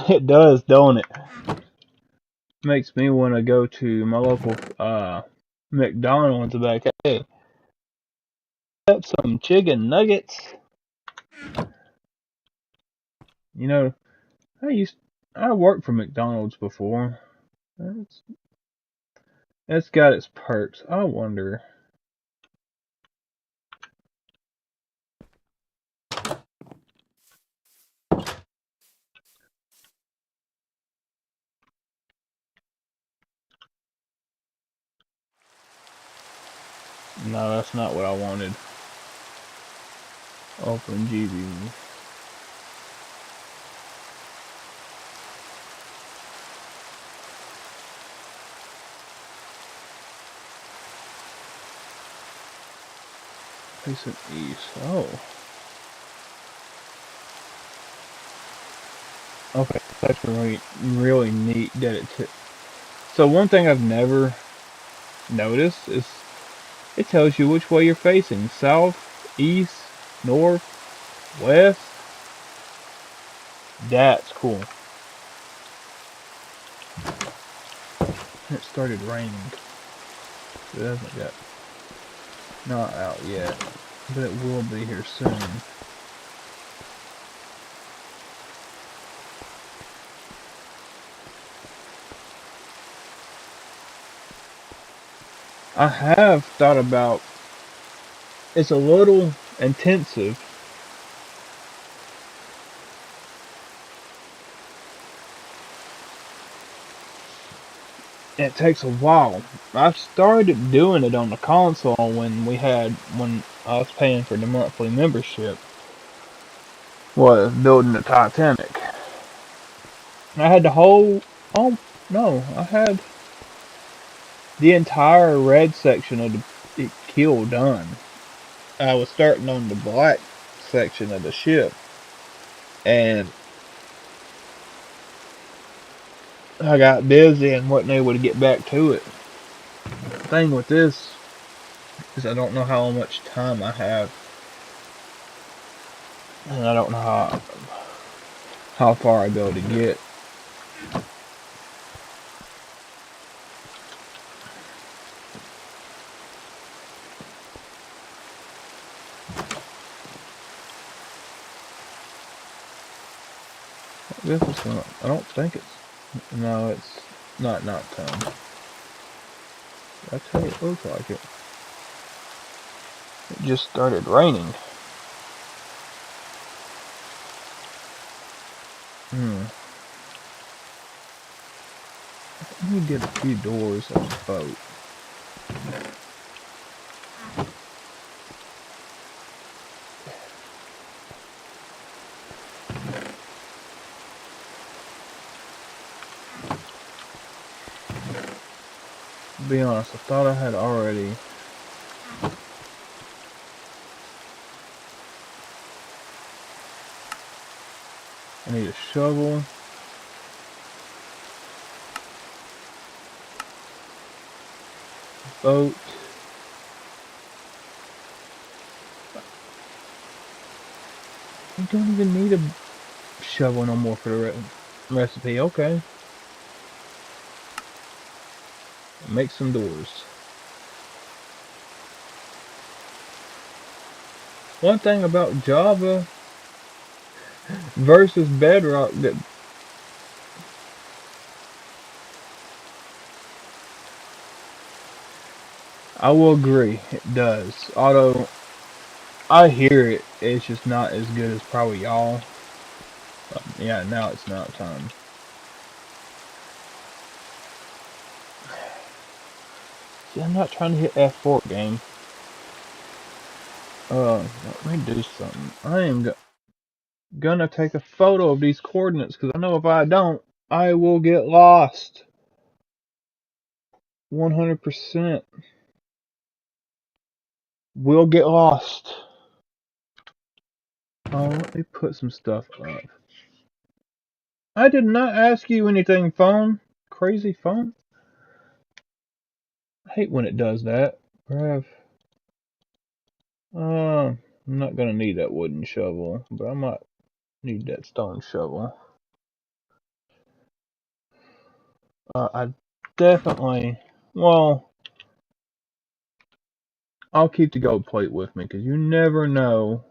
It does, don't it? Makes me want to go to my local McDonald's and be like, hey, got some chicken nuggets. You know, I worked for McDonald's before. It's got its perks. I wonder. No, that's not what I wanted. Open GB. Facing east. Oh. Okay, that's really neat that it. So one thing I've never noticed is it tells you which way you're facing: south, east, north, west. That's cool. It started raining. It hasn't got not out yet, but it will be here soon. I have thought about, it's a little intensive. It takes a while. I started doing it on the console when I was paying for the monthly membership. Was building the Titanic. I had the whole, oh no, I had the entire red section of the keel done. I was starting on the black section of the ship. and I got busy and wasn't able to get back to it. The thing with this is I don't know how much time I have, and I don't know how far I'll be able to get. This is not. I don't think it's. No, it's not time. I tell you, it looks like it. It just started raining. Let me get a few doors on the boat. To be honest, I thought I had already. I need a shovel. Boat. You don't even need a shovel no more for the recipe. Okay. Make some doors. One thing about Java versus Bedrock that I will agree, it does. Although I hear it, it's just not as good as probably y'all. Yeah, now it's not time. See, I'm not trying to hit F4 game. Let me do something. I am gonna take a photo of these coordinates because I know if I don't, I will get lost. 100% will get lost. Oh, let me put some stuff up. I did not ask you anything, phone. Crazy phone. I hate when it does that. Grab. I'm not gonna need that wooden shovel, but I might need that stone shovel. I definitely. Well, I'll keep the gold plate with me because you never know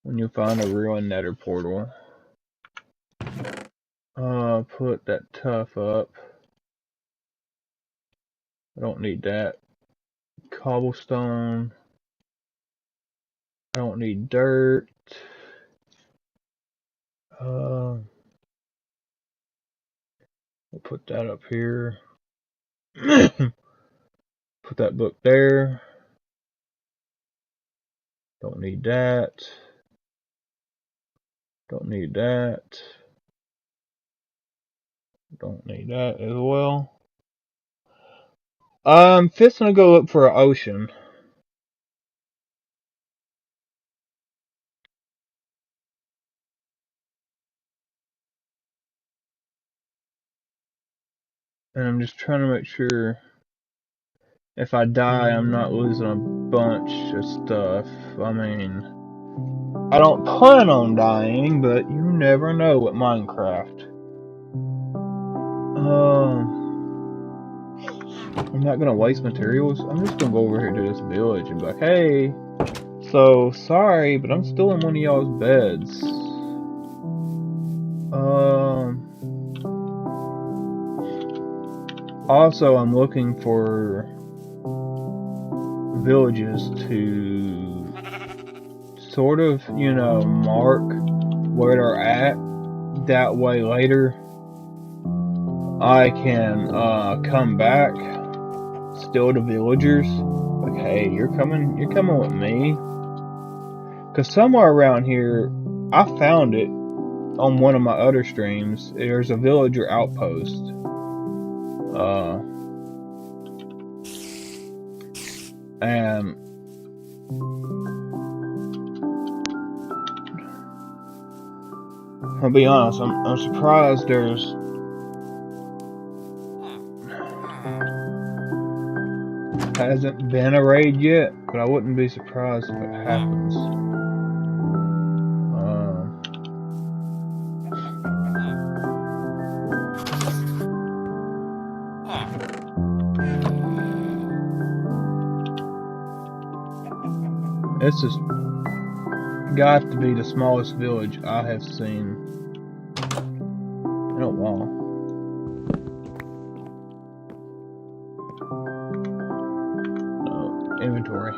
when you find a ruined nether portal. Put that tough up. I don't need that. Cobblestone. I don't need dirt. We'll put that up here. Put that book there. Don't need that. Don't need that. Don't need that as well. I'm just gonna go look for an ocean. And I'm just trying to make sure if I die, I'm not losing a bunch of stuff. I mean, I don't plan on dying, but you never know with Minecraft. I'm not gonna waste materials. I'm just gonna go over here to this village and be like, hey, so sorry, but I'm still in one of y'all's beds. Also, I'm looking for villages to sort of, mark where they're at. That way later I can come back, steal the villagers. Like, hey, you're coming with me. Cause somewhere around here, I found it on one of my other streams. There's a villager outpost. And I'll be honest, I'm surprised there's hasn't been a raid yet, but I wouldn't be surprised if it happens. This has got to be the smallest village I have seen in a while. No, inventory.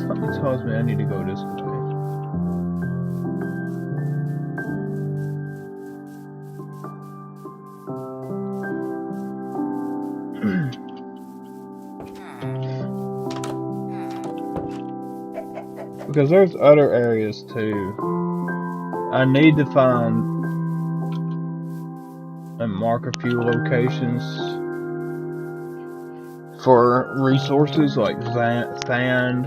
Something tells me I need to go this way. Because there's other areas too. I need to find and mark a few locations for resources like sand,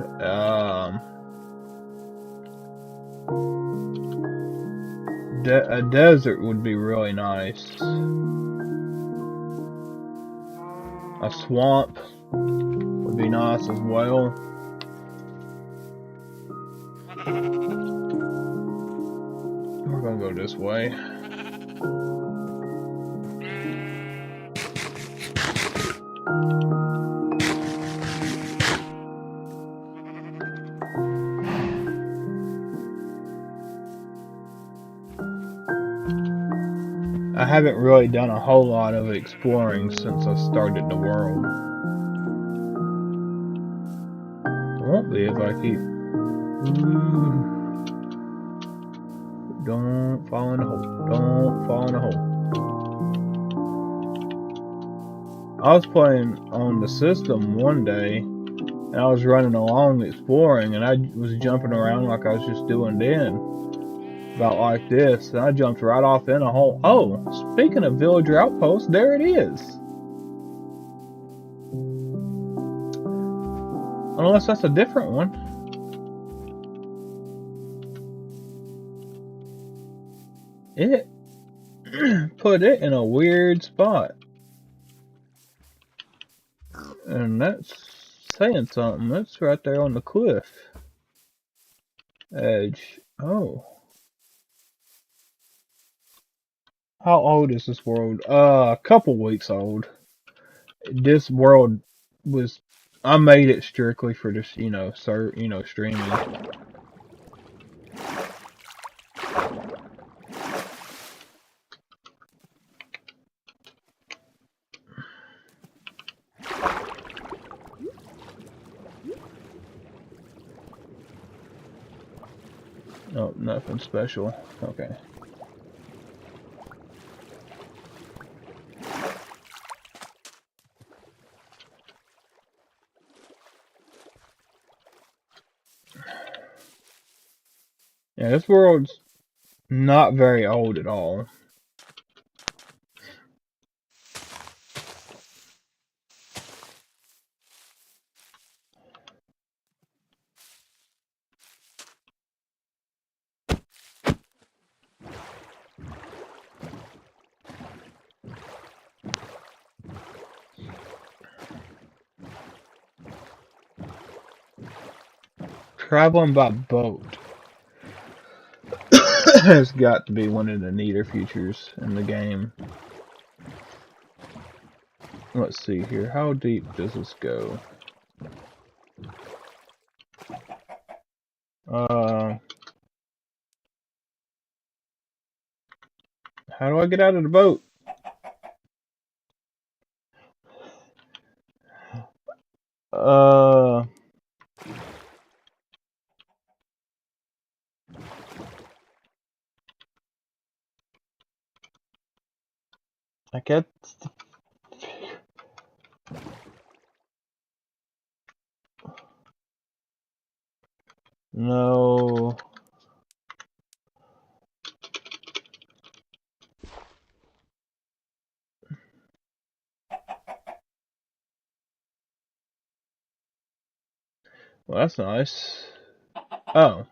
a desert would be really nice. A swamp would be nice as well. We're gonna go this way. I haven't really done a whole lot of exploring since I started the world. It won't be if I keep... Don't fall in the hole. Don't fall in the hole. I was playing on the system one day, and I was running along exploring, and I was jumping around like I was just doing then. About like this, and I jumped right off in a hole. Oh, speaking of villager outpost, there it is. Unless that's a different one. It put it in a weird spot. And that's saying something. That's right there on the cliff edge. Oh. How old is this world? A couple weeks old. This world was... I made it strictly for this, streaming. Oh, nothing special. Okay. Yeah, this world's not very old at all. Traveling by boat has got to be one of the neater features in the game. Let's see here. How deep does this go? How do I get out of the boat? I guess... No. Well, that's nice. Oh.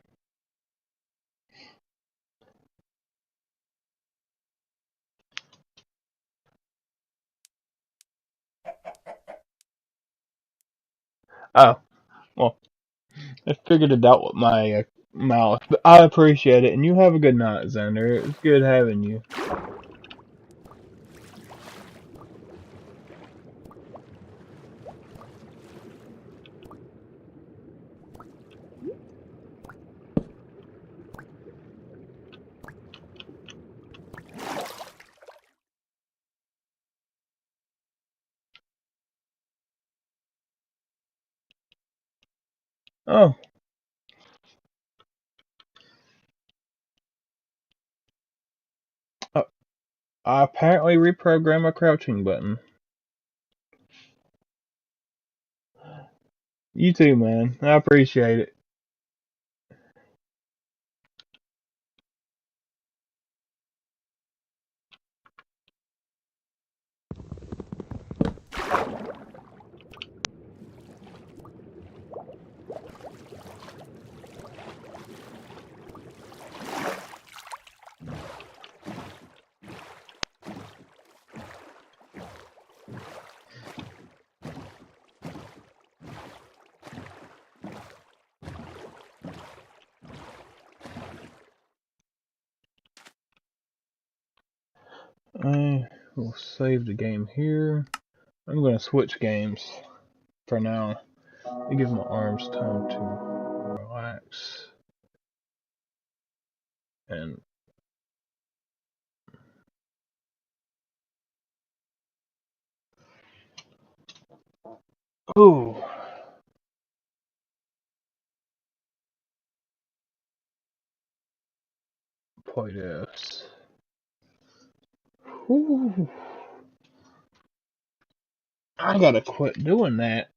Oh. Well, I figured it out with my mouse. But I appreciate it, and you have a good night, Xander. It's good having you. Oh. uh, I apparently reprogrammed my crouching button. You too, man. I appreciate it. I will save the game here. I'm going to switch games for now. I give my arms time to relax. And ooh, play this. Ooh, I gotta quit doing that.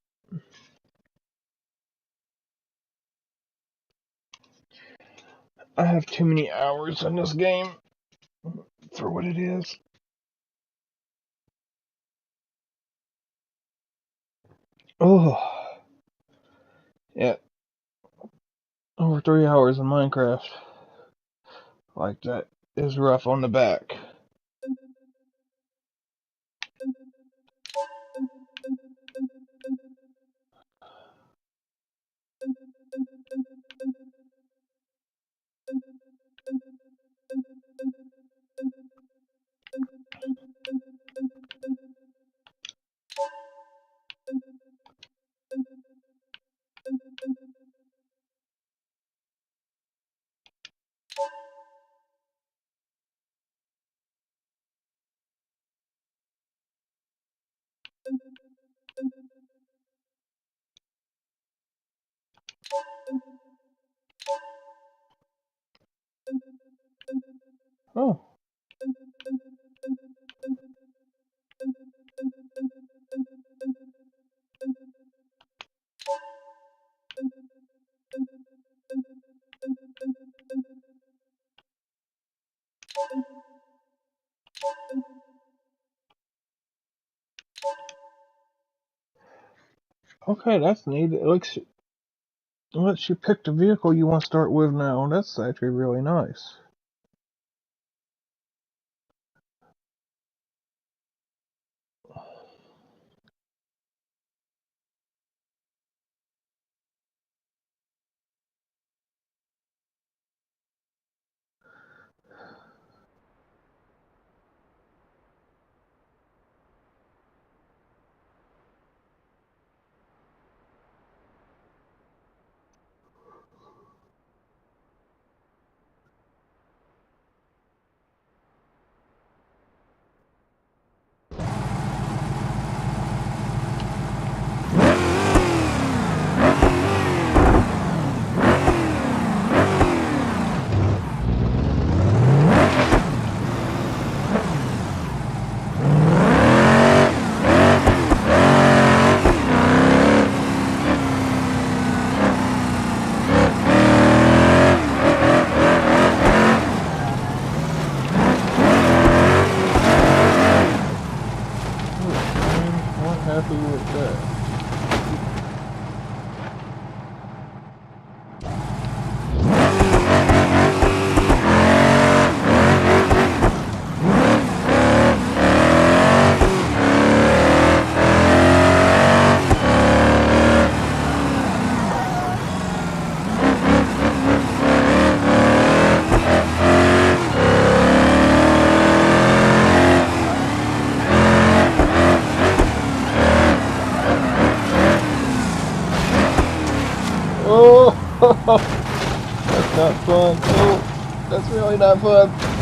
I have too many hours in this game for what it is. Oh, yeah, over 3 hours in Minecraft. Like that is rough on the back. Oh, okay, that's neat. It lets you pick the vehicle you want to start with now. That's actually really nice. I'm not happy with that. fun. Oh, that's really not fun.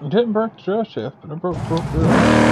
I didn't break the drill shaft, but I broke both wheels.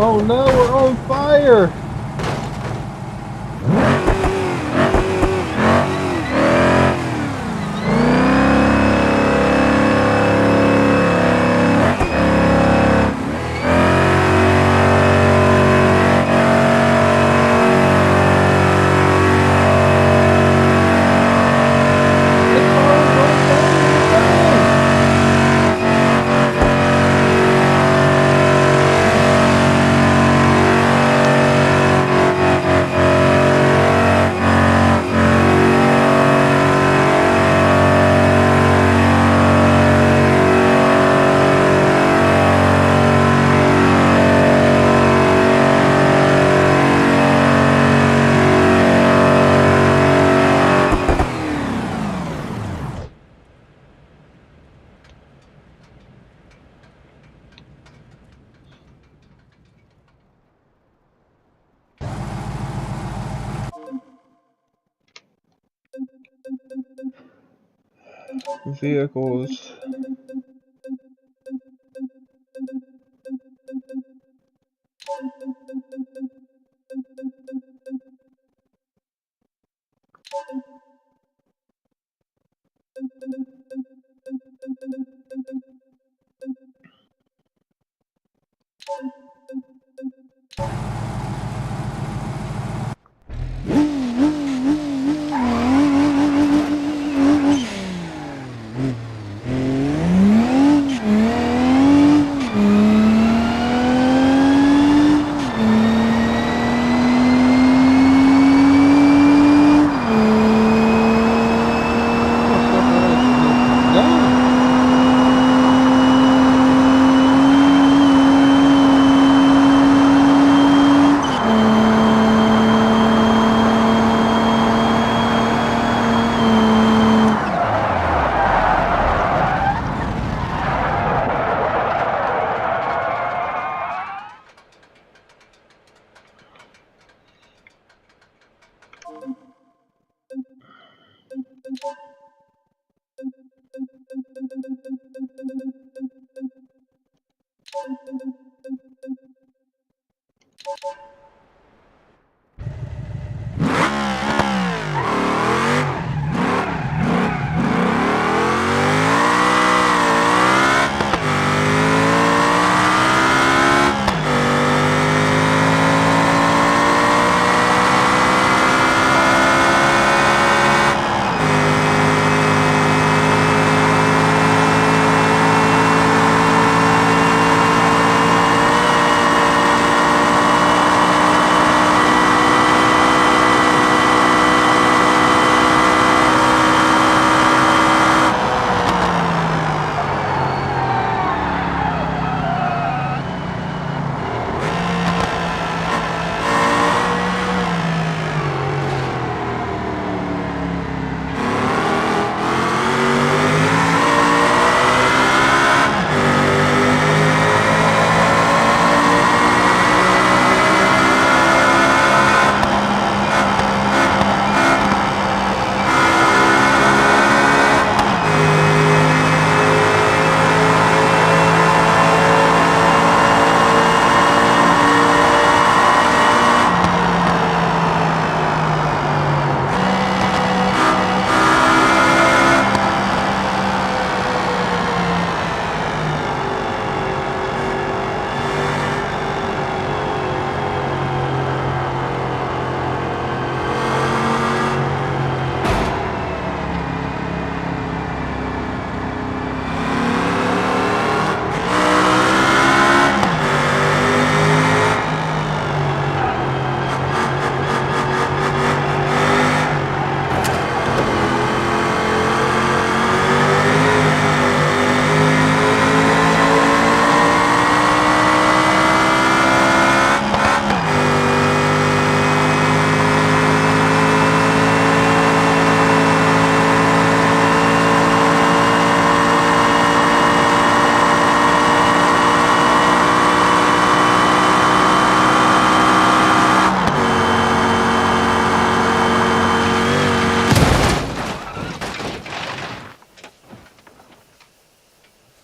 Oh no, we're on fire! The cars on fire! Vehicles. I'm gonna stop right at you. Dang!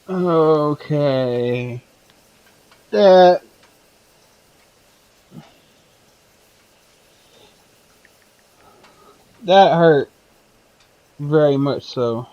Okay. That That hurt very much so.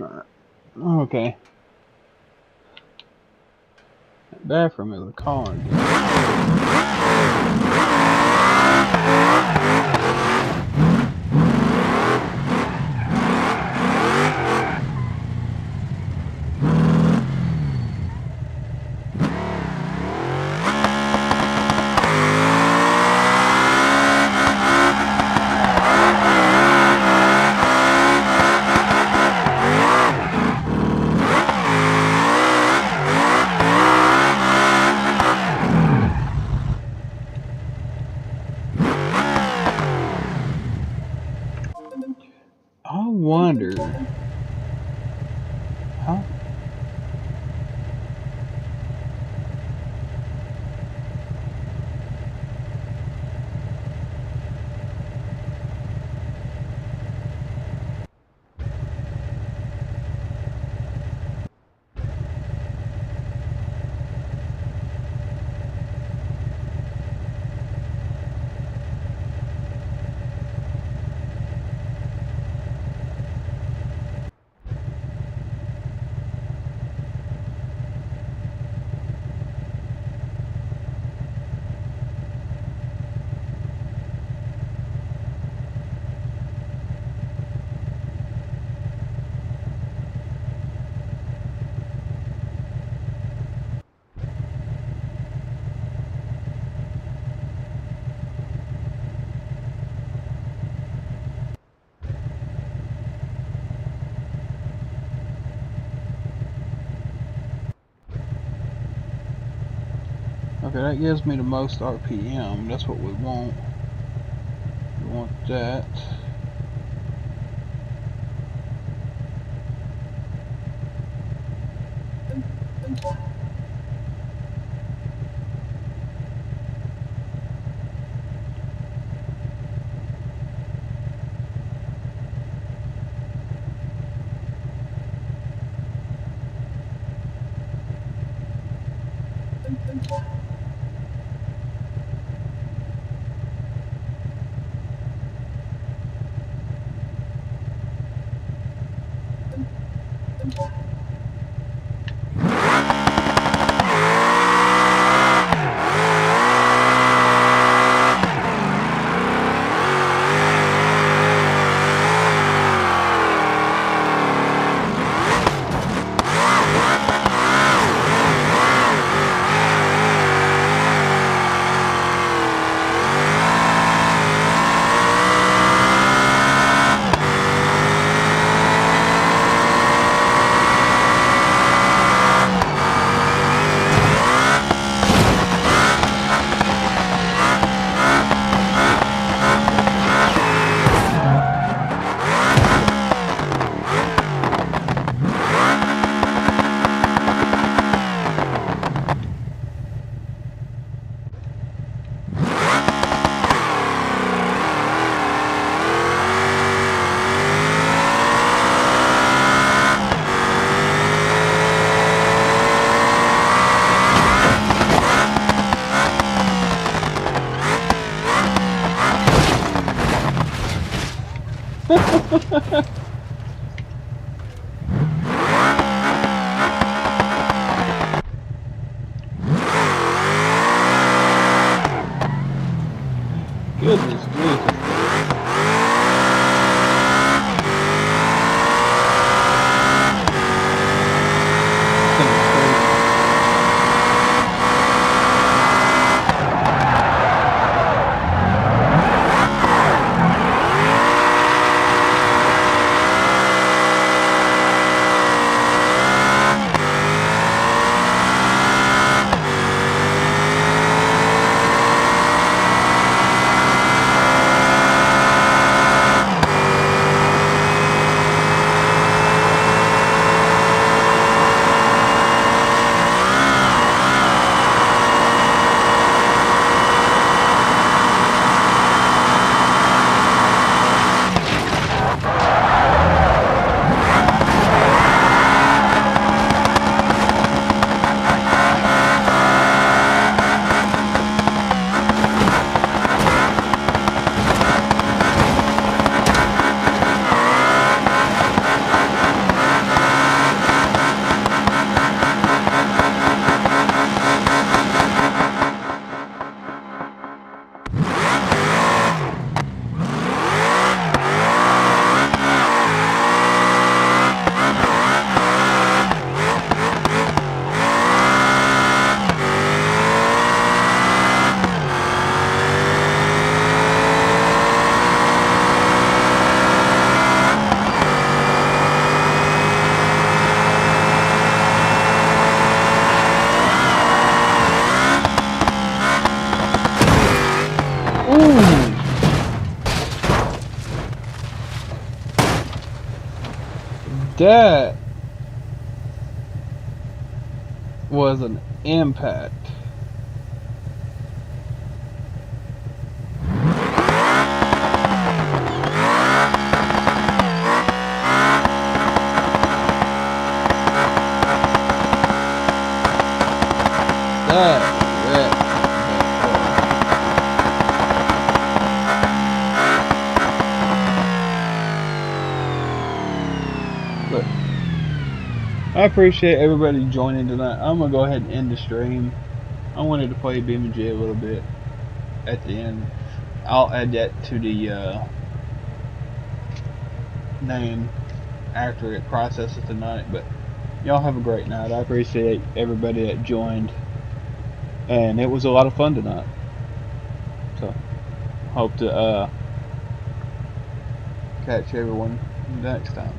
Alright. Okay. Bathroom is a car again. I wonder how. Okay, that gives me the most RPM. That's what we want. We want that. Goodness gracious. That was an impact. That wrecked that car. Look, I appreciate everybody joining tonight. I'm gonna go ahead and end the stream. I wanted to play beamng a little bit at the end. I'll add that to the name after it processes tonight. But y'all have a great night. I appreciate everybody that joined, and it was a lot of fun tonight. So hope to catch everyone next time.